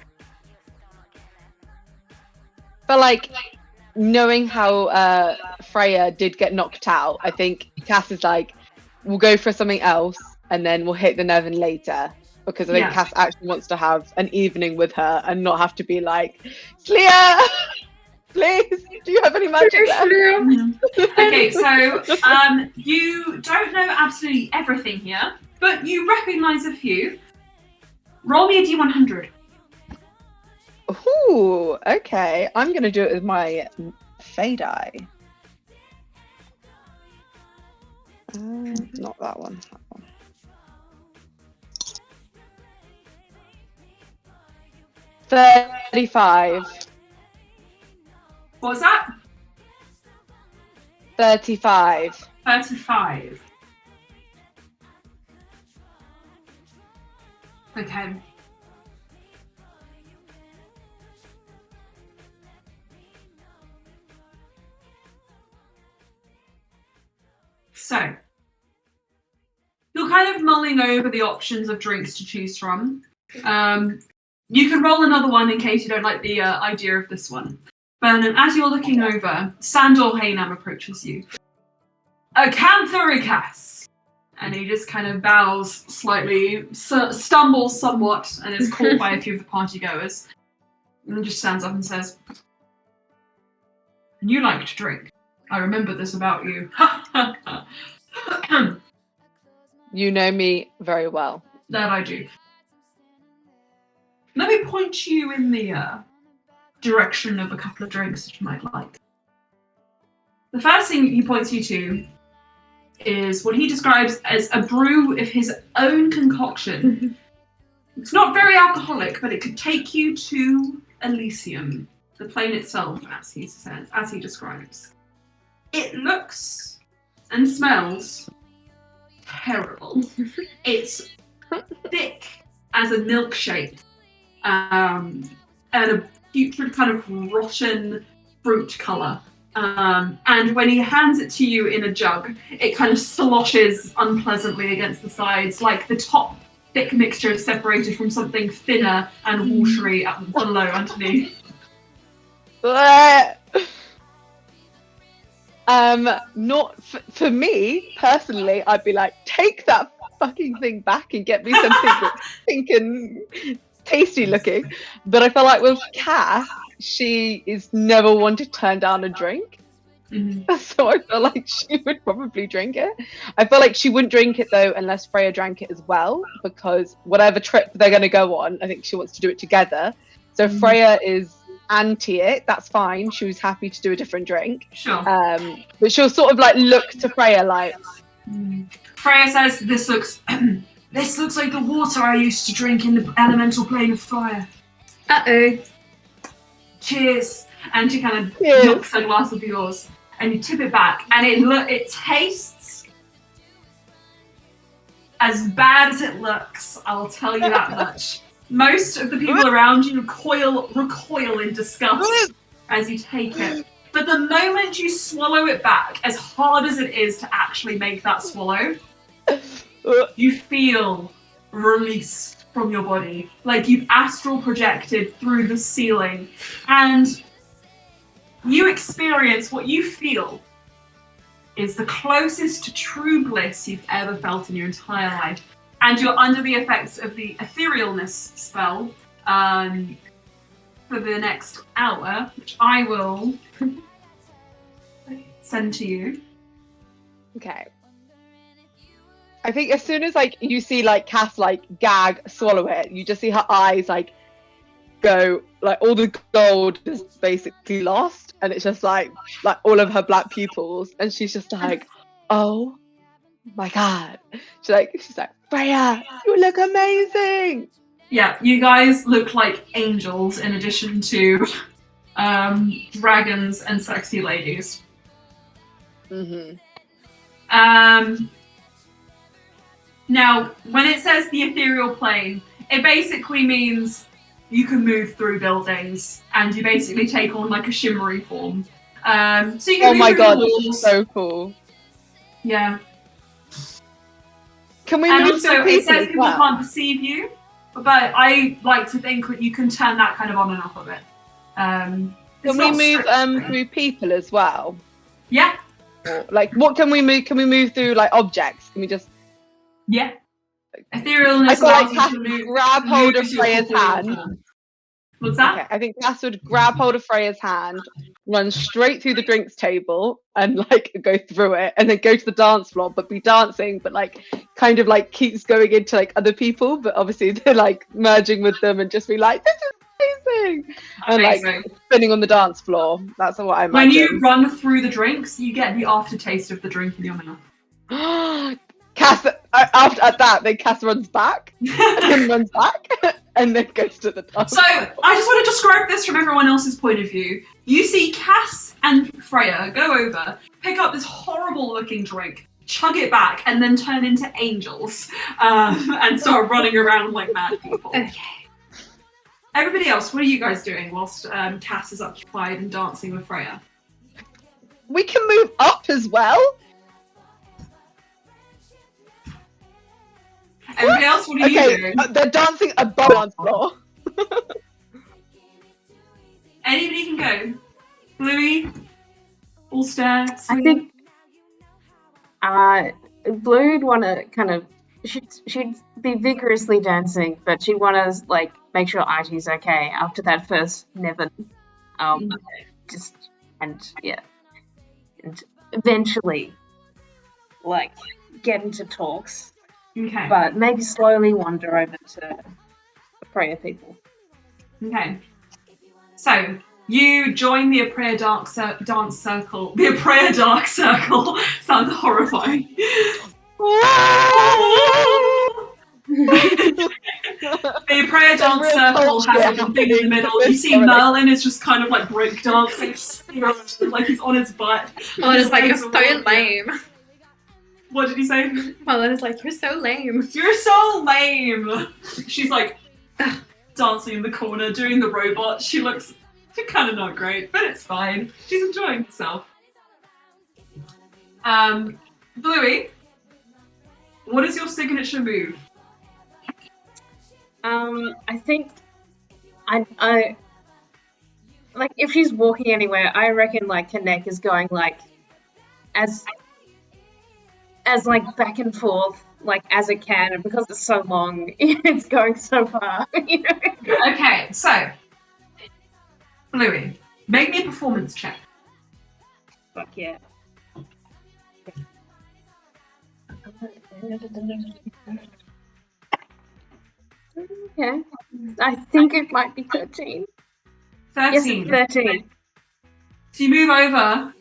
But like, knowing how Freya did get knocked out, I think Cass is like, we'll go for something else and then we'll hit the Nevin later. Because I think Cass actually wants to have an evening with her and not have to be like, Slia, please, do you have any magic left? Okay, so you don't know absolutely everything here, but you recognise a few. Roll me a D100. Ooh, okay. I'm going to do it with my Fey die. Not that one. That one. $35. What was that? 35. 35. Okay. So, you're kind of mulling over the options of drinks to choose from. You can roll another one in case you don't like the idea of this one. But as you're looking over, Sandor Haynam approaches you. Acanthoricas! And he just kind of bows slightly, stumbles somewhat, and is caught by a few of the partygoers. And then just stands up and says, "And you like to drink. I remember this about you." You know me very well. That I do. Let me point you in the direction of a couple of drinks that you might like. The first thing he points you to is what he describes as a brew of his own concoction. It's not very alcoholic, but it could take you to Elysium, the plane itself, as he says, as he describes. It looks and smells terrible. It's thick as a milkshake. And a putrid kind of rotten fruit colour. And when he hands it to you in a jug, it kind of sloshes unpleasantly against the sides, like the top thick mixture is separated from something thinner and watery below underneath. Not for me personally. I'd be like, take that fucking thing back and get me something that's pink and tasty looking. But I feel like with Cass, she is never one to turn down a drink. So I feel like she would probably drink it. I feel like she wouldn't drink it though unless Freya drank it as well, because whatever trip they're going to go on, I think she wants to do it together. So Freya is anti it, that's fine. She was happy to do a different drink. Sure. But she'll sort of like look to Freya like. Freya says, "This looks, this looks like the water I used to drink in the elemental plane of fire. Uh-oh. Cheers." And she kind of Cheers. knocks a glass of yours, and you tip it back, and it tastes as bad as it looks. I'll tell you that much. Most of the people around you recoil in disgust as you take it. But the moment you swallow it back, as hard as it is to actually make that swallow, you feel released from your body. Like you've astral projected through the ceiling. And you experience what you feel is the closest to true bliss you've ever felt in your entire life. And you're under the effects of the etherealness spell for the next hour, which I will send to you. Okay. I think as soon as like you see like Cass like gag, swallow it, you just see her eyes like go, like all the gold is basically lost, and it's just like all of her black pupils, and she's just like, oh my god. She's like, Freya, you look amazing. Yeah, you guys look like angels in addition to dragons and sexy ladies. Mm-hmm. Now, when it says the ethereal plane, it basically means you can move through buildings, and you basically take on like a shimmery form. So you can Oh move my through god, the this walls. is so cool. Yeah. Can we And move also, through it people says as people well? can't perceive you, but I like to think that you can turn that kind of on and off of it. Can we move through people as well? Yeah. Or, like, what can we move? Can we move through like objects? Can we just? Yeah. Etherealness I feel like allows Cass you to would grab hold of lose your Freya's corporeal hand. form. What's that? Okay, I think Cass would grab hold of Freya's hand, run straight through the drinks table, and like go through it, and then go to the dance floor, but be dancing, but like kind of like keeps going into like other people, but obviously they're like merging with them, and just be like, this is amazing, and like spinning on the dance floor. That's what I imagine. When you run through the drinks, you get the aftertaste of the drink in your mouth. Cass, after at that, then Cass runs back, and then runs back, and then goes to the dance. So, I just want to describe this from everyone else's point of view. You see Cass and Freya go over, pick up this horrible looking drink, chug it back, and then turn into angels, and start running around like mad people. Okay. Everybody else, what are you guys doing whilst Cass is occupied and dancing with Freya? We can move up as well. Everybody else, what are you doing? They're dancing above the dance floor. Anybody can go. Bluey, Alstaer, I think Blue would want to kind of she'd be vigorously dancing, but she'd want to like make sure Archie's okay after that first Nevin. And eventually like get into talks. Okay. But maybe slowly wander over to the Freya people. Okay. So you join the Aprea dance circle. The Aprea dark circle sounds horrifying. The Aprea dance circle has like a thing in the middle. You see Merlin is just kind of like break dancing, like he's on his butt. Oh, it's like, you're so lame. What did he say? Merlin is like, you're so lame. You're so lame. She's like dancing in the corner, doing the robot. She looks kind of not great, but it's fine. She's enjoying herself. Bluey, what is your signature move? I think I like if she's walking anywhere, I reckon like her neck is going like as like back and forth like as it can, and because it's so long, it's going so far. You know? Okay, so Bluey, make me a performance check. Fuck yeah. Okay. I think it might be 13. Yes, 13. 13. So you move over,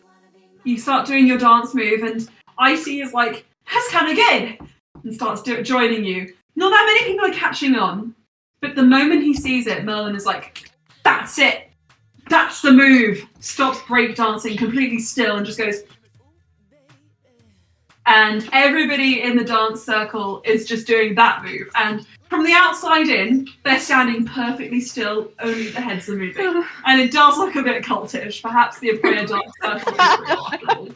you start doing your dance move, and Icy is like, let's come again, and starts joining you. Not that many people are catching on, but the moment he sees it, Merlin is like, that's it. That's the move. Stops breakdancing, completely still, and just goes. And everybody in the dance circle is just doing that move. And from the outside in, they're standing perfectly still, only the heads are moving. And it does look a bit cultish. Perhaps the Aprea dance circle is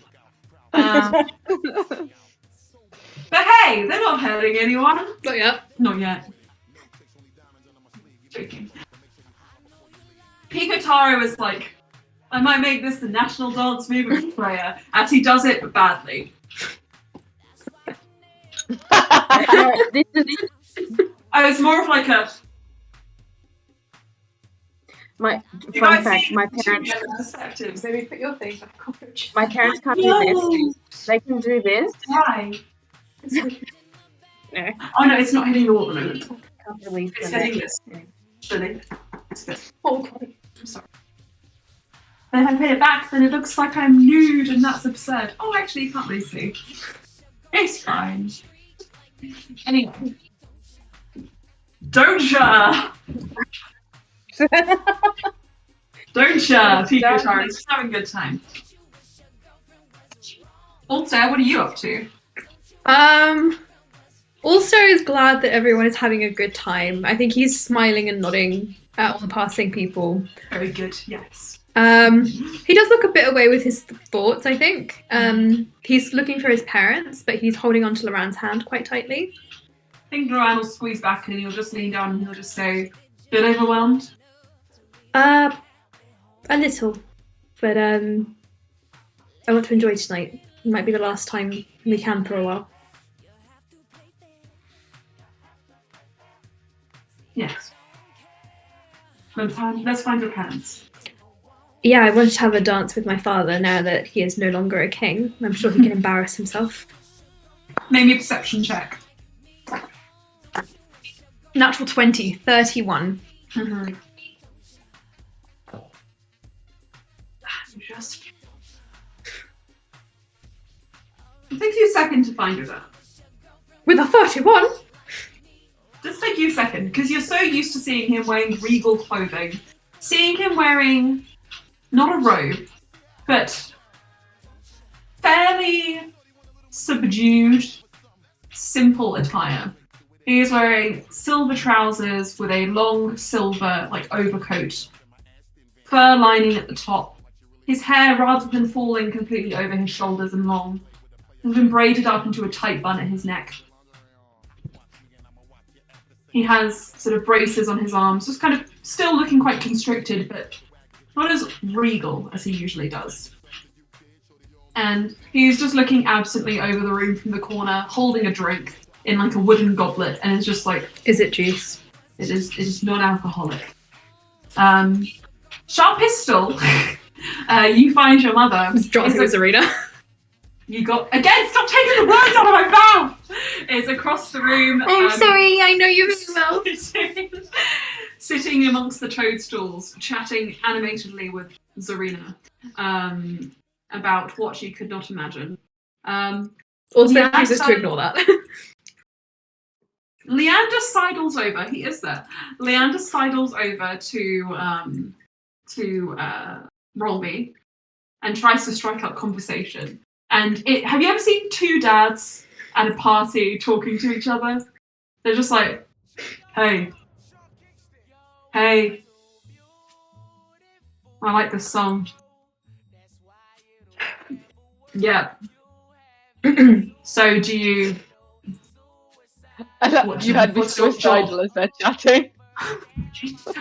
real. But hey, they're not hurting anyone. Not yet. Not yet. Joking. Pikotaro is like, I might make this the national dance move of Aprea, as he does it, but badly. It's more of like a. Fun fact, my parents. Perspectives. Maybe put your face like a cockroach. My parents can't do this. They can do this. Why? No. Oh no, it's not hitting the wall at the moment. Can't believe It's that. hitting this. Actually, it's a bit. Okay, I'm sorry. But if I put it back, then it looks like I'm nude, and that's absurd. Oh, actually, you can't really see. It's fine. Anyway. Don't ya! Don't ya, Pikotaro. He's having a good time. Alstaer, what are you up to? Also is glad that everyone is having a good time. I think he's smiling and nodding at all the passing people. Very good, yes. He does look a bit away with his thoughts, I think. He's looking for his parents, but he's holding onto Loran's hand quite tightly. I think Loran will squeeze back and he'll just lean down and he'll just say, bit overwhelmed? A little. But I want to enjoy tonight. It might be the last time we can for a while. Yes. Let's find your parents. Yeah, I wanted to have a dance with my father now that he is no longer a king. I'm sure he can embarrass himself. Maybe a perception check. Natural 20, 31. Mm-hmm. Just. It takes you a second to find it out. With a 31? Just take you a second, because you're so used to seeing him wearing regal clothing. Seeing him wearing, not a robe, but fairly subdued, simple attire. He is wearing silver trousers with a long silver overcoat, fur lining at the top. His hair, rather than falling completely over his shoulders and long, has been braided up into a tight bun at his neck. He has sort of braces on his arms, just kind of still looking quite constricted, but not as regal as he usually does. And he's just looking absently over the room from the corner, holding a drink in a wooden goblet, and it's just like... Is it juice? It is non-alcoholic. Sharp pistol. You find your mother. Drops his arena. You got... Again, stop taking the words out of my mouth! It's across the room. I'm sorry, I know you very well. Sitting amongst the toadstools, chatting animatedly with Zarina about what she could not imagine. Also, just to ignore that. Leander sidles over. He is there. Leander sidles over to Rolby and tries to strike up conversation. And have you ever seen two dads at a party talking to each other? They're just like, hey, I like this song. Yeah. So do you... You had me suicidal as they're chatting.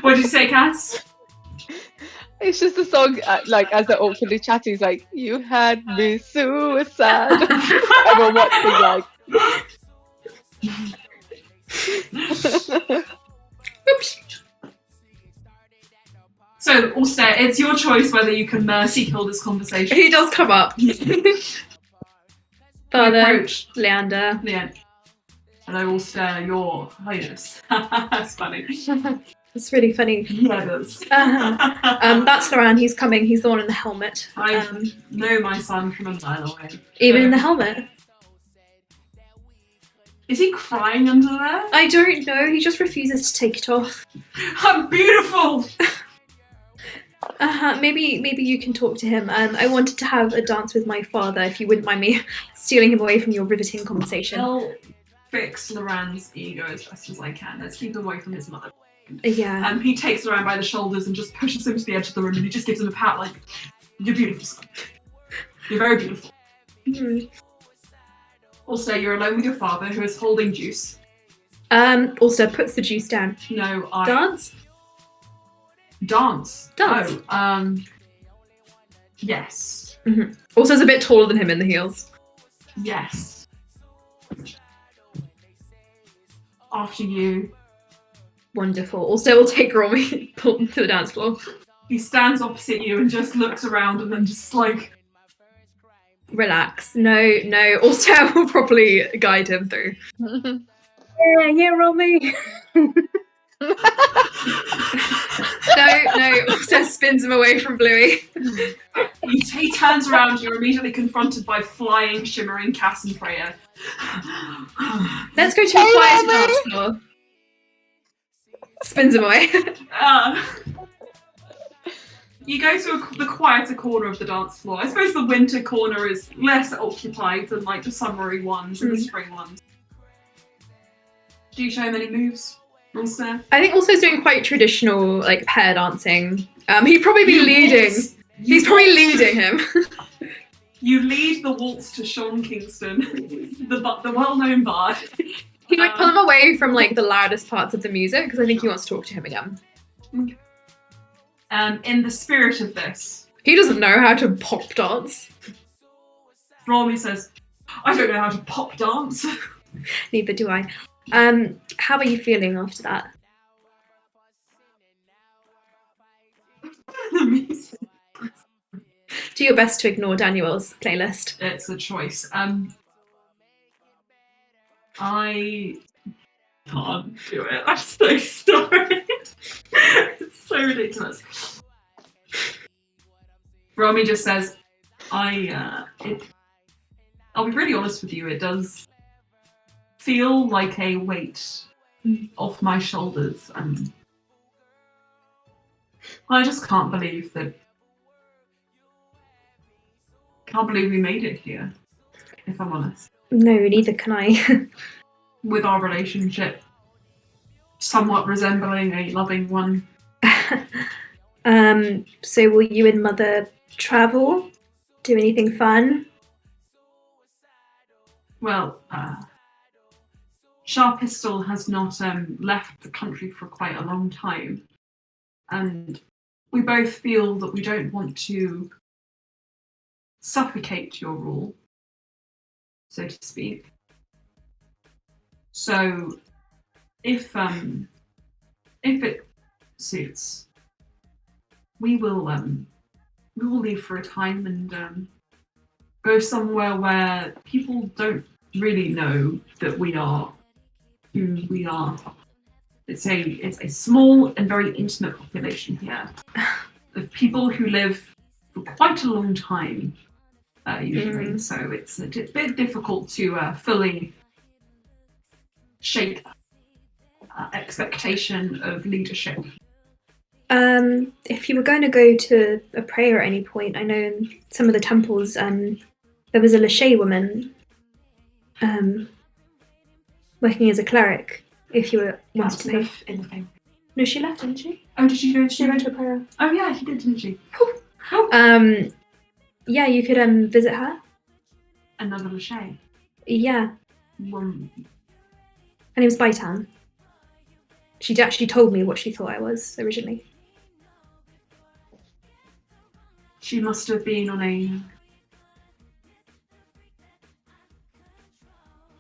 What did you say, Cass? It's just a song, as they're awkwardly chatting, it's like, you had me suicide. Everyone watching, Oops. So, Alstaer, it's your choice whether you can mercy kill this conversation. He does come up. Father, Approach. Leander. Yeah. And I will stare your highness. That's funny. It's really funny. Yeah, it is. That's Loran. He's coming. He's the one in the helmet. I know my son from a mile away. Even in the helmet? Is he crying under there? I don't know. He just refuses to take it off. I'm beautiful! Maybe you can talk to him. I wanted to have a dance with my father, if you wouldn't mind me stealing him away from your riveting conversation. I'll fix Loran's ego as best as I can. Let's keep him away from his mother. Yeah. He takes Loran by the shoulders and just pushes him to the edge of the room, and he just gives him a pat like, "You're beautiful, son. You're very beautiful." Mm. Also, you're alone with your father, who is holding juice. Also puts the juice down. No, Dance? Dance. Dance. Oh, yes. Mm-hmm. Also is a bit taller than him in the heels. Yes. After you. Wonderful. Also, we'll take Romy to the dance floor. He stands opposite you and just looks around and then just like... Relax. No. Also, will properly guide him through. Yeah, Romy. No. Also spins him away from Bluey. He turns around, you're immediately confronted by flying, shimmering Cass and Freya. Let's go to a quieter dance floor. Spins him away. You go to the quieter corner of the dance floor. I suppose the winter corner is less occupied than like the summery ones and the spring ones. Do you show him any moves, Alstaer? I think Alstair's doing quite traditional like pair dancing. He'd probably be leading. He's probably leading him. You lead the waltz to Sean Kingston, the well-known bard. He might pull him away from like the loudest parts of the music because I think he wants to talk to him again. Okay. In the spirit of this, he doesn't know how to pop dance. Romy says, "I don't know how to pop dance." Neither do I. How are you feeling after that? Do your best to ignore Daniel's playlist. It's a choice. I can't do it. I'm so sorry. It's so ridiculous. Romy just says, I'll be really honest with you, it does feel like a weight off my shoulders, and I just can't believe we made it here, if I'm honest. No, neither can I. With our relationship somewhat resembling a loving one. So will you and Mother travel? Do anything fun? Well, Sharp Pistol has not left the country for quite a long time, and we both feel that we don't want to suffocate your rule, so to speak. So, if it suits, we will leave for a time and go somewhere where people don't really know that we are who we are. It's a small and very intimate population here of people who live for quite a long time, usually. So it's a bit difficult to fully shape expectation of leadership. If you were going to go to a prayer at any point, I know in some of the temples, there was a Lachey woman working as a cleric. If you were wanted to pay in the thing. No, she left, didn't she? Oh, did she go? She went to a prayer. Oh yeah, she did, didn't she? Yeah, you could visit her. Another Lachey. Yeah. Her name's Baitan. She'd actually told me what she thought I was originally. She must have been on a...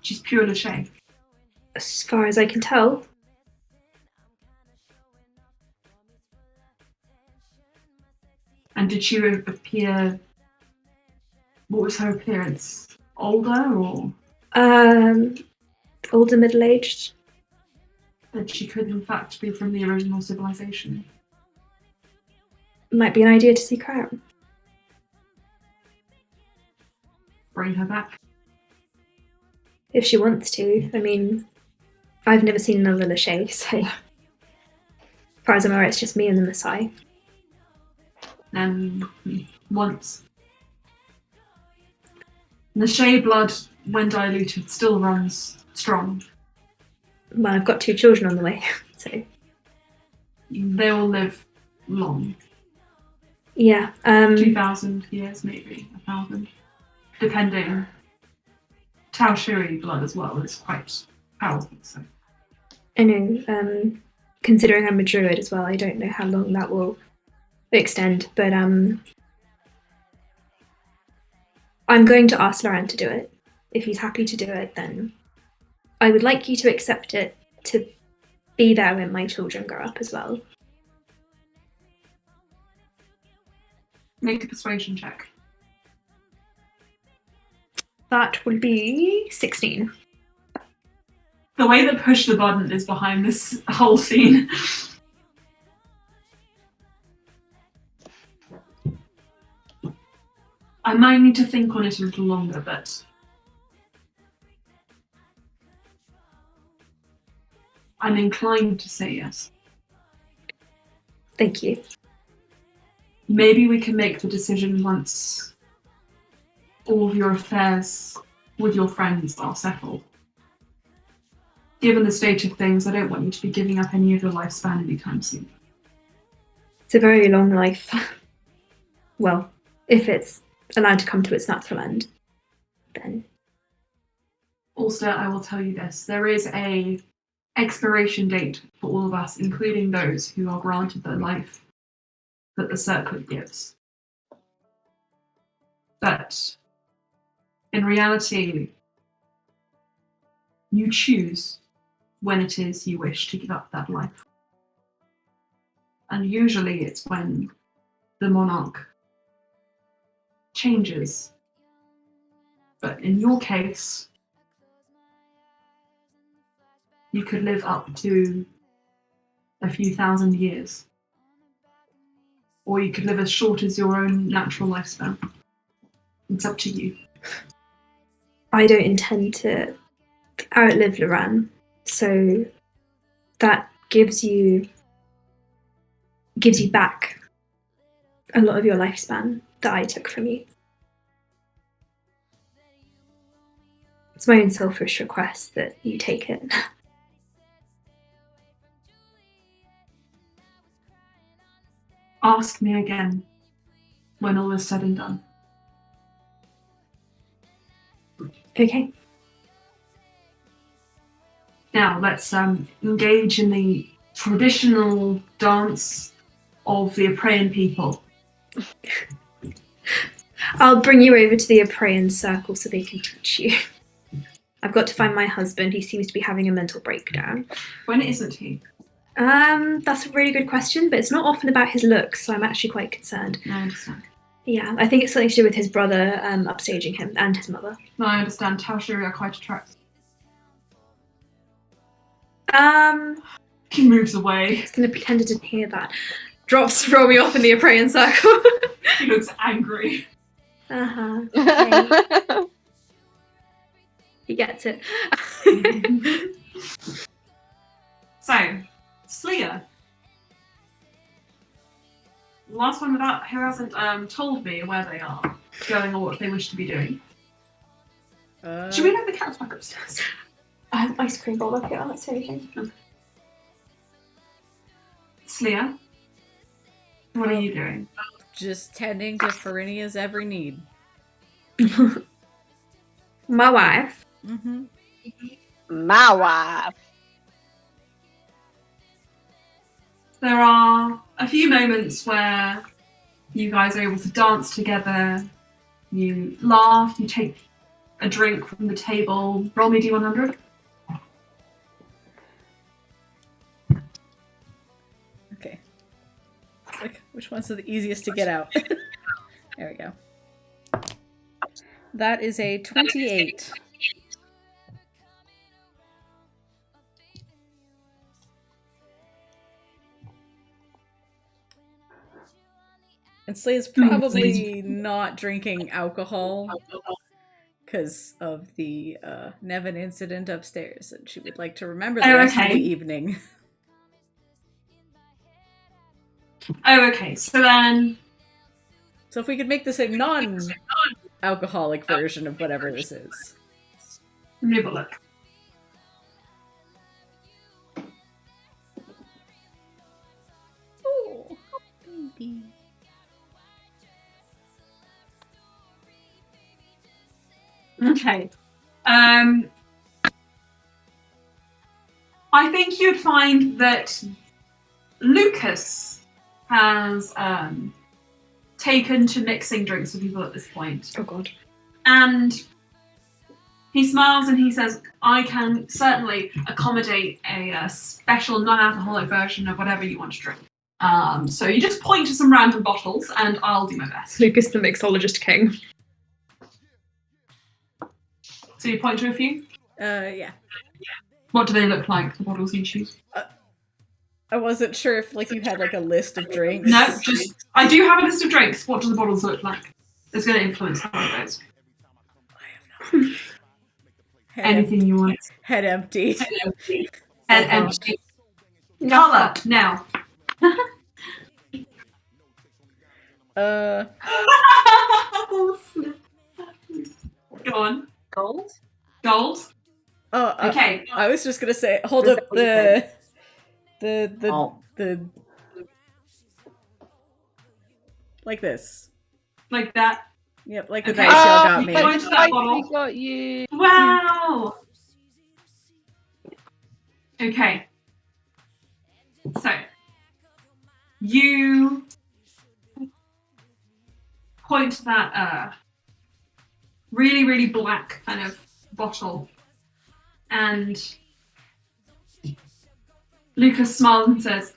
She's pure Lachey. As far as I can tell. And did she appear... What was her appearance? Older or...? older, middle-aged. That she could in fact be from the original civilization. Might be an idea to seek her out. Bring her back. If she wants to. I mean, I've never seen another Lachey, so as far as I'm aware, it's just me and the Messiah. Once. The Shea blood, when diluted, still runs strong. Well, I've got 2 children on the way, so They will live long. yeah. 2,000 years, maybe 1,000, depending. Tao Shiri blood as well is quite powerful. So I know. Considering I'm a druid as well, I don't know how long that will extend, but I'm going to ask Laurent to do it. If he's happy to do it, then I would like you to accept it to be there when my children grow up as well. make a persuasion check. That would be 16. The way that push the button is behind this whole scene. I might need to think on it a little longer, but I'm inclined to say yes. Thank you. Maybe we can make the decision once all of your affairs with your friends are settled. Given the state of things, I don't want you to be giving up any of your lifespan anytime soon. It's a very long life. Well, if it's allowed to come to its natural end, then. Also, I will tell you this. There is a expiration date for all of us, including those who are granted the life that the circlet gives. But in reality, you choose when it is you wish to give up that life. And usually it's when the monarch changes. But in your case, you could live up to a few thousand years. Or you could live as short as your own natural lifespan. It's up to you. I don't intend to outlive Loran, so that gives you back a lot of your lifespan that I took from you. It's my own selfish request that you take it. Ask me again when all is said and done. Okay. Now let's engage in the traditional dance of the Apraean people. I'll bring you over to the Apraean circle so they can teach you. I've got to find my husband. He seems to be having a mental breakdown. When isn't he? That's a really good question, but it's not often about his looks, so I'm actually quite concerned. No, I understand. Yeah, I think it's something to do with his brother upstaging him and his mother. No, I understand. Taoshiri are quite attractive. He moves away. He's going to pretend I didn't hear that. Drops Romy off in the Apraean circle. He looks angry. Uh-huh. Okay. He gets it. So, Sleer. Last one without who hasn't told me where they are going or what they wish to be doing. Should we let the cats back upstairs? I have an ice cream bowl up here. That's everything. Sleer, what are you doing? Just tending to Farinia's every need. My wife. Mm-hmm. My wife. There are a few moments where you guys are able to dance together, you laugh, you take a drink from the table. Roll me D100. Okay. It's like, which one's the easiest to get out? There we go. That is a 28. And Slay's probably not drinking alcohol because of the Nevin incident upstairs, and she would like to remember the rest of the evening. Oh, okay. So then... So if we could make this a non-alcoholic version of whatever this is. Let me have a look. Oh, baby. Okay. I think you'd find that Lukas has taken to mixing drinks with people at this point. Oh god. And he smiles and he says, I can certainly accommodate a special non-alcoholic version of whatever you want to drink. So you just point to some random bottles and I'll do my best. Lucas the mixologist king. So you point to a few? Yeah. What do they look like, the bottles you choose? I wasn't sure if you had a list of drinks. No, just I do have a list of drinks. What do the bottles look like? It's going to influence how it goes. Anything you want. Head empty. Head empty. Head empty. Colour now. Go on. Gold? Gold. Oh, okay. I was just gonna say, hold up the like this. Like that. Yep, like the dice y'all got me. Got you. Wow. Okay. So you point to that really, really black kind of bottle, and Lukas smiles and says,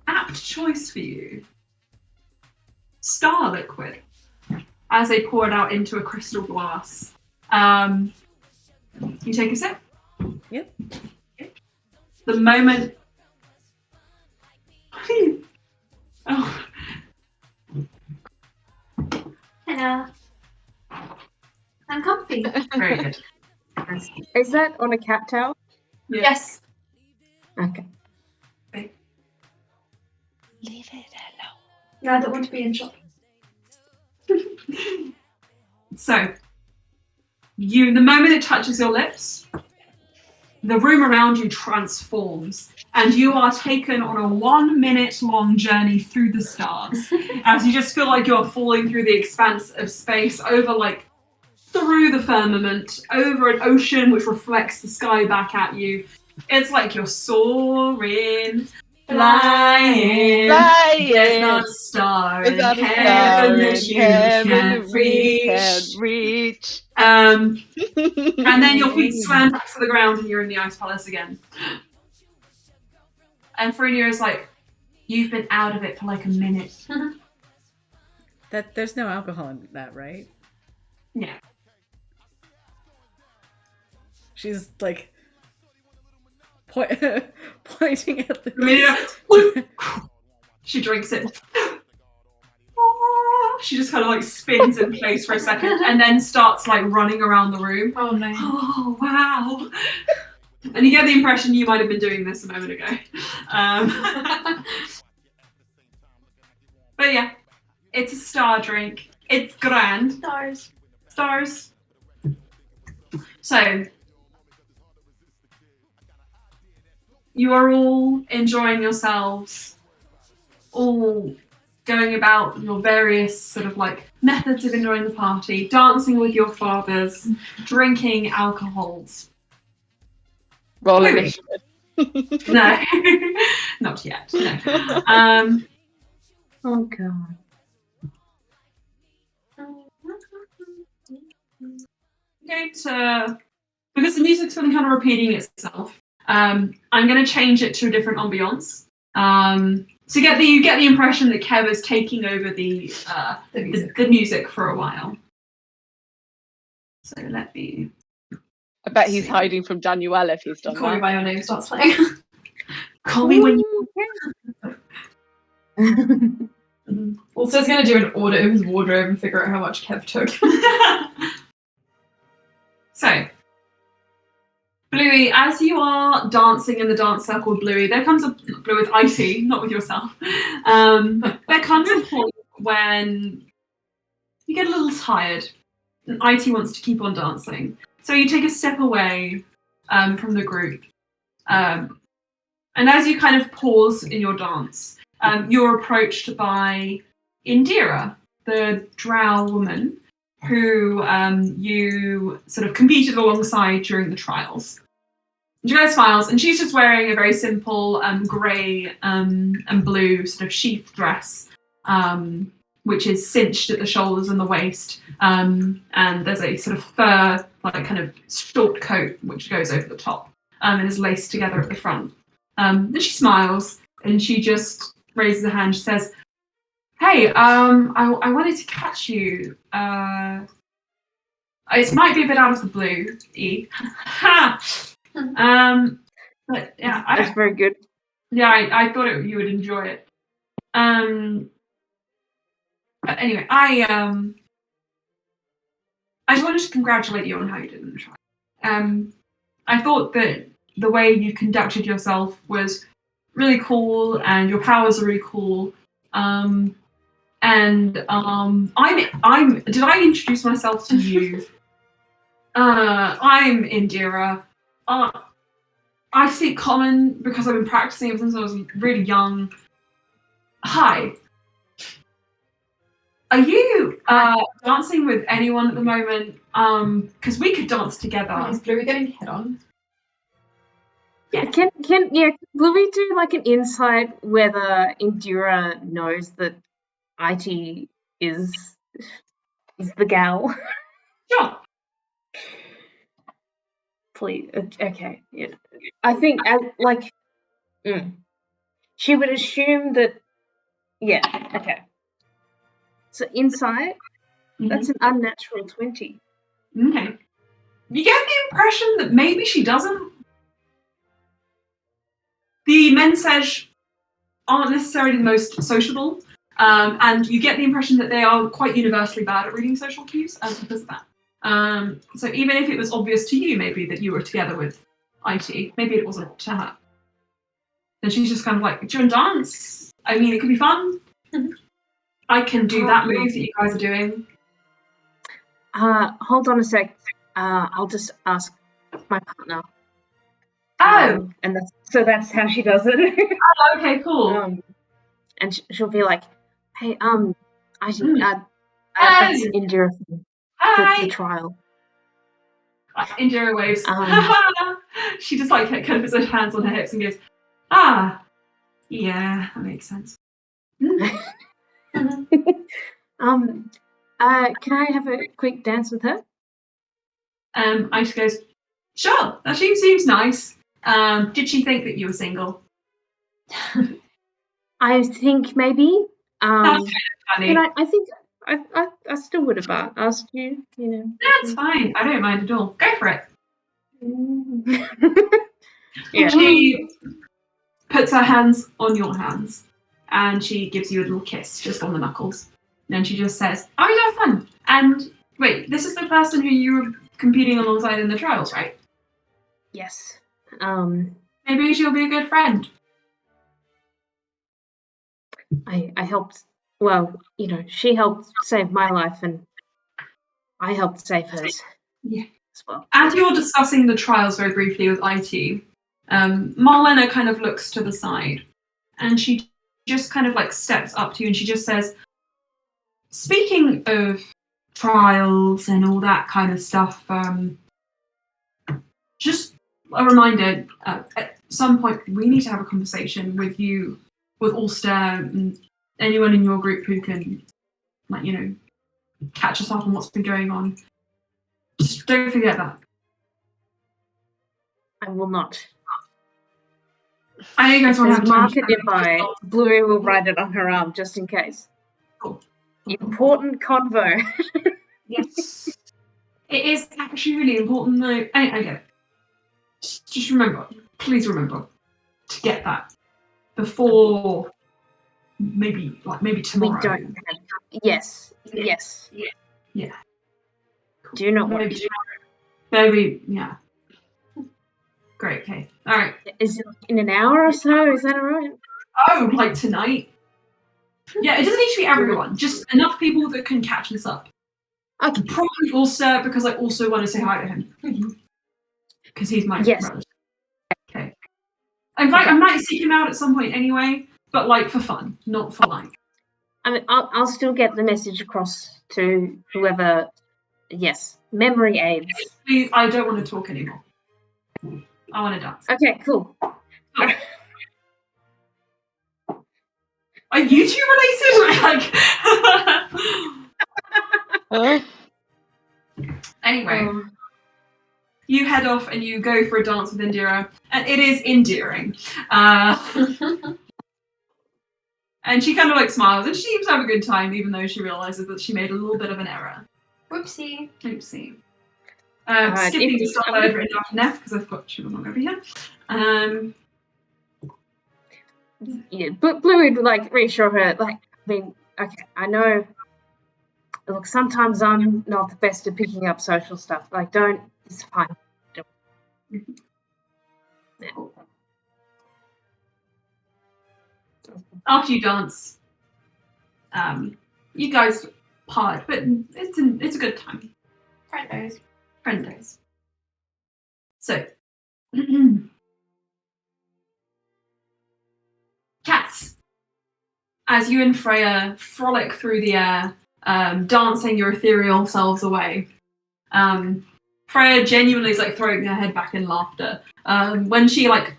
apt choice for you. Star liquid. As they pour it out into a crystal glass. You take a sip? Yep. The moment... Oh. Hello. I'm comfy. Very good. Is that on a cat towel? Yes. Okay. Leave it alone. Yeah, I don't want to be in shock. So, the moment it touches your lips, the room around you transforms, and you are taken on a 1 minute long journey through the stars, as you just feel like you're falling through the expanse of space, over through the firmament, over an ocean which reflects the sky back at you. It's like you're soaring. Flying. There's not a star in heaven that you can't reach. And then your feet slam back to the ground and you're in the ice palace again. And Frenia is like, you've been out of it for a minute. That there's no alcohol in that, right? Yeah. She's pointing at the she drinks it. She just kind of spins in place for a second and then starts running around the room. Oh no. Oh wow. And you get the impression you might have been doing this a moment ago. But yeah, it's a star drink. It's grand. Stars. So you are all enjoying yourselves, all going about your various methods of enjoying the party, dancing with your fathers, drinking alcohols. Rolling Louis. No, not yet. No. Oh god. Because the music's been kind of repeating itself. I'm going to change it to a different ambiance. So you get the impression that Kev is taking over the music for a while. So let me. I bet he's hiding from Danielle if he's done Call me that. by your name starts playing. Call me when you. Also, going to do an audit of his wardrobe and figure out how much Kev took. So, Bluey, as you are dancing in the dance circle with Bluey, there comes a Bluey with Icy, not with yourself. There comes a point when you get a little tired, and Icy wants to keep on dancing. So you take a step away from the group, and as you kind of pause in your dance, you're approached by Indira, the drow woman, who you sort of competed alongside during the trials. And she kind of smiles, and she's just wearing a very simple grey and blue sort of sheath dress, which is cinched at the shoulders and the waist, and there's a sort of fur, like kind of short coat, which goes over the top, and is laced together at the front. Then she smiles, and she just raises her hand. She says, "Hey, I wanted to catch you. It might be a bit out of the blue, E. But yeah, That's very good. Yeah, I thought you would enjoy it. But anyway, I just wanted to congratulate you on how you did in the trial. I thought that the way you conducted yourself was really cool, and your powers are really cool. I'm. Did I introduce myself to you? I'm Indira. I speak common because I've been practicing ever since I was really young. Hi. Are you dancing with anyone at the moment? Because we could dance together. Is Bluey getting hit on? Yeah, can Bluey do like an insight whether Indira knows that IT is the gal? Sure. Please, okay. Yeah. I think she would assume that. Yeah. Okay. So insight, that's an unnatural 20. Okay. You get the impression that maybe she doesn't. The Mensej aren't necessarily the most sociable, and you get the impression that they are quite universally bad at reading social cues because of that. So even if it was obvious to you, maybe that you were together with IT, maybe it wasn't to her. And she's just kind of like, do you want to dance? I mean, it could be fun. I can do that move that you guys are doing. Hold on a sec. I'll just ask my partner. Oh! And that's how she does it. Oh, okay, cool. And she'll be like, hey, that's Indira from the trial. Indira waves. She just like kind of puts her hands on her hips and goes, yeah, that makes sense. Can I have a quick dance with her? Ice goes, sure, that seems nice. Did she think that you were single? I think maybe. That's kind of funny. But I think I still would have asked you, That's fine. I don't mind at all. Go for it. Yeah. She puts her hands on your hands and she gives you a little kiss just on the knuckles. And then she just says, oh, you have fun. And wait, this is the person who you were competing alongside in the trials, right? Yes. Maybe she'll be a good friend. I helped. Well, she helped save my life, and I helped save hers. Yeah. As well. As you're discussing the trials very briefly with IT, Marlena kind of looks to the side, and she just kind of like steps up to you, and she just says, "Speaking of trials and all that kind of stuff, just a reminder. At some point, we need to have a conversation with you, with Alstaer, and anyone in your group who can, catch us up on what's been going on. Just don't forget that." I will not. I know you guys want to have mark it nearby. Bluey will write it on her arm just in case. Cool. Important convo. Yes. It is actually really important though. I get it. Just remember, please remember to get that before maybe We tomorrow. don't have. Yes. Yes. Yeah. Do you not want? Maybe tomorrow. Maybe, yeah. Great. Okay. All right. Is it in an hour or so? Is that all right? Oh, like tonight? Yeah, it doesn't need to be everyone. Just enough people that can catch this up. Okay. Probably Alstaer, because I also want to say hi to him. Because he's my Yes. relative. Okay. In fact, Okay. I might seek him out at some point anyway, but like for fun, not for like. I mean, I'll still get the message across to whoever. Yes. Memory aids. Please, I don't want to talk anymore. I want to dance. Okay. Cool. Are you two related? Like, anyway, you head off and you go for a dance with Indira, and it is endearing. And she kind of like smiles, and she seems to have a good time, even though she realizes that she made a little bit of an error. Whoopsie. Oopsie. Skipping the stuff I had written down for Neff, because I forgot she was not going to be here. Yeah, Blue would like reassure her, like, I mean, okay, I know. Look, sometimes I'm not the best at picking up social stuff. Like, don't. It's fine. Don't. Yeah. After you dance, you guys part, but it's a good time. Friend days. So, cats. As you and Freya frolic through the air, dancing your ethereal selves away. Freya genuinely is like throwing her head back in laughter. When she like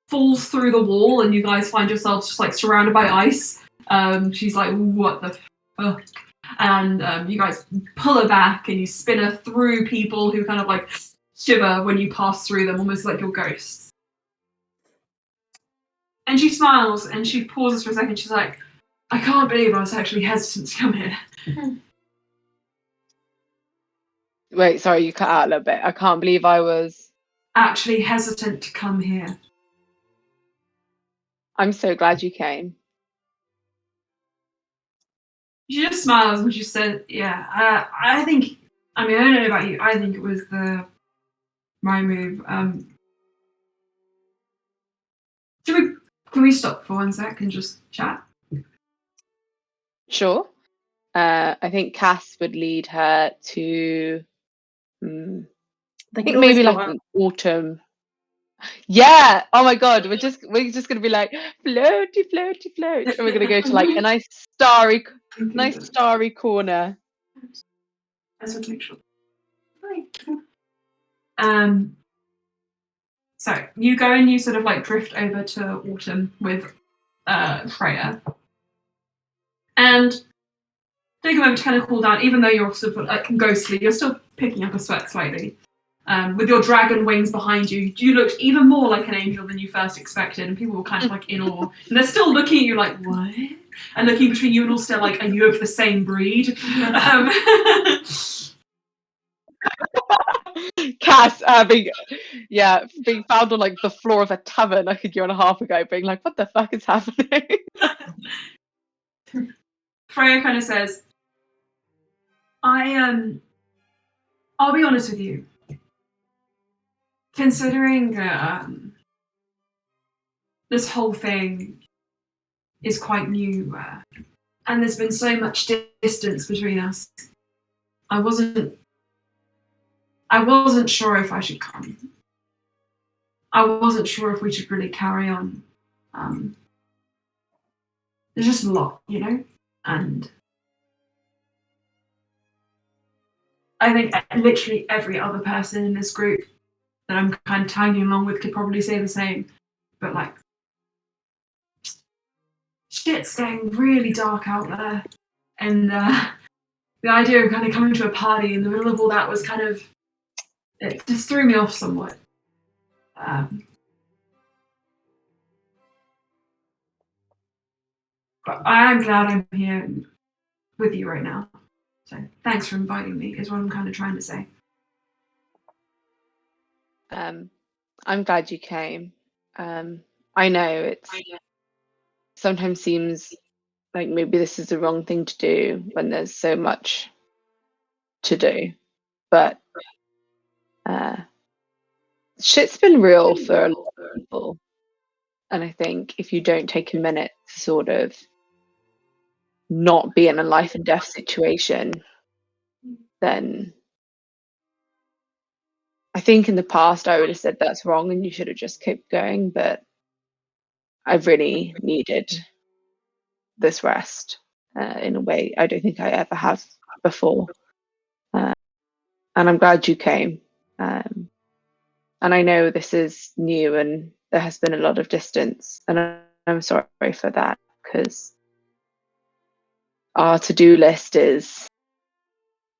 falls through the wall and you guys find yourselves just like surrounded by ice, she's like, what the fuck? And you guys pull her back and you spin her through people who kind of like shiver when you pass through them, almost like you're ghosts. And she smiles and she pauses for a second. She's like, I can't believe I was actually hesitant to come here. Wait, sorry, you cut out a little bit. I can't believe I was actually hesitant to come here. I'm so glad you came. She just smiles and she said, yeah, I think, I mean, I don't know about you, I think it was my move. Can we stop for 1 sec and just chat? Sure. I think Cass would lead her to I think maybe like an autumn. Yeah. Oh my god, we're just gonna be like floaty, floaty, float. And we're gonna go to like a nice starry corner. I just want to make sure. So you go and you sort of like drift over to autumn with Freya. And take a moment to kind of cool down, even though you're sort of like ghostly, you're still picking up a sweat slightly. With your dragon wings behind you, you looked even more like an angel than you first expected, and people were kind of like in awe. And they're still looking at you like, what? And looking between you and Alstaer like, are you of the same breed? Cass being found on like the floor of a tavern like a year and a half ago, being like, what the fuck is happening? Freya kind of says, I'll be honest with you. Considering this whole thing is quite new, and there's been so much distance between us, I wasn't sure if I should come. I wasn't sure if we should really carry on. There's just a lot, you know? And I think literally every other person in this group that I'm kind of tagging along with could probably say the same. But like, shit's getting really dark out there. And the idea of kind of coming to a party in the middle of all that was kind of, it just threw me off somewhat. But I am glad I'm here with you right now. So thanks for inviting me, is what I'm kind of trying to say. I'm glad you came. I know it's sometimes seems like maybe this is the wrong thing to do when there's so much to do. But shit's been real for a lot of people. And I think if you don't take a minute to sort of not be in a life and death situation, then I think in the past I would have said that's wrong and you should have just kept going. But I've really needed this rest in a way I don't think I ever have before. And I'm glad you came. And I know this is new and there has been a lot of distance, and I'm sorry for that, because our to-do list is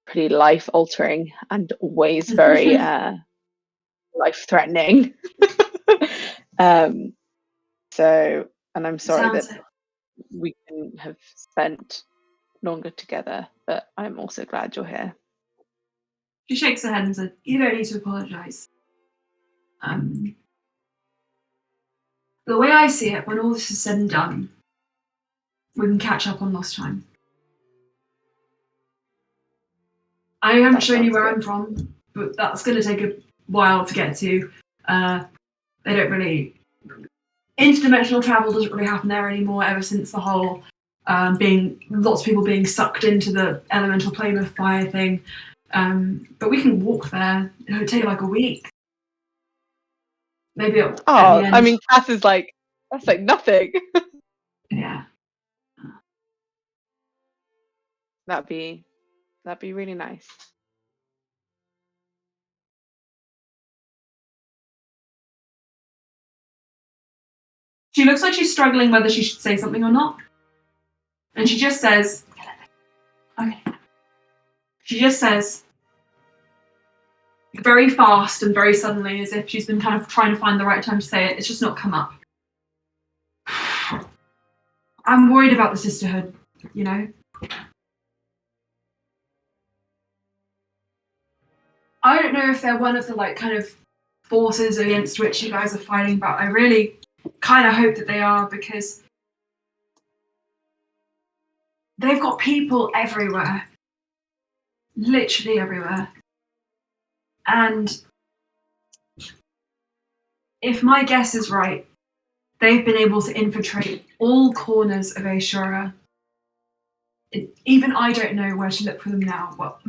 pretty life-altering and always very life-threatening. So, and I'm sorry that we couldn't have spent longer together, but I'm also glad you're here. She shakes her head and said, "You don't need to apologise. The way I see it, when all this is said and done, we can catch up on lost time. I haven't That shown you sounds where good. I'm from, but that's going to take a while to get to. They don't really... Interdimensional travel doesn't really happen there anymore ever since the whole lots of people being sucked into the elemental plane of fire thing. But we can walk there. It would take like a week. Maybe at the end. I mean, Cass is like, that's like nothing. Yeah. That'd be really nice. She looks like she's struggling whether she should say something or not. And she just says, okay. She just says, very fast and very suddenly, as if she's been kind of trying to find the right time to say it, it's just not come up. I'm worried about the sisterhood, you know? I don't know if they're one of the like kind of forces against which you guys are fighting, but I really kind of hope that they are, because they've got people everywhere. Literally everywhere. And if my guess is right, they've been able to infiltrate all corners of Ashura. Even I don't know where to look for them now. Well,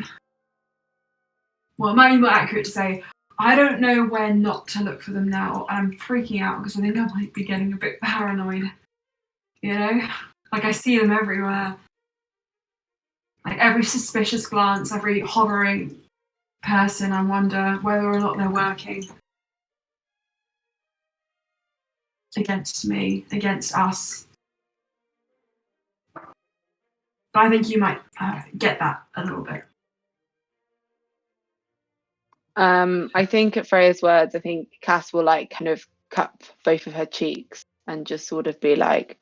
it might be more accurate to say, I don't know where not to look for them now. I'm freaking out because I think I might be getting a bit paranoid. You know? Like, I see them everywhere. Like, every suspicious glance, every hovering person, I wonder whether or not they're working against me, against us. But I think you might get that a little bit. I think at Freya's words, I think Cass will like kind of cup both of her cheeks and just sort of be like,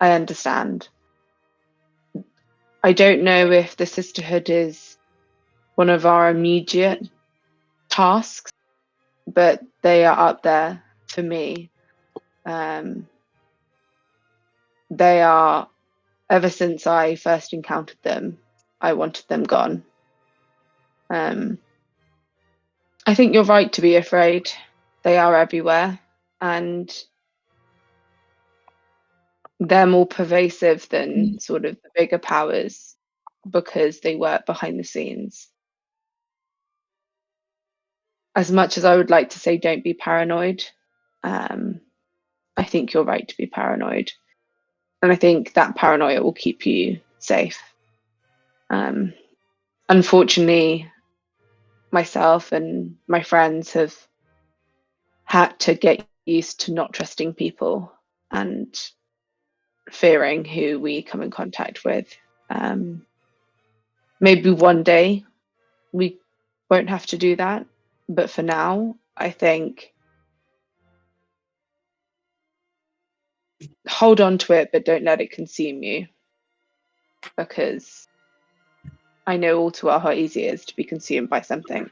I understand. I don't know if the sisterhood is one of our immediate tasks, but they are up there for me. They are, ever since I first encountered them, I wanted them gone. I think you're right to be afraid. They are everywhere, and they're more pervasive than sort of the bigger powers because they work behind the scenes. As much as I would like to say don't be paranoid, I think you're right to be paranoid. And I think that paranoia will keep you safe. Unfortunately, myself and my friends have had to get used to not trusting people and fearing who we come in contact with. Maybe one day we won't have to do that, but for now, I think hold on to it, but don't let it consume you, because I know all too well how easy it is to be consumed by something.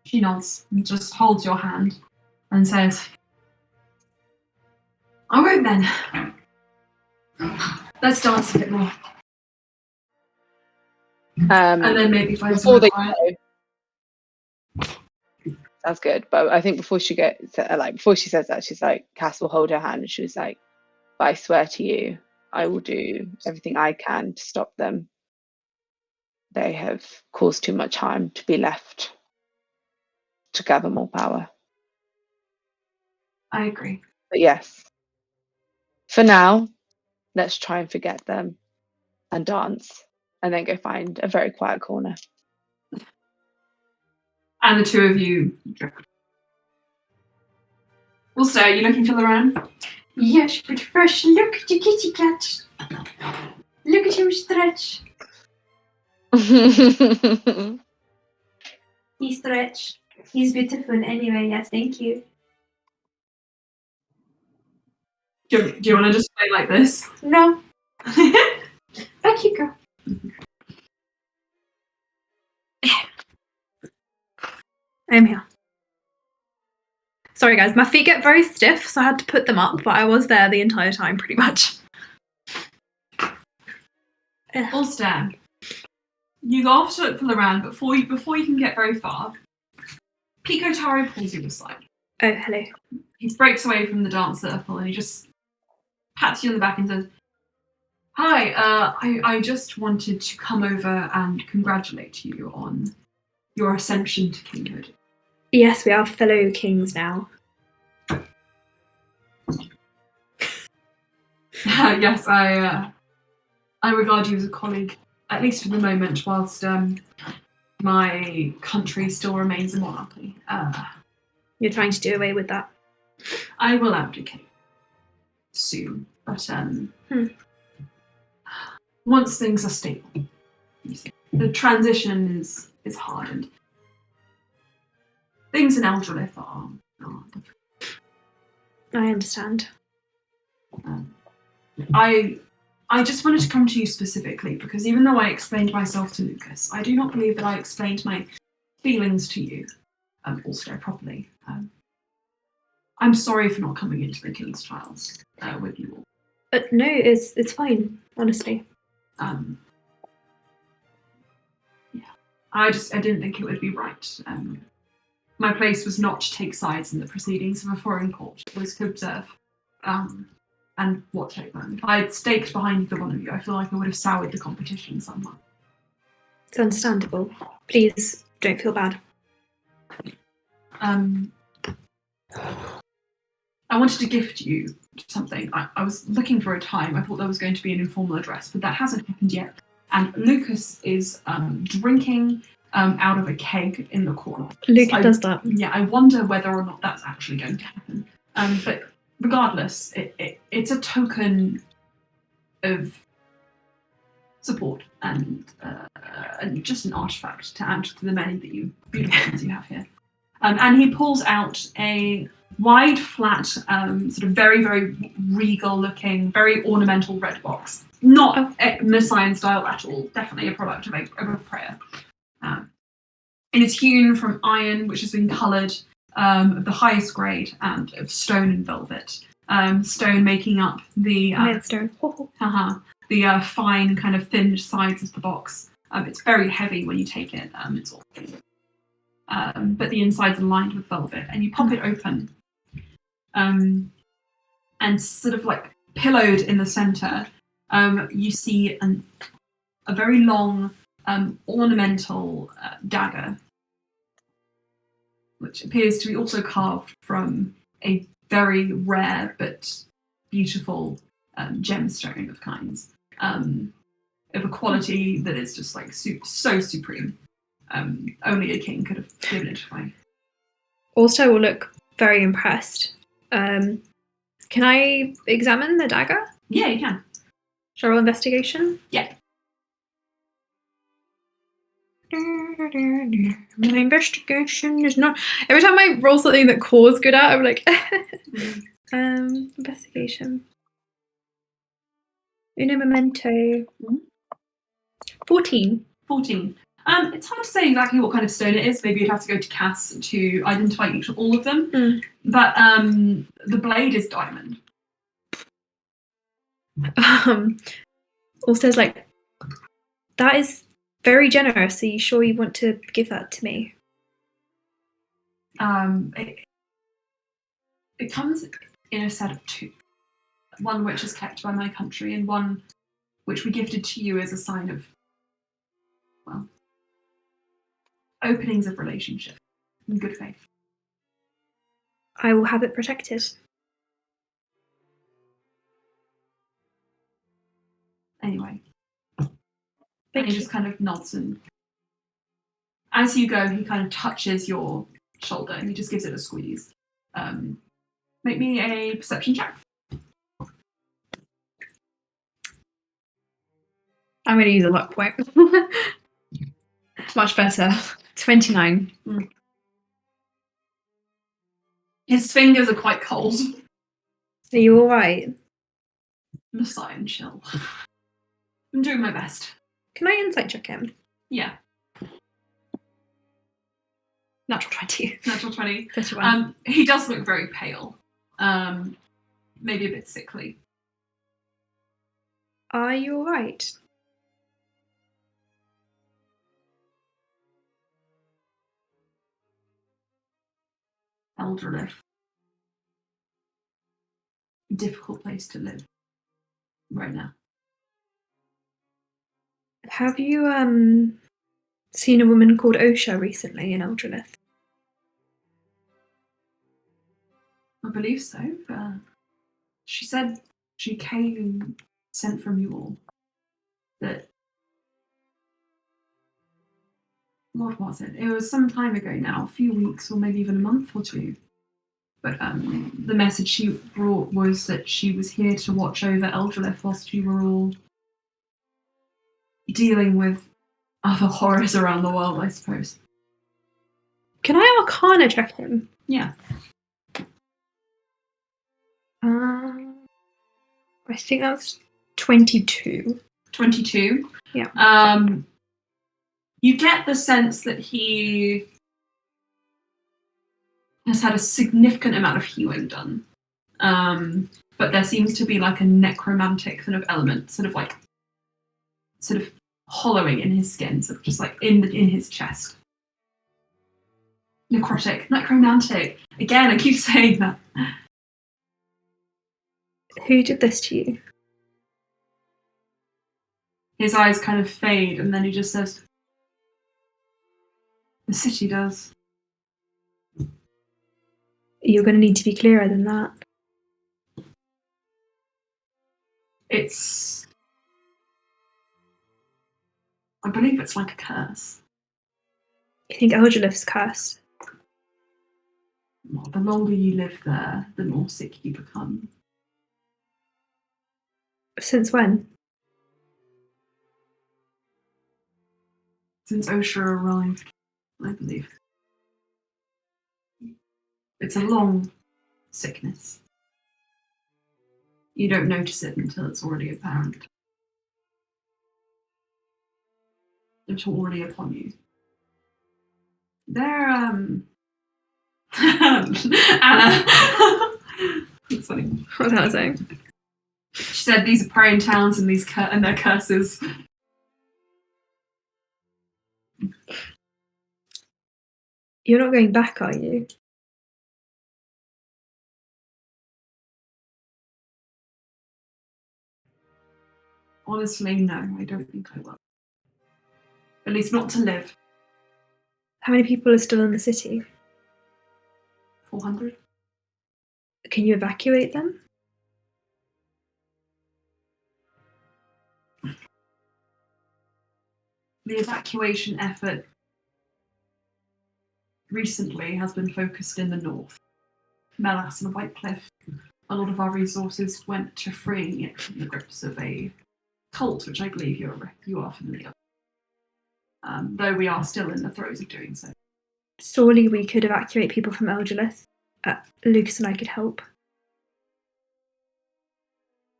She nods and just holds your hand and says, All right then. Let's dance a bit more, and then maybe find before some they quiet. go, sounds good. But I think before she says that, she's like, Cass will hold her hand, and she was like, "But I swear to you, I will do everything I can to stop them. They have caused too much harm to be left to gather more power." I agree. But yes, for now, let's try and forget them and dance, and then go find a very quiet corner. And the two of you drift. Also, are you looking for Lorraine? Yes, but first look at the kitty cat. Look at him stretch. He stretched. He's beautiful anyway, yes, thank you. Do you want to just play like this? No. Back you go. I'm here. Sorry, guys, my feet get very stiff, so I had to put them up, but I was there the entire time, pretty much. Alstaer, you go off to look for Lorraine, but before you can get very far, Pico Taro pulls you aside. Oh, hello. He breaks away from the dance circle and he just pats you on the back and says, "Hi, I just wanted to come over and congratulate you on your ascension to kinghood." Yes, we are fellow kings now. Yes, I regard you as a colleague, at least for the moment, whilst my country still remains a monarchy. You're trying to do away with that. I will abdicate soon, but once things are stable, you see, the transition is hard, and things in Eldralith are difficult. I understand. I just wanted to come to you specifically because even though I explained myself to Lucas, I do not believe that I explained my feelings to you, Alstaer, properly. I'm sorry for not coming into the King's Trials with you all. No, it's fine, honestly. Yeah, I didn't think it would be right. My place was not to take sides in the proceedings of a foreign court. It was to observe and watch over them. If I had staked behind either one of you, I feel like I would have soured the competition somewhat. It's understandable. Please don't feel bad. I wanted to gift you something. I was looking for a time. I thought there was going to be an informal address, but that hasn't happened yet. And Lucas is drinking out of a keg in the corner. Lucas does that. Yeah, I wonder whether or not that's actually going to happen. But regardless, it's a token of support and just an artifact to add to the many beautiful things you have here. And he pulls out a wide, flat, sort of very, very regal-looking, very ornamental red box. Not Messiah style at all. Definitely a product of a prayer. It is hewn from iron, which has been coloured of the highest grade, and of stone and velvet. Stone making up the stone. The fine, kind of thin sides of the box. It's very heavy when you take it. It's all. But the insides are lined with velvet, and you pop it open, and sort of like pillowed in the center, you see a very long ornamental dagger, which appears to be also carved from a very rare but beautiful gemstone of kinds, of a quality that is just like so supreme. Only a king could have given it away. Also will look very impressed. Can I examine the dagger? Yeah, you can. Shall I roll investigation? Yeah. My investigation is not. Every time I roll something that Core's good at, I'm like, investigation. Uno momento. 14. 14. It's hard to say exactly what kind of stone it is. Maybe you'd have to go to Cass to identify all of them. But the blade is diamond. Alstair's like, that is very generous. Are you sure you want to give that to me? It comes in a set of two. One which is kept by my country, and one which we gifted to you as a sign of, well, openings of relationship in good faith. I will have it protected. Anyway. And Thank he you. just kind of nods, and as you go, he kind of touches your shoulder and he just gives it a squeeze. Make me a perception check. I'm going to use a luck point. Much better. 29. His fingers are quite cold. Are you all right? Sigh and chill. I'm doing my best. Can I insight check him? Yeah, Natural 20. natural 20. 31. He does look very pale. Maybe a bit sickly. Are you all right? Elderly. Difficult place to live right now. Have you seen a woman called Osha recently in Eldrelith? I believe so. She said she came sent from you all. That what was it? It was some time ago now, a few weeks or maybe even a month or two. But the message she brought was that she was here to watch over Eldrelith whilst you were all dealing with other horrors around the world, I suppose. Can I Arcana check him? Yeah. I think that's 22. 22. Yeah. You get the sense that he has had a significant amount of healing done. But there seems to be like a necromantic sort of element, sort of hollowing in his skin, sort of just like in his chest. Necrotic, necromantic. Again, I keep saying that. Who did this to you? His eyes kind of fade, and then he just says, "The city does." You're going to need to be clearer than that. I believe it's like a curse. You think Eldrelith's cursed? Well, the longer you live there, the more sick you become. Since when? Since Osha arrived, I believe. It's a long sickness. You don't notice it until it's already apparent. It's already upon you. They're, Anna. That's funny. What was I saying? She said these are praying towns and and their curses. You're not going back, are you? Honestly, no, I don't think I will. At least not to live. How many people are still in the city? 400? Can you evacuate them? The evacuation effort recently has been focused in the north. Melas and Whitecliff. A lot of our resources went to freeing it from the grips of a cult, which I believe you are familiar with. Though we are still in the throes of doing so. Surely we could evacuate people from Eldrelith. Lucas and I could help.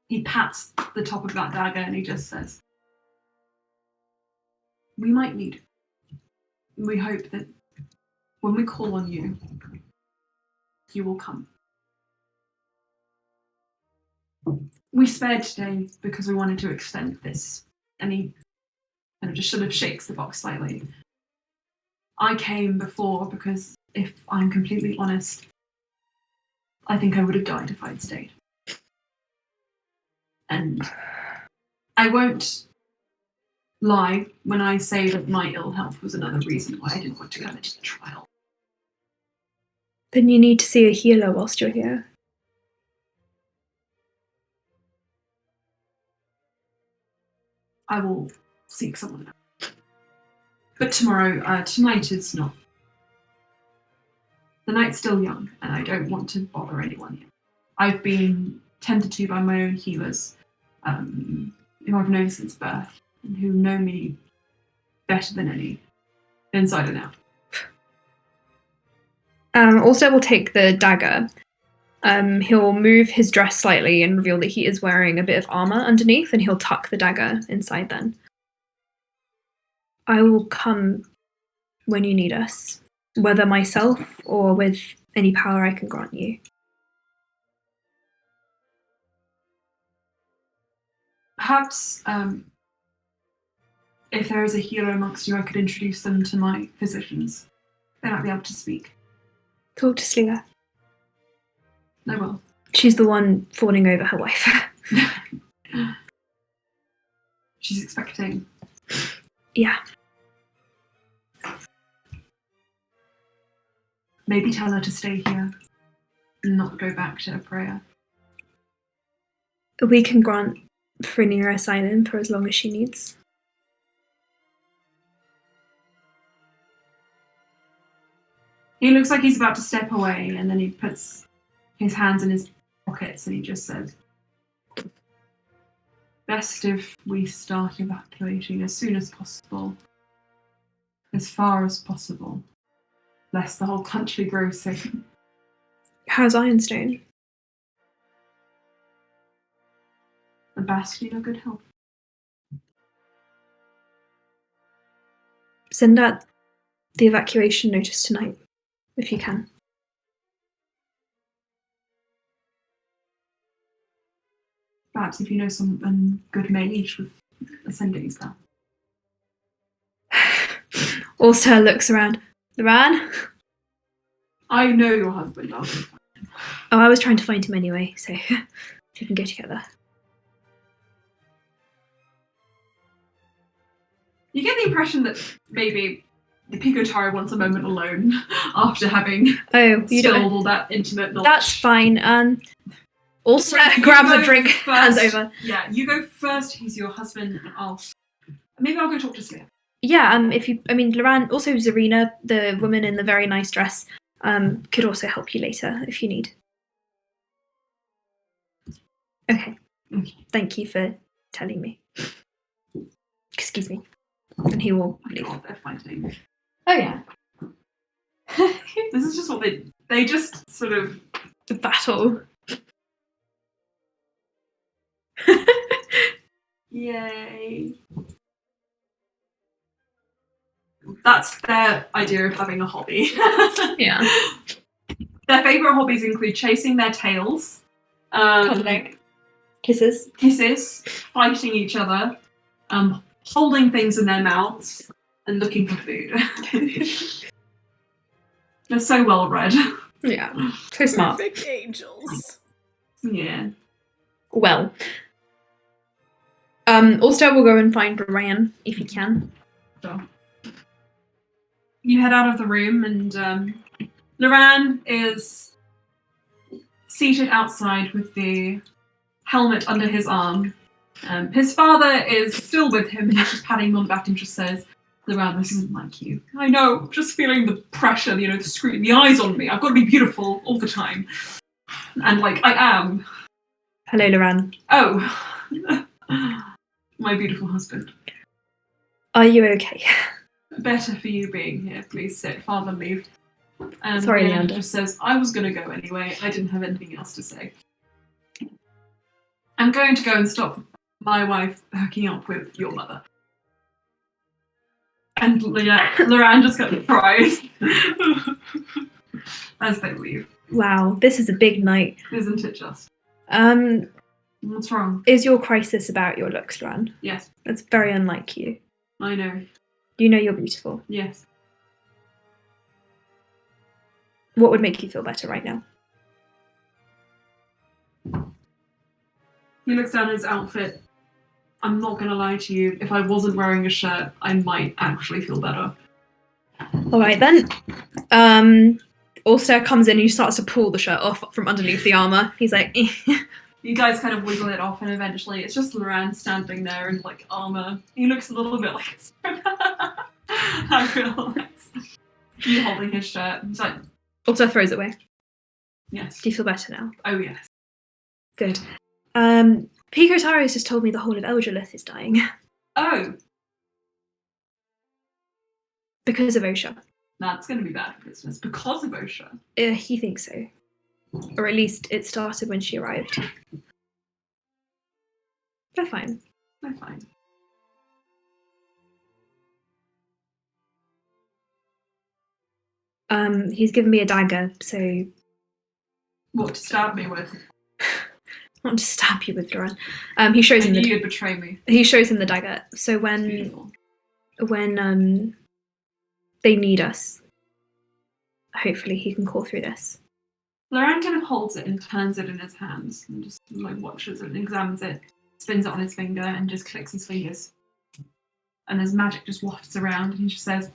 He pats the top of that dagger and he just says, "We might need it. We hope that when we call on you, you will come." We spared today because we wanted to extend this. And he kind of just sort of shakes the box slightly. I came before because, if I'm completely honest, I think I would have died if I'd stayed. And I won't lie when I say that my ill health was another reason why I didn't want to come into the trial. Then you need to see a healer whilst you're here. I will seek someone else. But tonight is not. The night's still young, and I don't want to bother anyone yet. I've been tended to by my own healers, who I've known since birth, and who know me better than any, inside and out. Also, will take the dagger. He'll move his dress slightly and reveal that he is wearing a bit of armor underneath, and he'll tuck the dagger inside then. I will come when you need us, whether myself or with any power I can grant you. Perhaps, if there is a healer amongst you, I could introduce them to my physicians. They might be able to speak. Talk to Sleela. I will. She's the one fawning over her wife. She's expecting. Yeah. Maybe tell her to stay here and not go back to Prayer. We can grant Frenier asylum for as long as she needs. He looks like he's about to step away, and then he puts his hands in his pockets and he just says, best if we start evacuating as soon as possible, as far as possible, lest the whole country grows sick. How's Ironstone? The Bastion of good health. Send out the evacuation notice tonight, if you can. Perhaps if you know some good mage with a sending spell. Alstaer looks around. Loran? I know your husband. I'll be fine. Oh, I was trying to find him anyway, so we can go together. You get the impression that maybe the Picotaro wants a moment alone after having Oh, you spilled don't. all that intimate knowledge. That's fine. Alstaer You grabs go a drink, hands first. over. Yeah, you go first. He's your husband, and maybe I'll go talk to Slayer. Yeah, Loran, also Zarina, the woman in the very nice dress, could also help you later if you need. Okay. Thank you for telling me. Excuse me. And he will I leave. know what they're fighting. Oh yeah. This is just what they just sort of The battle. yay. That's their idea of having a hobby. Yeah. Their favourite hobbies include chasing their tails, Cuddling. Kisses. fighting each other, holding things in their mouths, and looking for food. They're so well read. Yeah. So smart. Perfect angels. Yeah. Well. Alstair will go and find Brian if he can. So you head out of the room, and Loran is seated outside with the helmet under his arm. His father is still with him. He's just patting him on the back and just says, Loran, this isn't like you. I know, just feeling the pressure, the screen, the eyes on me. I've got to be beautiful all the time. And, I am. Hello, Loran. Oh. My beautiful husband. Are you okay? Better for you being here. Please sit. Father, leave. And Sorry, Leander Leander. just says, I was going to go anyway. I didn't have anything else to say. I'm going to go and stop my wife hooking up with your mother. And Loran just got surprised as they leave. Wow, this is a big night. Isn't it just? What's wrong? Is your crisis about your looks, Loran? Yes, That's very unlike you. I know. You know you're beautiful. Yes. What would make you feel better right now? He looks down at his outfit. I'm not going to lie to you. If I wasn't wearing a shirt, I might actually feel better. All right then. Alstair comes in and he starts to pull the shirt off from underneath the armor. He's like, You guys kind of wiggle it off, and eventually it's just Loran standing there in like armor. He looks a little bit like I realize. You holding his shirt. He's like, Alstair throws it away. yes. Do you feel better now? Oh yes. Good. Pico Tyrus just told me the whole of Eldralith is dying Oh, because of Osha. that's going to be bad for business because of Osha. He thinks so. Or at least it started when she arrived. They're fine. They're fine. He's given me a dagger, so What to stab me with? not to stab you with, Doran. He shows I him knew the you'd betray me. he shows him the dagger. So Beautiful. when they need us, hopefully he can call through this. Loran kind of holds it and turns it in his hands and just like watches it and examines it, spins it on his finger and just clicks his fingers. And his magic just wafts around and he just says,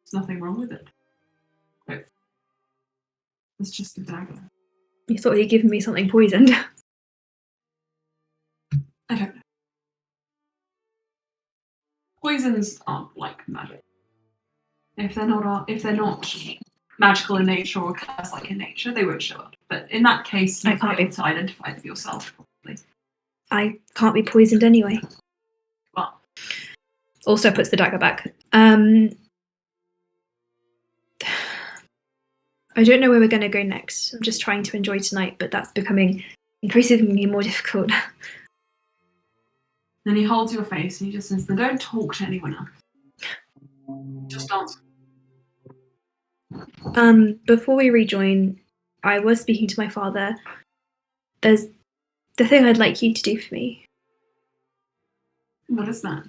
"There's nothing wrong with it. It's just a dagger." You thought he'd given me something poisoned. I don't know. Poisons aren't like magic. If they're not magical in nature or curse-like in nature, they won't show up. But in that case, you I can't might be be- able to identify them yourself, probably. I can't be poisoned anyway. Well, Also puts the dagger back. I don't know where we're going to go next. I'm just trying to enjoy tonight, but that's becoming increasingly more difficult. then he holds your face and he just says, "Then don't talk to anyone else. Just answer." Before we rejoin, I was speaking to my father. There's the thing I'd like you to do for me. What is that?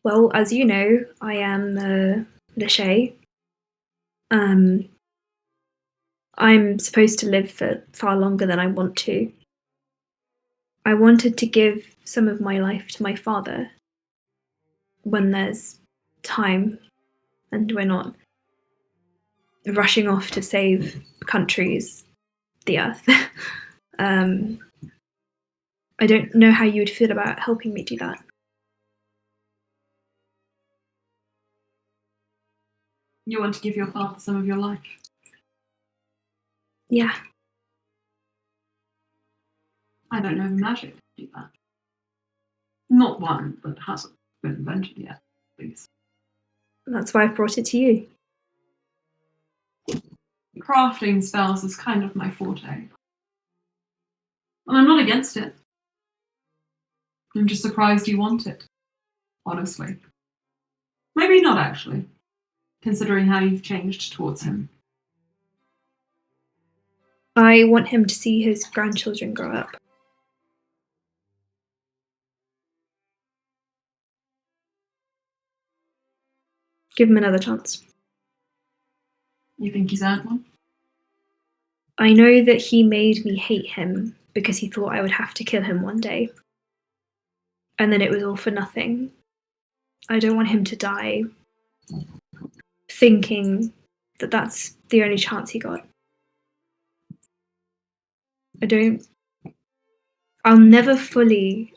Well, as you know, I am Lachey. I'm supposed to live for far longer than I want to. I wanted to give some of my life to my father when there's time and we're not rushing off to save countries, the earth. I don't know how you would feel about helping me do that. You want to give your father some of your life? Yeah. I don't know of magic to do that. Not one that hasn't been invented yet, please. That's why I've brought it to you. Crafting spells is kind of my forte. And I'm not against it. I'm just surprised you want it, honestly. Maybe not, actually, considering how you've changed towards him. I want him to see his grandchildren grow up. Give him another chance. You think he's earned one? I know that he made me hate him because he thought I would have to kill him one day. And then it was all for nothing. I don't want him to die thinking that that's the only chance he got. I'll never fully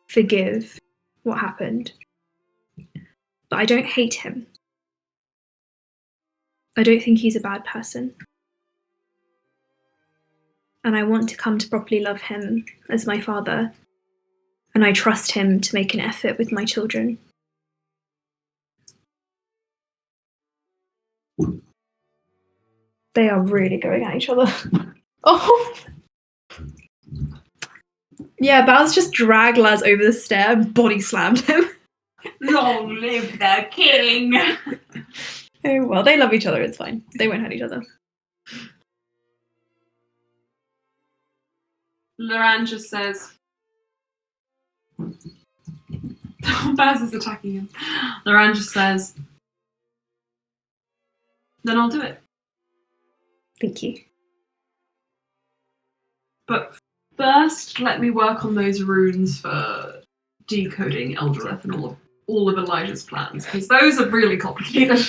forgive what happened. But I don't hate him. I don't think he's a bad person. And I want to come to properly love him as my father. And I trust him to make an effort with my children. They are really going at each other. Oh! Yeah, Baz just dragged Laz over the stair and body slammed him. Long live the king! Oh, well, they love each other, it's fine. They won't hurt each other. Loran just says, Baz is attacking him. Loran just says, then I'll do it. Thank you. But first, let me work on those runes for decoding Eldereth and all of Elijah's plans, because those are really complicated.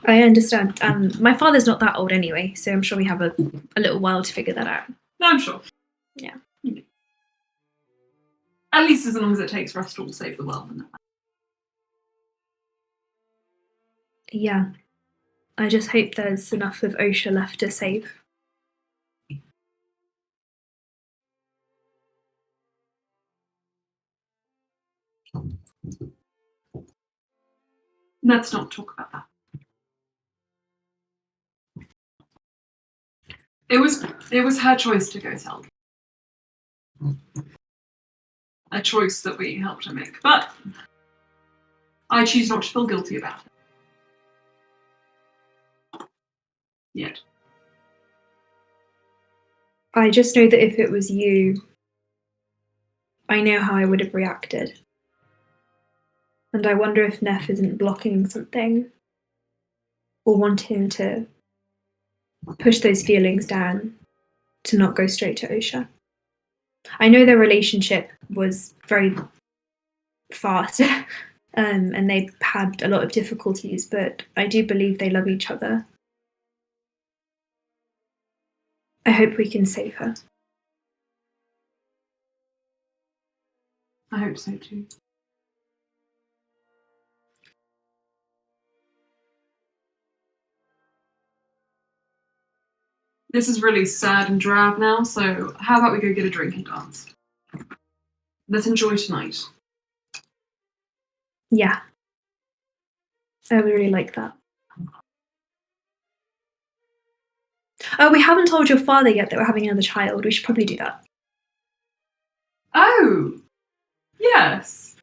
I understand. My father's not that old anyway, so I'm sure we have a little while to figure that out. No, I'm sure. Yeah. At least as long as it takes for us to all save the world. Yeah. I just hope there's enough of Osha left to save. Let's not talk about that. It was her choice to go to Eldra. A choice that we helped her make. But I choose not to feel guilty about it. Yet. I just know that if it was you, I know how I would have reacted. And I wonder if Neff isn't blocking something or wanting to push those feelings down to not go straight to Osha. I know their relationship was very fast and they had a lot of difficulties, but I do believe they love each other. I hope we can save her. I hope so too. This is really sad and drab now, so how about we go get a drink and dance? Let's enjoy tonight. Yeah. I would really like that. Oh, we haven't told your father yet that we're having another child. We should probably do that. Oh! Yes.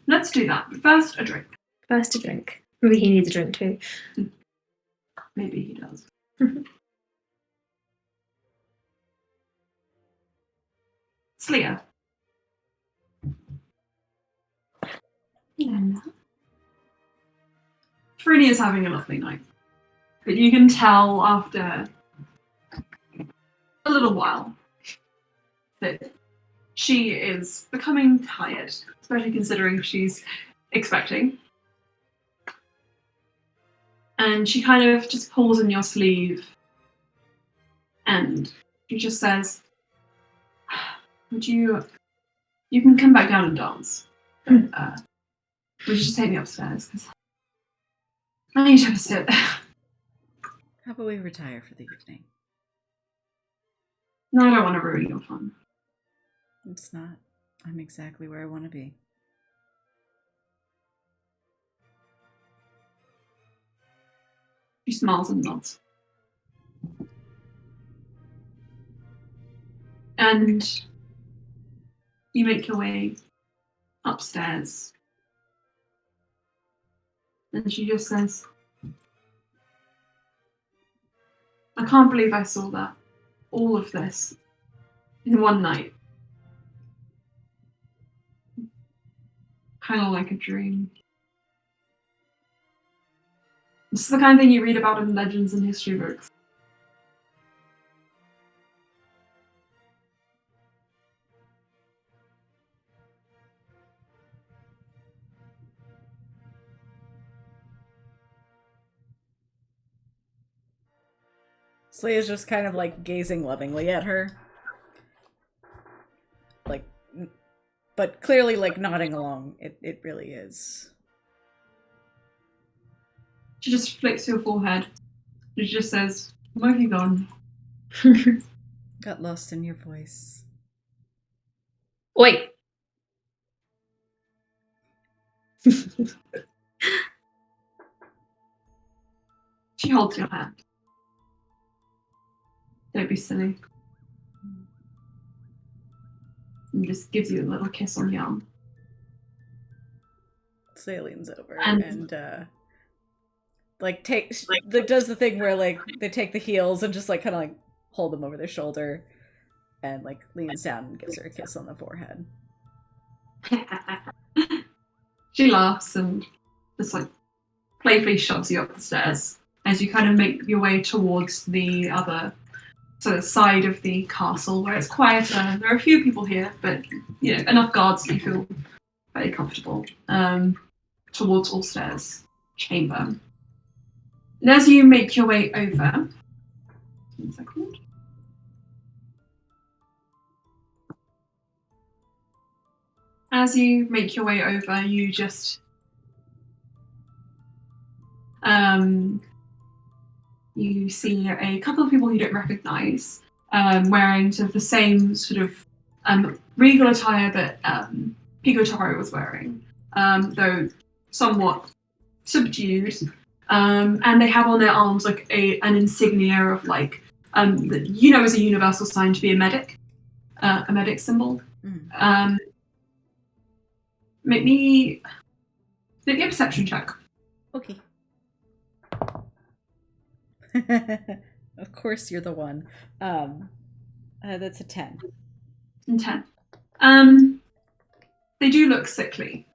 Let's do that. But first, a drink. First a drink. Maybe he needs a drink too. Maybe he does. Sleia. Frini is having a lovely night. But you can tell after a little while that she is becoming tired, especially considering she's expecting. And she kind of just pulls in your sleeve and she just says, would you can come back down and dance. Would you just take me upstairs? Because I need to have a sit. How about we retire for the evening? No, I don't want to ruin your fun. It's not. I'm exactly where I want to be. She smiles and nods. And you make your way upstairs. And she just says, I can't believe I saw that. All of this. In one night. Kind of like a dream. This is the kind of thing you read about in legends and history books. Sleia's just kind of like gazing lovingly at her. Like, but clearly like nodding along. It really is. She just flicks your forehead. She just says, where have you gone? Got lost in your voice. Wait. She holds your hand. Don't be silly. And just gives you a little kiss on the arm. Sleia leans over And like does the thing where like they take the heels and just like kind of like hold them over their shoulder. and like leans down and gives her a kiss on the forehead. She laughs and just like playfully shoves you up the stairs as you kind of make your way towards the other sort of side of the castle where it's quieter. There are a few people here, but you know, enough guards that you feel very comfortable. Towards Alstair's chamber. And as you make your way over, 1 second. As you make your way over, you just you see a couple of people you don't recognise, wearing sort of the same sort of regal attire that Pico Toro was wearing, though somewhat subdued. And they have on their arms like an insignia of like that you know is a universal sign to be a medic symbol. Make me a perception check. Okay. Of course you're the one. That's a 10. And 10. They do look sickly.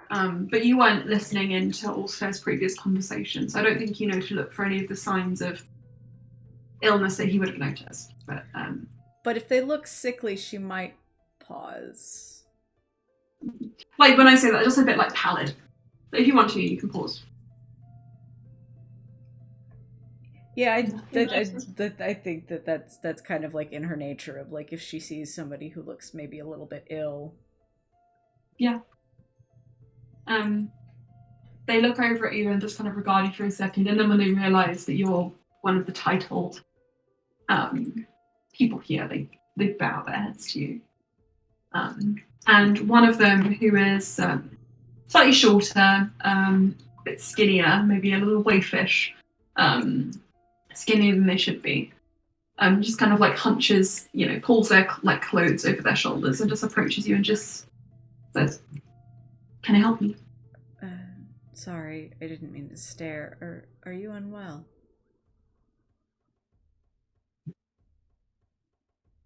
But you weren't listening into Alstair's previous conversations. I don't think you know to look for any of the signs of illness that he would have noticed. But if they look sickly, she might pause. Like when I say that, just a bit like pallid. But if you want to, you can pause. Yeah, I think that's kind of like in her nature of like if she sees somebody who looks maybe a little bit ill. Yeah. They look over at you and just kind of regard you for a second, and then when they realise that you're one of the titled people here, they bow their heads to you. And one of them, who is slightly shorter, a bit skinnier, maybe a little waifish, skinnier than they should be, just kind of like hunches, pulls their like clothes over their shoulders and just approaches you and just says, "Can I help you?" Sorry, I didn't mean to stare. Are you unwell?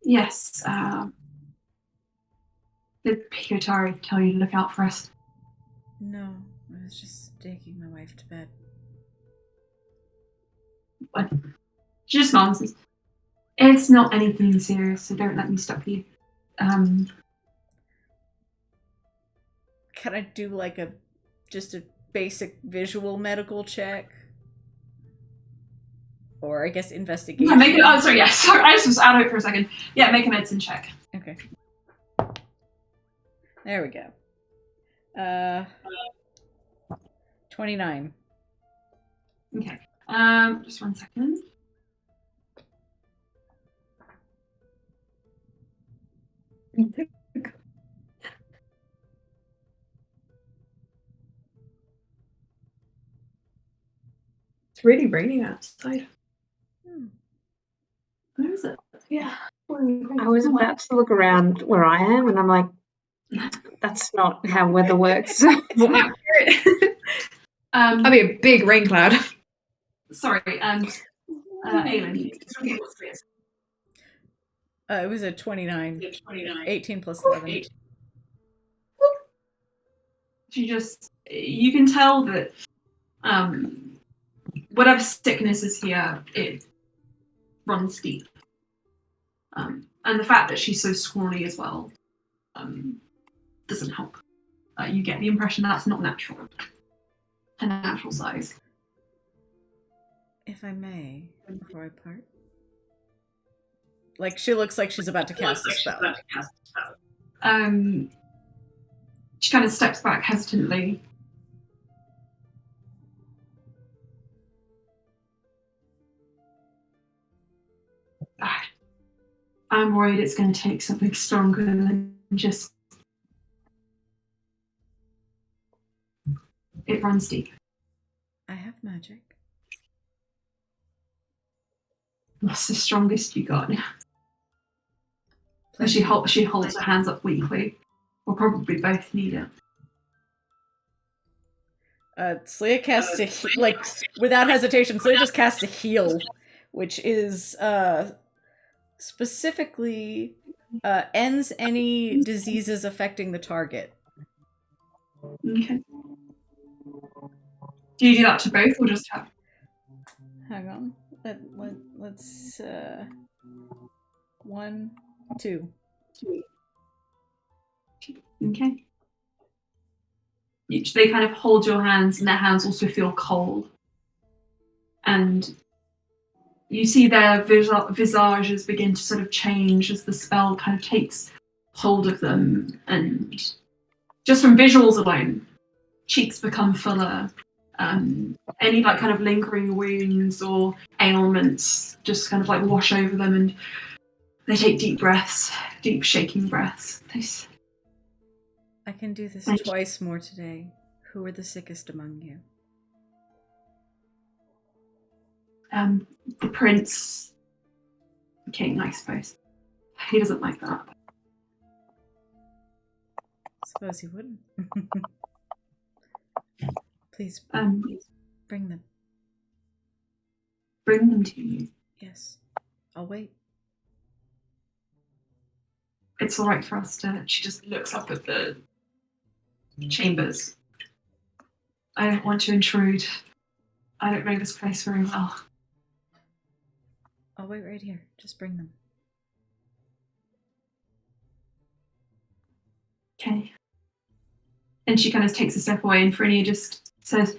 Yes. Did Pikotari tell you to look out for us? No, I was just taking my wife to bed. What? Just nonsense. It's not anything serious, so don't let me stop you. Can I do like just a basic visual medical check? Or I guess investigation. Yeah, sorry, I just was out of it for a second. Yeah, make a medicine check. Okay. There we go. 29. Okay. Just 1 second. It's really raining outside. Where is it? Yeah. I was about to look around where I am, and I'm like, that's not how weather works. Well, That'd be a big rain cloud. Sorry, and Aelin. It was a 29. 18 plus 11. You can tell that whatever sickness is here, it runs deep. And the fact that she's so scrawny as well doesn't help. You get the impression that's not natural. A natural size. If I may, before I part. Like, she looks like she's about to cast a spell. She kind of steps back hesitantly. I'm worried it's going to take something stronger than just... It runs deep. I have magic. What's the strongest you got? And she holds her hands up weakly. We'll probably both need it. Sleia casts without hesitation, Sleia just casts a heal, which is specifically ends any diseases affecting the target. Okay. Do you do that to both or just her? Hang on. Let's 1, 2. Okay. They kind of hold your hands, and their hands also feel cold. And you see their visages begin to sort of change as the spell kind of takes hold of them. And just from visuals alone, cheeks become fuller. Any like kind of lingering wounds or ailments just kind of like wash over them, and they take deep breaths, deep shaking breaths. I can do this twice more today. Who are the sickest among you? The prince, the king, I suppose. He doesn't like that. Suppose he wouldn't. Please, bring them. Bring them to you. Yes, I'll wait. It's all right for us to. She just looks up at the chambers. I don't want to intrude. I don't know this place very well. I'll wait right here. Just bring them. Okay. And she kind of takes a step away, and Phrynia just says,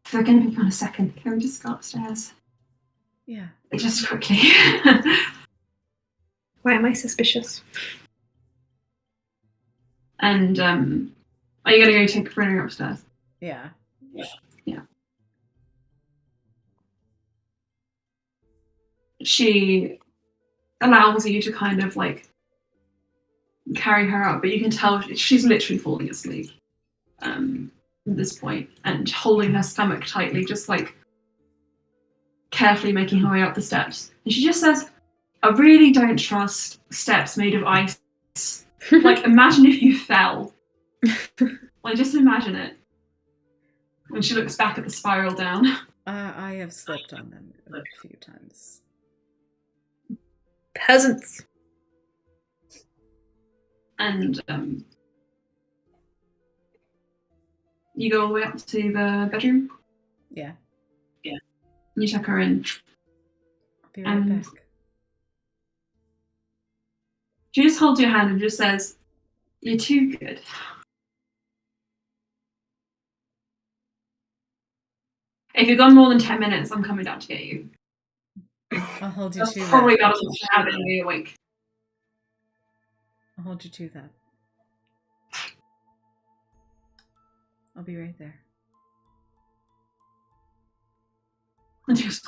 "If they're going to be gone a second, can we just go upstairs?" Yeah. Just quickly. Why am I suspicious? And are you going to go take Phrynia upstairs? Yeah. Yeah. She allows you to kind of like carry her up, but you can tell she's literally falling asleep at this point, and holding her stomach tightly, just like carefully making her way up the steps. And she just says, "I really don't trust steps made of ice. Like, imagine if you fell. Like, just imagine it." When she looks back at the spiral down. I have slipped on them a few times. Peasants. And you go all the way up to the bedroom. Yeah. And you tuck her in. I'll be right back. She just holds your hand and just says, "You're too good." If you've gone more than 10 minutes, I'm coming down to get you. I'll hold you That's to probably that. better than having me awake. I'll hold you to that. I'll be right there. And just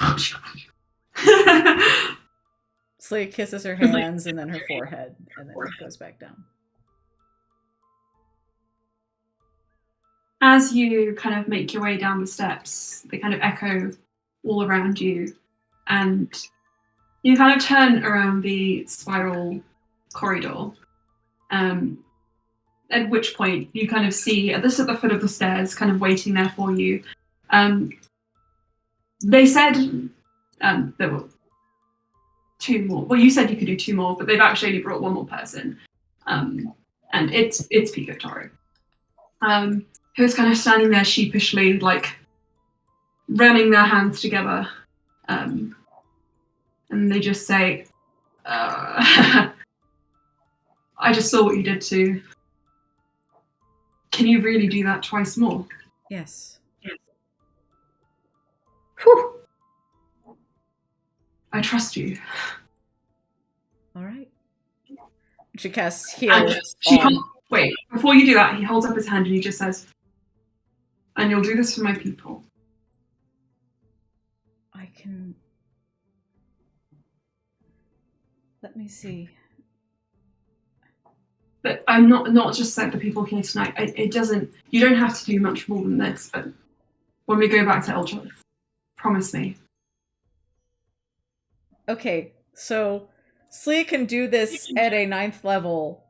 Slate kisses her hands and then her forehead, and then goes back down. As you kind of make your way down the steps, they kind of echo all around you, and you kind of turn around the spiral corridor. At which point you kind of see at the foot of the stairs, kind of waiting there for you. They said there were 2 more. Well, you said you could do 2 more, but they've actually only brought 1 more person, and it's Pico Taro, who's kind of standing there sheepishly, like running their hands together, and they just say, "I just saw what you did to. Can you really do that twice more?" Yes. Whew. "I trust you." All right. She casts heal. Wait, before you do that, he holds up his hand and he just says, "And you'll do this for my people." I can. Let me see. But I'm not just like the people here tonight. It doesn't. You don't have to do much more than this. But when we go back to Ultra, promise me. Okay, so Slee can do this at a 9th level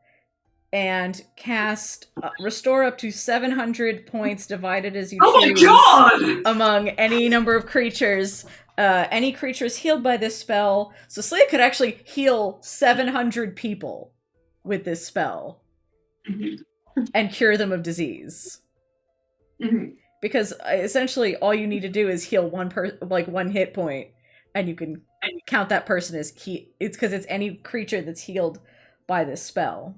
and cast restore up to 700 points divided as you choose Oh my god! among any number of creatures Any creatures healed by this spell. So Sleia could actually heal 700 people with this spell and cure them of disease. Because essentially all you need to do is heal one hit point, and you can count that person as it's because it's any creature that's healed by this spell,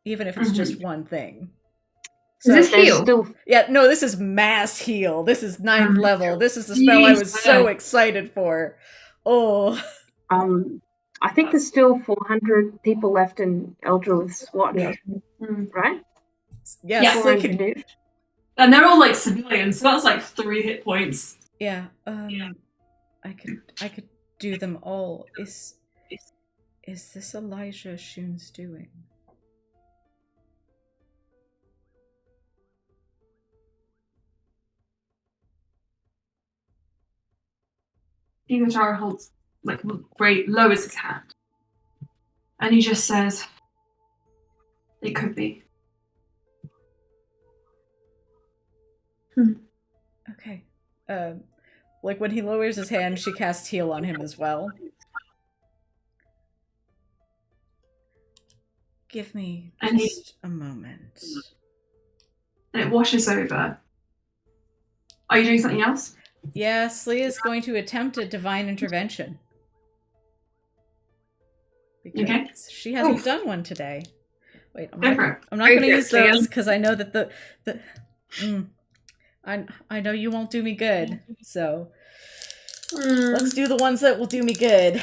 even if it's just one thing. So is this heal? Yeah, no, this is mass heal. This is 9th level. This is the spell I was so excited for. Oh. I think there's still 400 people left in Eldrill's watch, right? Yeah, so 400. And they're all like civilians, so that's like 3 hit points. Yeah. I could do them all. Is this Elijah Shun's doing? Igor holds, lowers his hand. And he just says, it could be. Okay. When he lowers his hand, she casts heal on him as well. Give me just a moment. And it washes over. Are you doing something else? Yeah, Sleia is going to attempt a divine intervention. Because she hasn't done one today. Wait, I'm not going to use those because I know that I know you won't do me good. So let's do the ones that will do me good.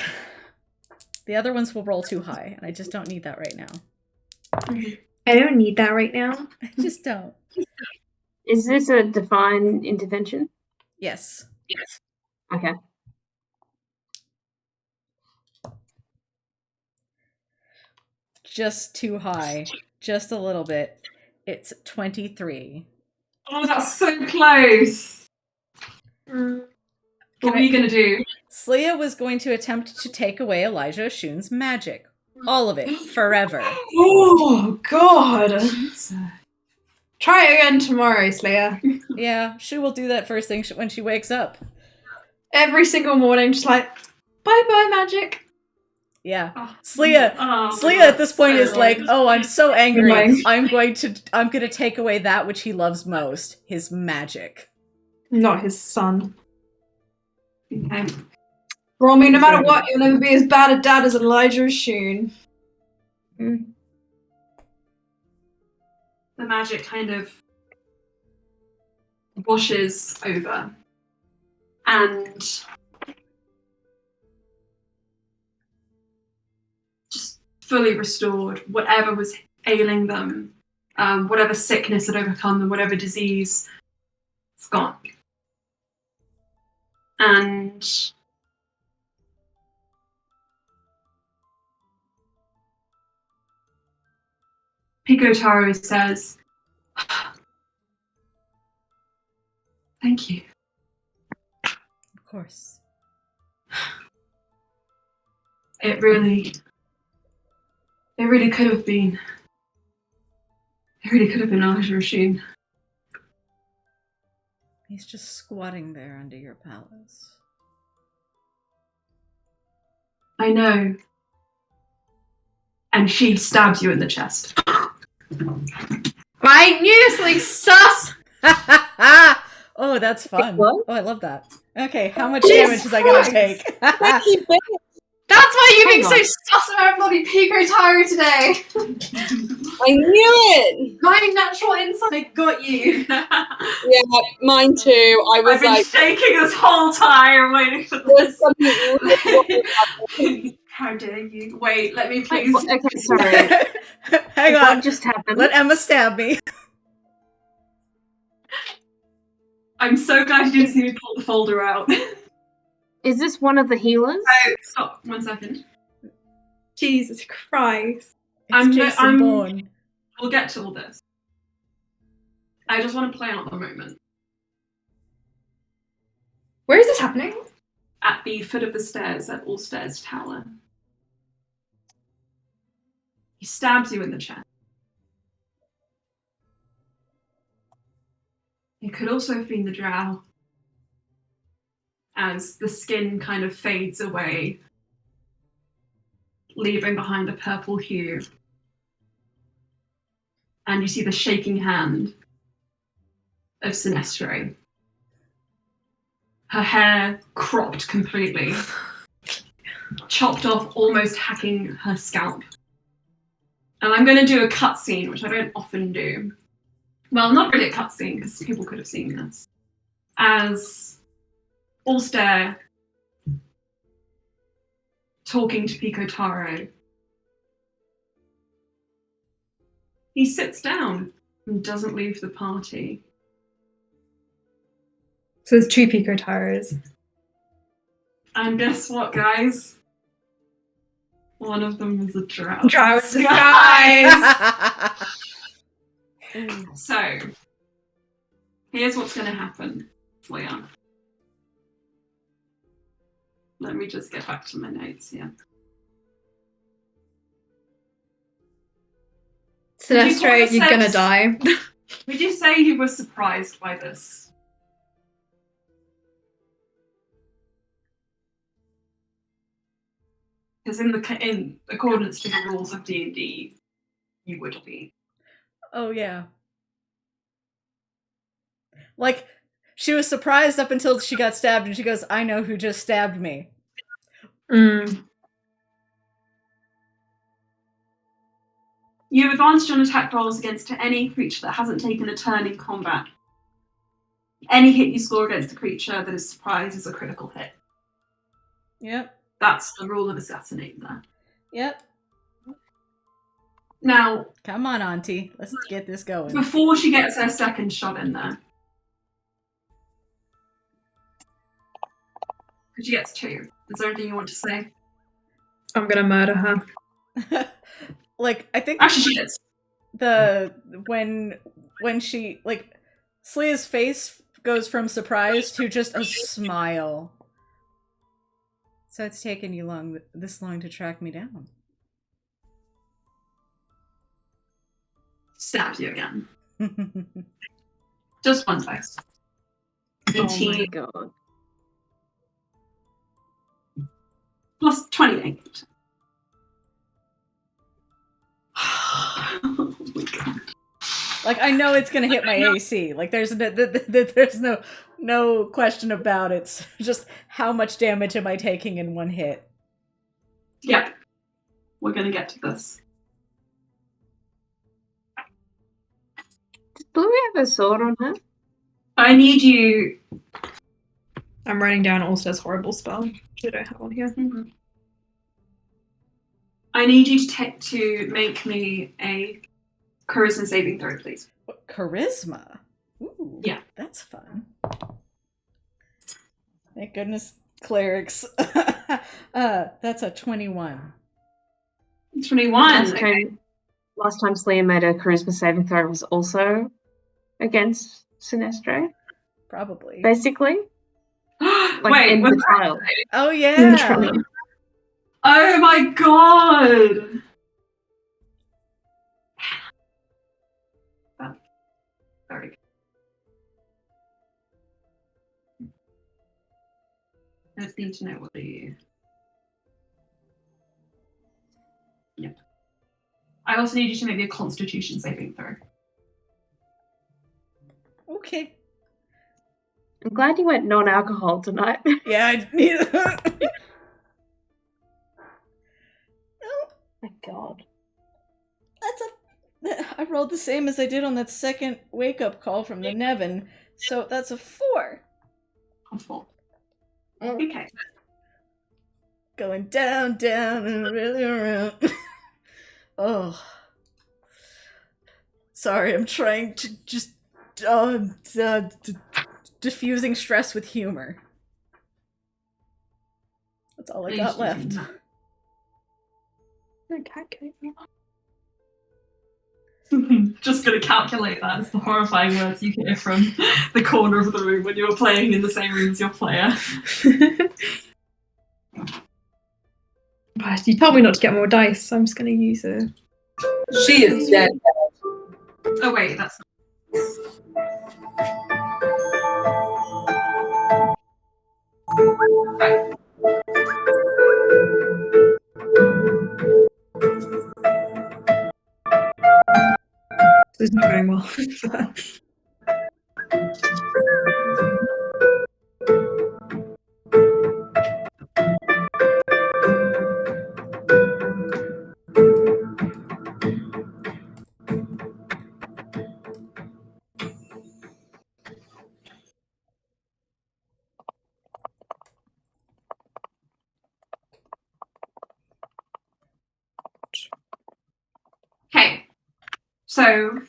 The other ones will roll too high, and I just don't need that right now. I don't need that right now. I just don't. Is this a divine intervention? Yes. Okay. Just too high. Just a little bit. It's 23. Oh, that's so close. What are you going to do? Sleia was going to attempt to take away Elijah Shun's magic. All of it. Forever. Oh, God. Try it again tomorrow, Sleia. Yeah, she will do that first thing when she wakes up. Every single morning, just like, bye-bye, magic. Yeah. Sleia at this point is like, oh, I'm so angry. I'm going to take away that which he loves most, his magic. Not his son. Okay. Well, I mean, no matter what, you'll never be as bad a dad as Elijah Shun. The magic kind of washes over. And just fully restored whatever was ailing them, whatever sickness had overcome them, whatever disease, it's gone. And Pico Taro says, thank you. Of course. It really could have been. It really could have been Elijah Shun. He's just squatting there under your palace. I know. And she stabs you in the chest. I knew something sus! Oh, that's fun. What? Oh, I love that. Okay, how much damage is I gonna take? That's why you're being so sus about bloody Pico Taro today! I knew it! My natural insight got you! Yeah, mine too. I've been shaking this whole time waiting for this. How dare you? Wait, let me please. Okay, sorry. Hang on. What just happened? Let Emma stab me. I'm so glad you didn't see me pull the folder out. Is this one of the healers? Oh, stop 1 second. Jesus Christ. It's Jason Bourne. We'll get to all this. I just want to play out the moment. Where is this happening? At the foot of the stairs at Alstaer Tower. He stabs you in the chest. It could also have been the drow. as the skin kind of fades away, leaving behind a purple hue. And you see the shaking hand of Sinestre. Her hair cropped completely, chopped off, almost hacking her scalp. And I'm going to do a cutscene, which I don't often do. Well, not really a cutscene, because people could have seen this. As Alstaer talking to Pico Taro, he sits down and doesn't leave the party. So there's 2 Pico Taros. And guess what, guys? One of them was a drow. Drows, guys! So, here's what's going to happen, Leon. Let me just get back to my notes here. Sinestre, you're gonna die. Would you say you were surprised by this? Because in accordance to the rules of D&D, you would be. Oh, yeah. Like, she was surprised up until she got stabbed, and she goes, I know who just stabbed me. Mm. You have advantage on attack rolls against any creature that hasn't taken a turn in combat. Any hit you score against a creature that is surprised is a critical hit. Yep. That's the rule of Assassinate there. Yep. Now, come on, Auntie. Let's get this going. Before she gets her second shot in there. Because she gets 2. Is there anything you want to say? I'm gonna murder her. Like, I think actually she is. When she, like, Slea's face goes from surprise to just a smile. So it's taken you this long to track me down. Stabs you again. Just one dice. Oh my god. Plus 28. Oh my god. Like, I know it's gonna hit my AC. Like, there's no question about it. It's just how much damage am I taking in one hit? Yep. We're gonna get to this. Does Bluey have a sword on her? I need you. I'm writing down Alstair's horrible spell, which I don't have on here. Mm-hmm. I need you to make me a charisma saving throw, please. What, charisma? Ooh, yeah, that's fun. Thank goodness, clerics. That's a 21. 21. Last time Sleia made a charisma saving throw was also against Sinestre. Probably. Basically. Like Wait, in the trial. Oh yeah. Oh my god. That's very good. I just need to know what the... Yep. I also need you to make me a Constitution saving throw. Okay. I'm glad you went non-alcohol tonight. Yeah, I need. Oh my god. I rolled the same as I did on that second wake-up call from the Nevin, so that's a 4. A 4. Okay. Going down, down, and really around. Oh. Sorry, I'm trying to just diffusing stress with humor. That's all I got left. Just gonna calculate that as the horrifying words you hear from the corner of the room when you're playing in the same room as your player. You told me not to get more dice, so I'm just gonna use it. She is dead. Oh wait, that's not... This is not going well. Okay, so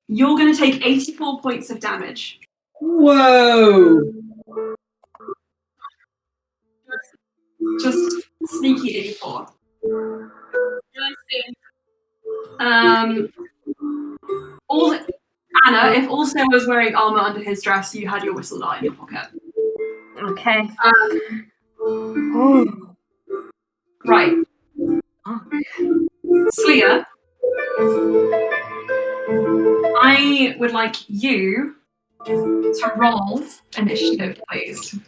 you're going to take 84 points of damage. Whoa! Just sneaky 84. All Anna, if Alstaer was wearing armor under his dress, you had your whistle die in your pocket. Okay. Right. Sleer, I would like you to roll initiative, please.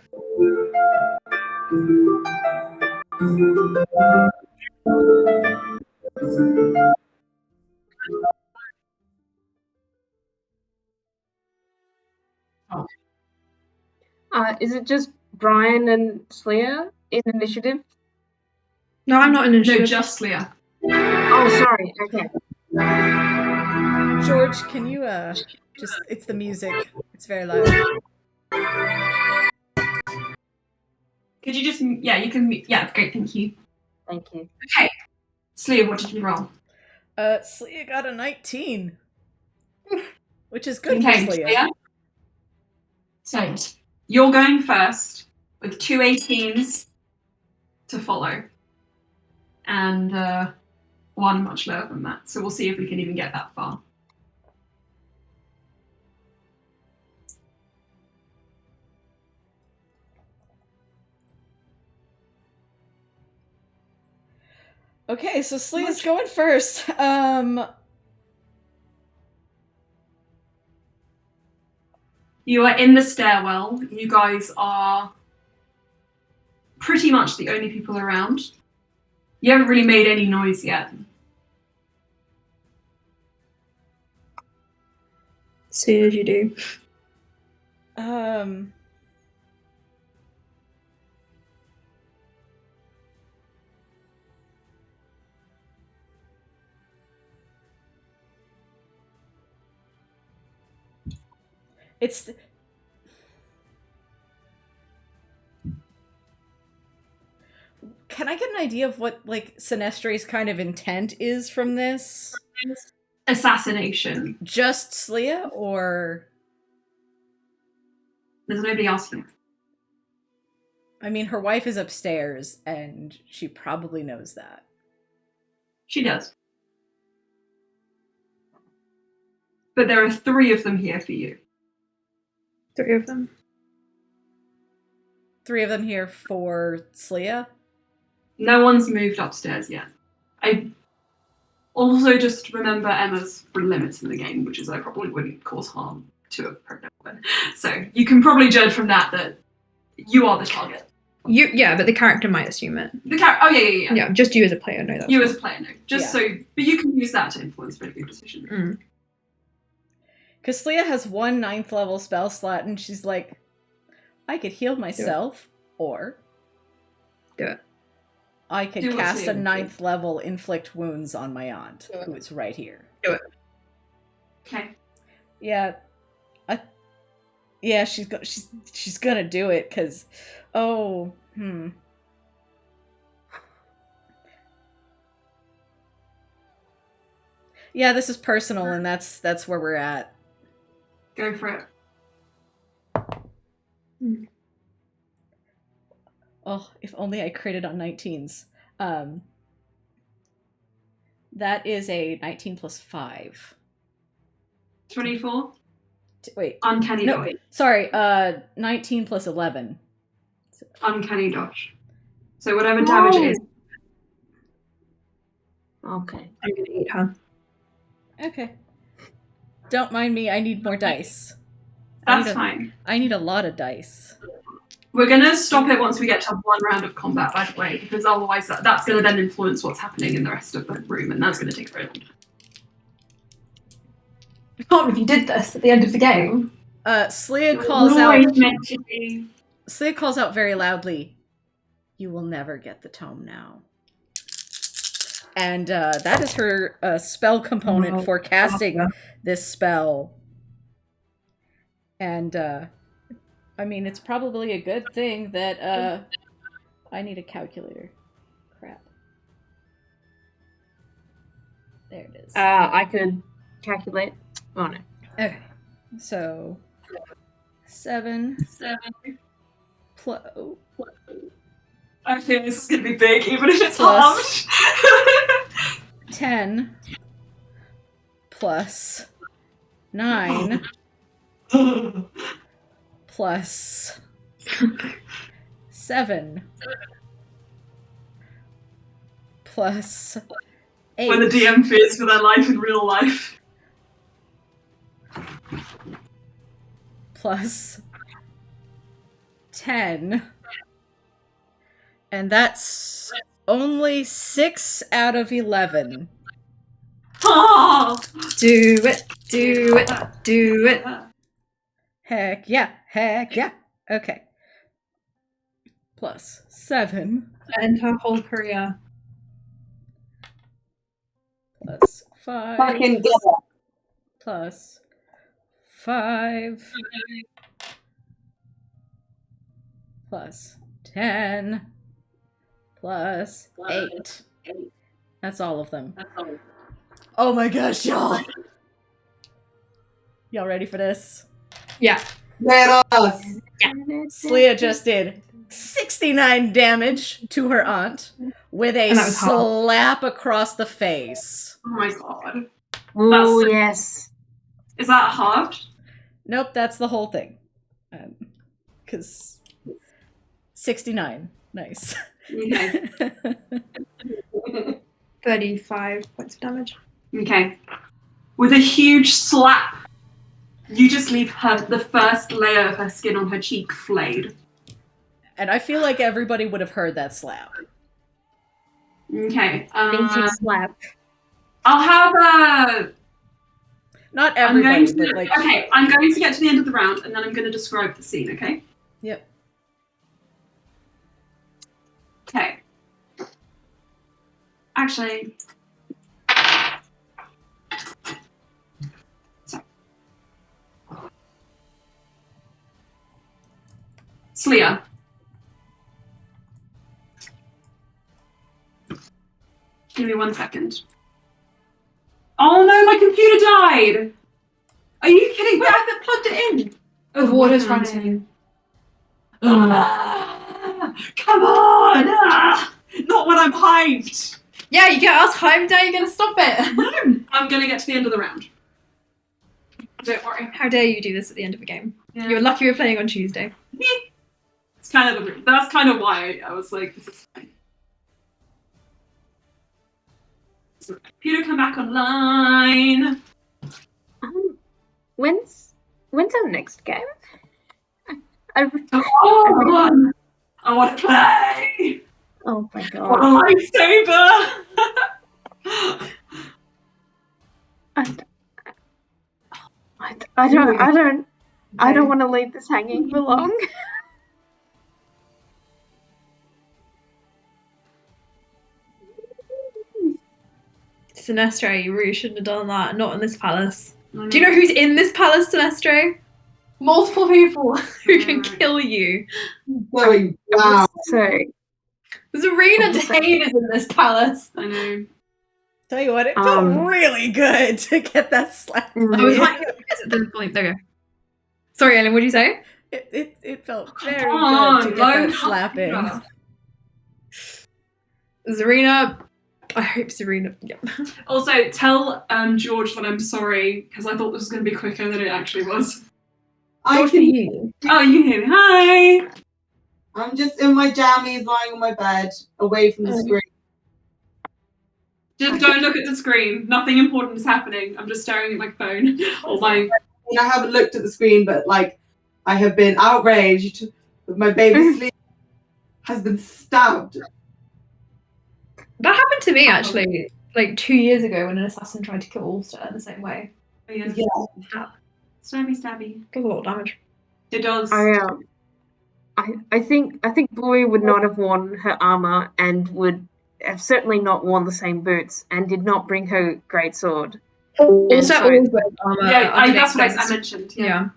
Is it just Brian and Sleer in initiative? No, I'm not in No, initiative. just Sleer. Oh, sorry. Okay. George, can you just it's the music. It's very loud. Could you just you can great, thank you. Thank you. Okay. Sleer, what did you roll? Sleer got a 19. Which is good Okay, for Sleer. Sleer. So you're going first with 2 18s to follow. And one much lower than that. So we'll see if we can even get that far. Okay, so Sleer's going first. You are in the stairwell. You guys are pretty much the only people around. You haven't really made any noise yet. As soon as you do. It's Can I get an idea of what like Sinestre's kind of intent is from this? Assassination. Just Sleer, or There's nobody else here. I mean, her wife is upstairs, and she probably knows that. She does. But there are 3 of them here for you. 3 of them. 3 of them here for Sleer? No one's moved upstairs yet. I also just remember Emma's limits in the game, which is I probably wouldn't cause harm to a pregnant woman. So you can probably judge from that you are the target. But the character might assume it. Yeah. Just you as a player know that. You as a player know. But you can use that to influence making a decision. Because Sleer has 1 9th level spell slot, and she's like, I could heal myself, or do it. I could cast a 9th level inflict wounds on my aunt, who is right here. Do it. Okay. Yeah. She's gonna do it, because yeah, this is personal, and that's where we're at. Go for it. Oh, if only I critted on 19s. That is a 19 plus 5. 24? Wait. Uncanny dodge. Sorry, 19 plus 11. Uncanny dodge. So whatever damage it is. Okay. I'm gonna eat her. Okay. Don't mind me, I need more dice. That's fine. I need a lot of dice. We're going to stop it once we get to one round of combat, by the way, because otherwise that's going to then influence what's happening in the rest of the room, and that's going to take very long time. I can't believe you did this at the end of the game. Slea It's calls always out. meant to be. Slea calls out very loudly, "You will never get the tome now." And that is her spell component for casting this spell. And I mean, it's probably a good thing that I need a calculator. Crap. There it is. I could calculate. Oh no. Okay. So 7 plus I think this is going to be big, even if it's Plus- halved. 10 plus 9 plus 7 plus 8 When the DM fears for their life in real life. plus 10, and that's only 6 out of 11. Oh! Do it, do it, do it. Heck yeah, okay. Plus 7 And her whole career. plus 5 Fucking get it. plus 5 plus 10 plus 8. That's all of them. Oh my gosh, y'all! Y'all ready for this? Yeah. Let us. Slea just did 69 damage to her aunt with a And that was hard. slap across the face. Oh my god. Oh That's- yes. Is that halved? Nope, that's the whole thing. Because 69. Nice. Okay. 35 points of damage. Okay. With a huge slap, you just leave the first layer of her skin on her cheek flayed. And I feel like everybody would have heard that slap. Okay. Vintage slap. I'll have a... Not I'm going everybody, to, but like... okay, I'm going to get to the end of the round, and then I'm going to describe the scene, okay? Yep. Okay. Actually... Sorry. Slea. Give me 1 second. Oh no, my computer died! Are you kidding me? I haven't plugged it in! The water's running. Come on! Not when I'm hyped! Yeah, you get us hyped, now you're gonna stop it. No, I'm gonna get to the end of the round. Don't worry. How dare you do this at the end of a game? Yeah. You're lucky we're playing on Tuesday. It's kind of that's kind of why I was like, this is fine. So computer come back online. When's our next game? I Oh, I want to play. oh my What god. a lifesaver! I don't want to leave this hanging for long. Sinestre, you really shouldn't have done that. Not in this palace. Do you know who's in this palace, Sinestre? Multiple people. Who can kill you? Going, wow. So Zarina Dane is in this palace. I know. Tell you what, it felt really good to get that slap. I was like, at the point. There you go. Sorry, Ellen, what did you say? It felt very Come on, good to get that load slap in. up. Zarina. I hope Zarina. Yeah. Also, tell George that I'm sorry because I thought this was going to be quicker than it actually was. I can hear. Oh, you can hear me. Hi. I'm just in my jammies, lying on my bed, away from the screen. Just don't look at the screen. Nothing important is happening. I'm just staring at my phone or my. I haven't looked at the screen, but like, I have been outraged that my baby Sleep has been stabbed. That happened to me actually, like 2 years ago when an assassin tried to kill Alstaer in the same way. Oh, yeah. Stab. Stabby. Does a lot of damage. It does. I think Bluey would not have worn her armor and would have certainly not worn the same boots and did not bring her greatsword. Alstaer always wears armor. Yeah, underneath that's what I things. mentioned. Yeah.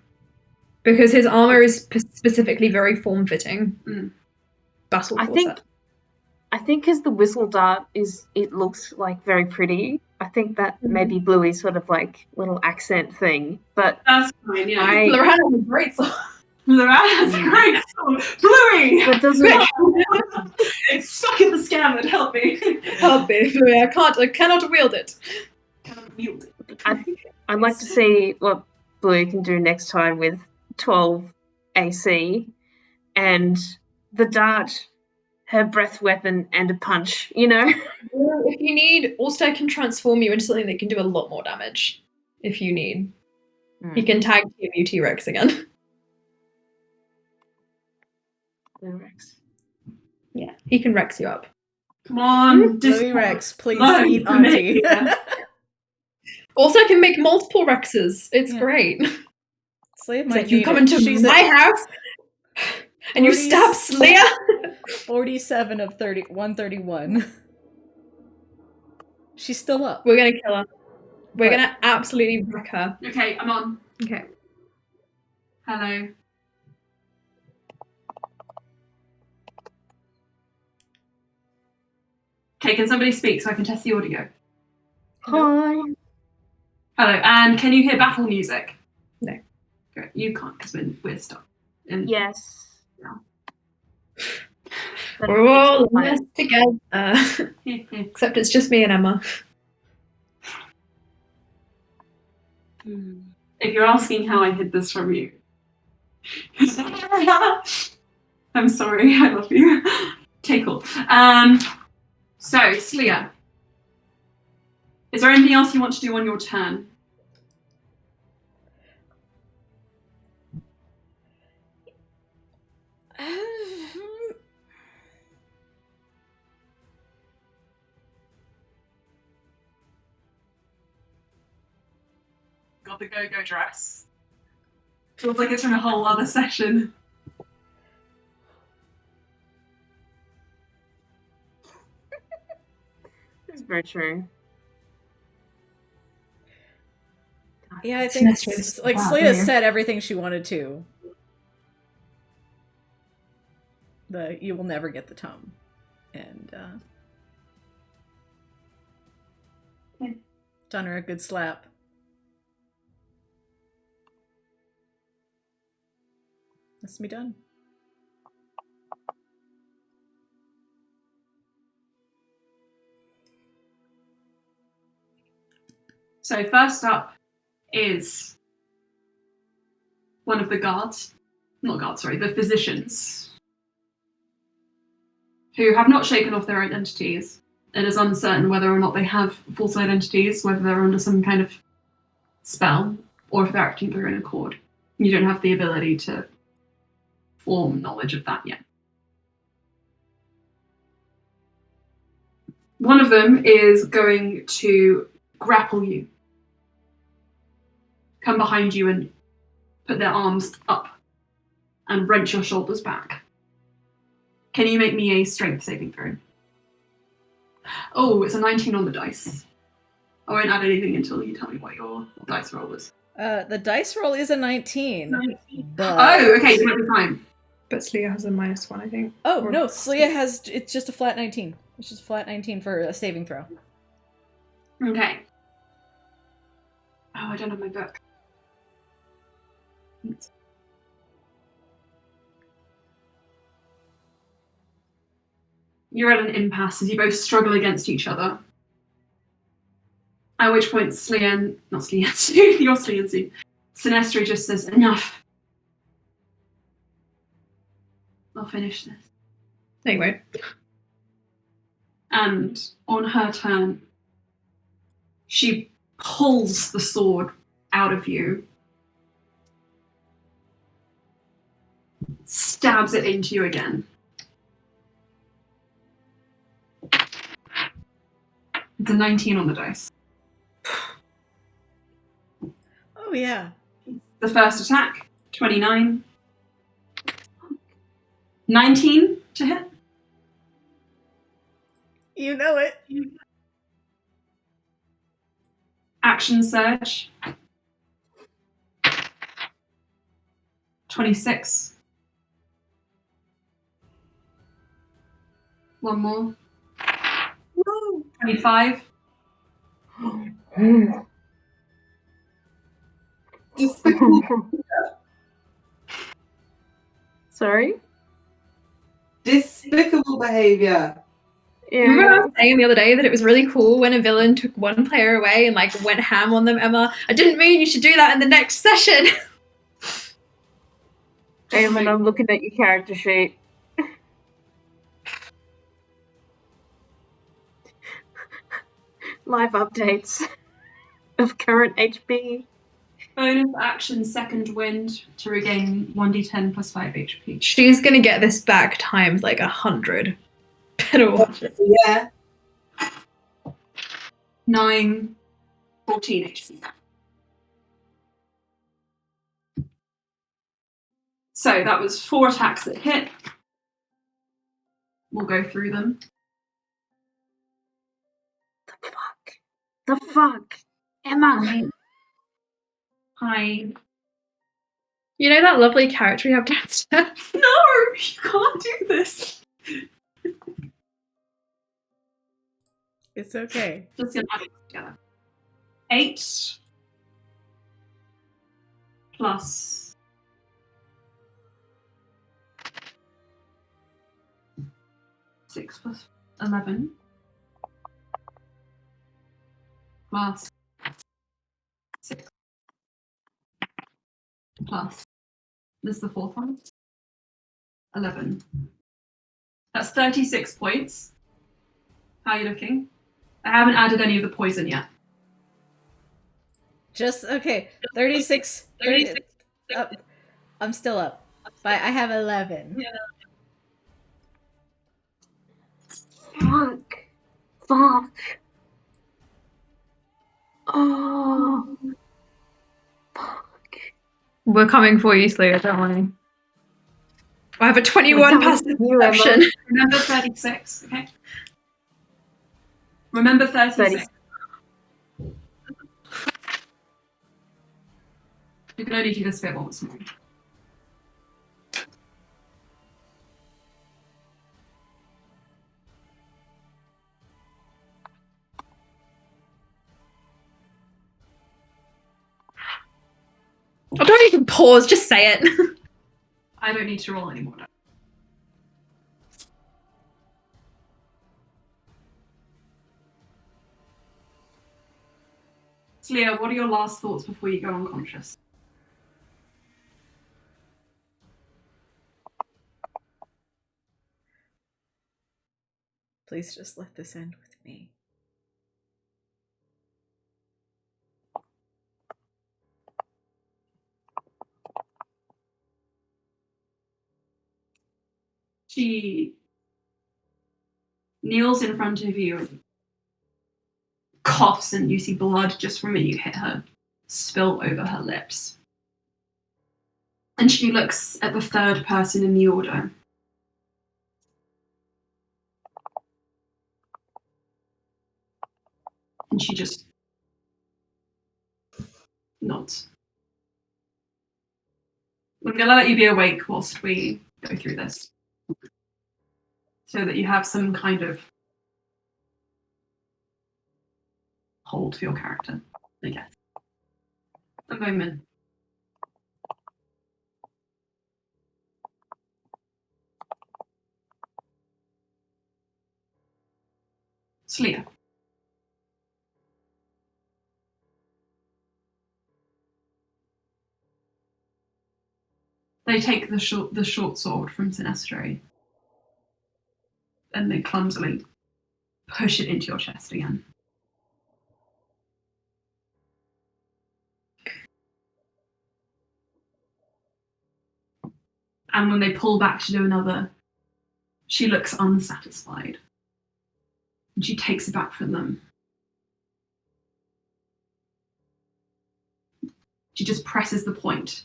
Because his armor is specifically very form-fitting. Battle corset. I think as the whistle dart it looks like very pretty. I think that maybe Bluey's sort of like little accent thing. But that's fine, yeah. Lorana has a great song. Lorana has a great song. Bluey! That doesn't It's stuck in the scabbard, help me. Help me, Bluey. I cannot wield it. I'd like to see what Bluey can do next time with 12 AC and the dart, her breath weapon, and a punch, you know? If you need, Alstaer can transform you into something that can do a lot more damage. If you need. He can tag team you T-Rex again. Rex. Yeah, he can Rex you up. Come on, Bluey Rex, please No, eat Auntie. Also can make multiple Rexes. It's great. Slave It's might like, you need come it. into She's my at house and you stab Slayer. 47 of 131. She's still up. We're gonna kill her. We're gonna absolutely wreck her. Okay, I'm on. Okay. Hello. Okay, can somebody speak so I can test the audio? Hi. Hello, and can you hear battle music? No. Great. You can't because we're stuck. Yes. We're all in this together. Except it's just me and Emma. If you're asking how I hid this from you, I'm sorry, I love you. Okay, cool. So, Sleer, is there anything else you want to do on your turn? Got the go-go dress. Feels like it's from a whole other session. That's very true. Yeah, I think like Sleia said everything she wanted to. You will never get the tome. And done her a good slap. That's me done. So first up is one of the guards, not guards, sorry, the physicians, who have not shaken off their identities. It is uncertain whether or not they have false identities, whether they're under some kind of spell, or if they're acting through an accord. You don't have the ability to form knowledge of that yet. One of them is going to grapple you, come behind you and put their arms up and wrench your shoulders back. Can you make me a strength saving throw? Oh, it's a 19 on the dice. I won't add anything until you tell me what your dice roll is. The dice roll is a 19. But... Oh, okay, you might be fine. But Sleia has a -1, I think. Oh, no, Sleia has... It's just a flat 19. It's just a flat 19 for a saving throw. Okay. Oh, I don't have my book. You're at an impasse as you both struggle against each other. At which point, Sinestri just says, enough. I'll finish this. No, you won't. And on her turn, she pulls the sword out of you. stabs it into you again. It's a 19 on the dice. Oh yeah. The first attack, 29. 19 to hit. You know it. Action surge. 26. One more. 25. Despicable. Sorry? Despicable behavior. Remember I Yeah. was saying the other day that it was really cool when a villain took one player away and like went ham on them, Emma? I didn't mean you should do that in the next session. Eamon, I'm looking at your character sheet. Live updates of current HP. Bonus action, second wind to regain 1d10 plus 5 HP. She's gonna get this back times like 100. Better watch it. Yeah. 9, 14 HP. So that was 4 attacks that hit. We'll go through them. The fuck? Emma! Hi. You know that lovely character you have downstairs? No, you can't do this. It's okay. Just gonna add it together. 8 plus 6 plus 11 plus 6 plus, this is the fourth one, 11. That's 36 points. How are you looking? I haven't added any of the poison yet. Just okay. 36. 30, I'm still up. But I have 11. Fuck. Fuck. Oh. Fuck. We're coming for you, Slayer, don't worry. I have a 21 passive perception. Remember 36, okay? Remember 36. You can only do this bit once more. I don't even pause, just say it. I don't need to roll anymore. No. Leah, what are your last thoughts before you go unconscious? Please just let this end with me. She kneels in front of you and coughs, and you see blood just from where you hit her spill over her lips. And she looks at the third person in the order. And she just nods. I'm going to let you be awake whilst we go through this, so that you have some kind of hold for your character, I guess. A moment. Sleep. They take the short sword from Sinestro and they clumsily push it into your chest again. And when they pull back to do another, she looks unsatisfied. And she takes it back from them. She just presses the point.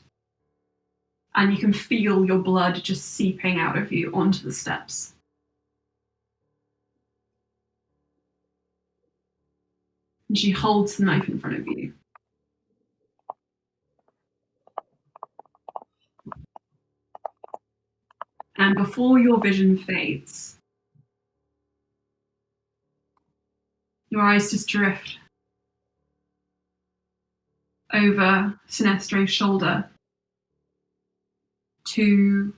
And you can feel your blood just seeping out of you onto the steps. And she holds the knife in front of you. And before your vision fades, your eyes just drift over Sinestro's shoulder to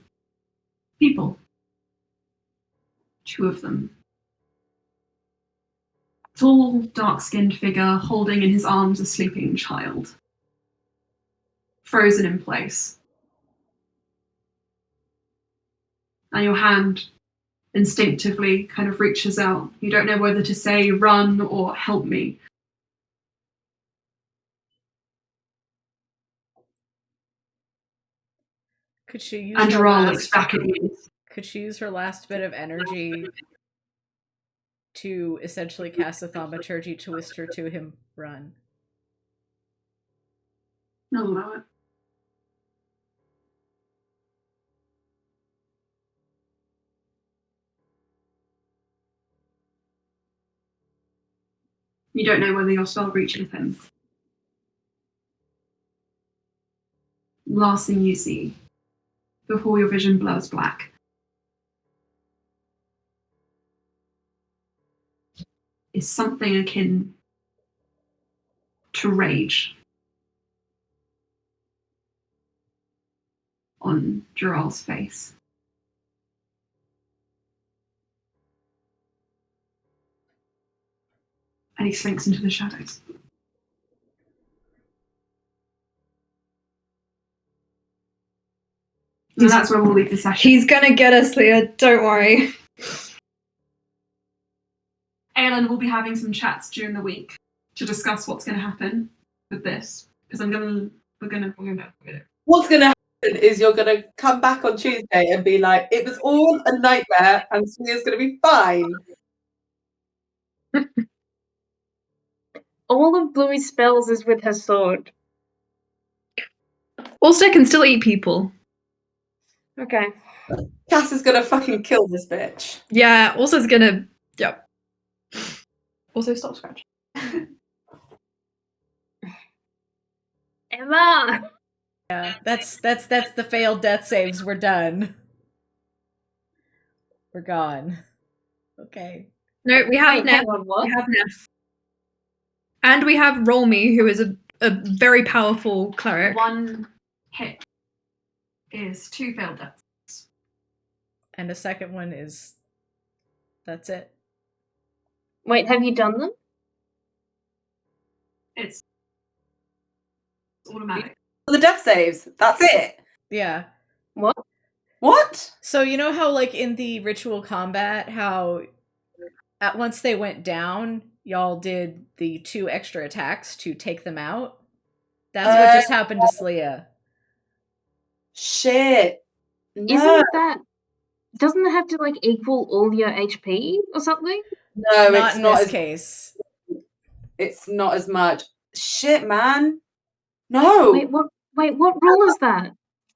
people. 2 of them. Tall, dark-skinned figure holding in his arms a sleeping child. Frozen in place. And your hand instinctively kind of reaches out. You don't know whether to say run or help me. Could she use And her Dural last, looks back at you. Could she use her last bit of energy to essentially cast a thaumaturgy to whisper to him, run? I'll allow it. You don't know whether your spell reaches him. Last thing you see, before your vision blurs black, is something akin to rage on Dural's face. And he slinks into the shadows. And that's where we'll leave the session. He's gonna get us, Leah. Don't worry. Aelin will be having some chats during the week to discuss what's going to happen with this. Because we're gonna. What's going to happen is you're going to come back on Tuesday and be like, it was all a nightmare and Smia's going to be fine. All of Bluey's spells is with her sword. Alstaer can still eat people. Okay. Cass is going to fucking kill this bitch. Yeah, Alstair's gonna. Yep. Also, stop scratching. Emma! Yeah, that's the failed death saves. We're done. We're gone. Okay. No, we have Wait, Neff. hang on, what? We have Neff. And we have Roll Me, who is a very powerful cleric. 1 hit is 2 failed deaths. And the second one is... That's it. Wait, have you done them? It's automatic. The death saves. That's it. Yeah. What? What? So you know how, like, in the ritual combat, how once they went down, y'all did the 2 extra attacks to take them out? That's what just happened to Slia. Shit. No. Doesn't it have to, like, equal all your HP or something? No, Not it's in not this as case. It's not as much. Shit, man. No. Wait, what rule is that?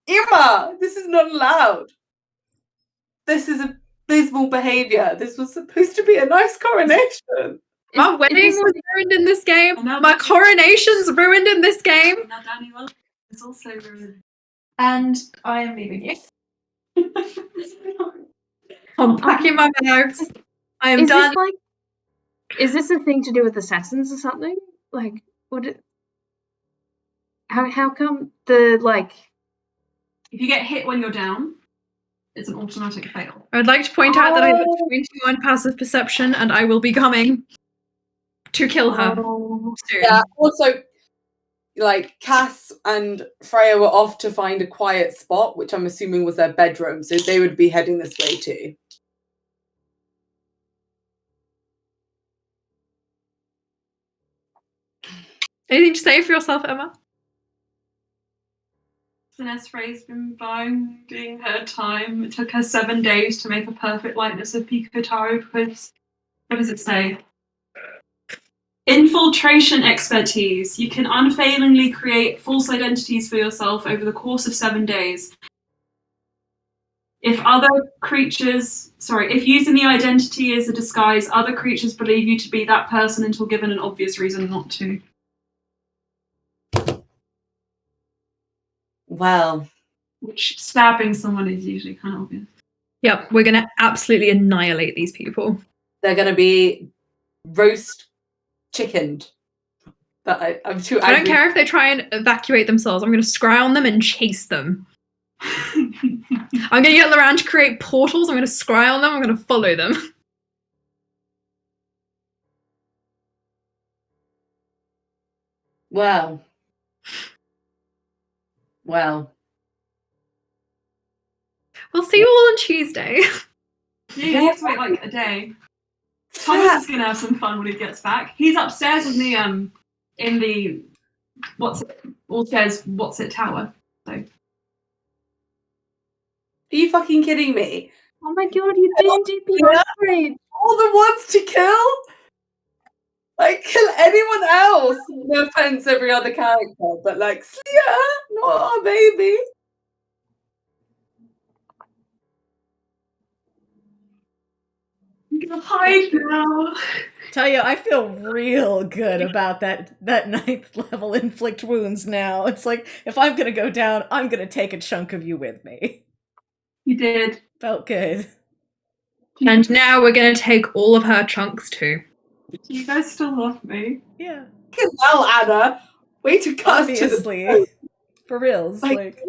Irma, this is not allowed. This is abysmal behaviour. This was supposed to be a nice coronation. My wedding was ruined in this game. My coronation's ruined in this game. Now Danny will is also ruined. And I am leaving you. I'm packing my bags. I am Is done. this like? Is this a thing to do with assassins or something? Like, what? How come the like? If you get hit when you're down, it's an automatic fail. I would like to point out that I have a 21 passive perception, and I will be coming to kill her soon. Yeah. Also, like Cass and Freya were off to find a quiet spot, which I'm assuming was their bedroom, so they would be heading this way too. Anything to say for yourself, Emma? Sinesre's been biding her time. It took her 7 days to make a perfect likeness of Pikotaro because, what does it say? Infiltration expertise. You can unfailingly create false identities for yourself over the course of 7 days. If using the identity as a disguise, other creatures believe you to be that person until given an obvious reason not to. Well, Which stabbing someone is usually kind of obvious. Yep, we're gonna absolutely annihilate these people. they're going to be roast chickened. But I'm too angry. I don't care if they try and evacuate themselves. I'm gonna scry on them and chase them. I'm gonna get around to create portals. I'm gonna scry on them. I'm gonna follow them. Well. We'll see you all on Tuesday. You have to wait like a day. Thomas is gonna have some fun when he gets back. He's upstairs with me in the Alstaer's tower. So. Are you fucking kidding me? Oh my god, you D&D great. All the ones to kill? Like, kill anyone else. No offense, every other character, but like, Slayer, not our baby. I'm gonna hide now. Tell you, I feel real good about that 9th level inflict wounds now. It's like, if I'm gonna go down, I'm gonna take a chunk of you with me. You did. Felt good. And now we're gonna take all of her chunks too. Do you guys still love me? Yeah. Well, Anna, way to cut us to the Obviously. For reals. Like,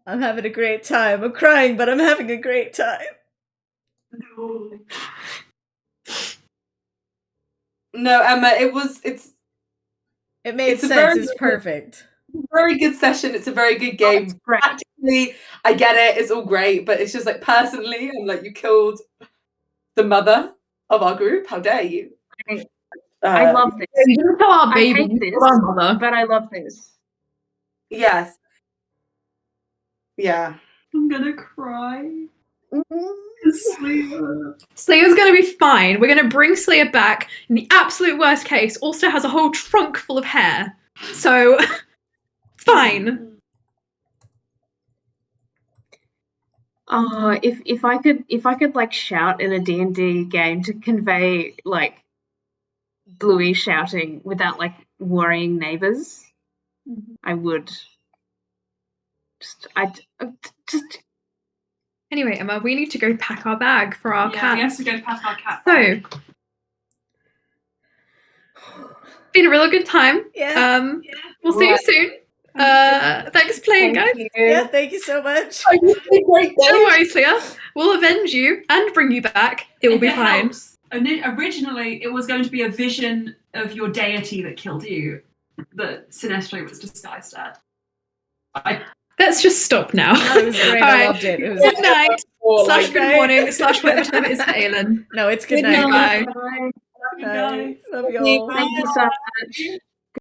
I'm having a great time. I'm crying, but I'm having a great time. No, Emma, it made sense. It's perfect. Very good session. It's a very good game. Practically, I get it. It's all great, but it's just like personally, I'm like, you killed the mother of our group. How dare you? I love this. You didn't kill our baby. I hate this, our mother. but I love this. Yes. Yeah. I'm gonna cry. Slayer's gonna be fine. We're gonna bring Slayer back. In the absolute worst case, Alstaer has a whole trunk full of hair. So it's fine. If I could like shout in a D&D game to convey like Bluey shouting without like worrying neighbors, I would. Just. Anyway, Emma, we need to go pack our bag for our cat. We have to go pack our cat. So, been a really good time. Yeah. We'll see you soon. Thanks for playing, guys. Yeah, thank you so much. Don't worry, Slayer. We'll avenge you and bring you back. It will be fine. Helps. Originally, it was going to be a vision of your deity that killed you that Sinestre was disguised at. Let's just stop now. It was great. I loved it. It was good night, / good morning, / whatever time it is for Aelin. No, it's good night. Bye. Bye. Love you all. Thank you so much.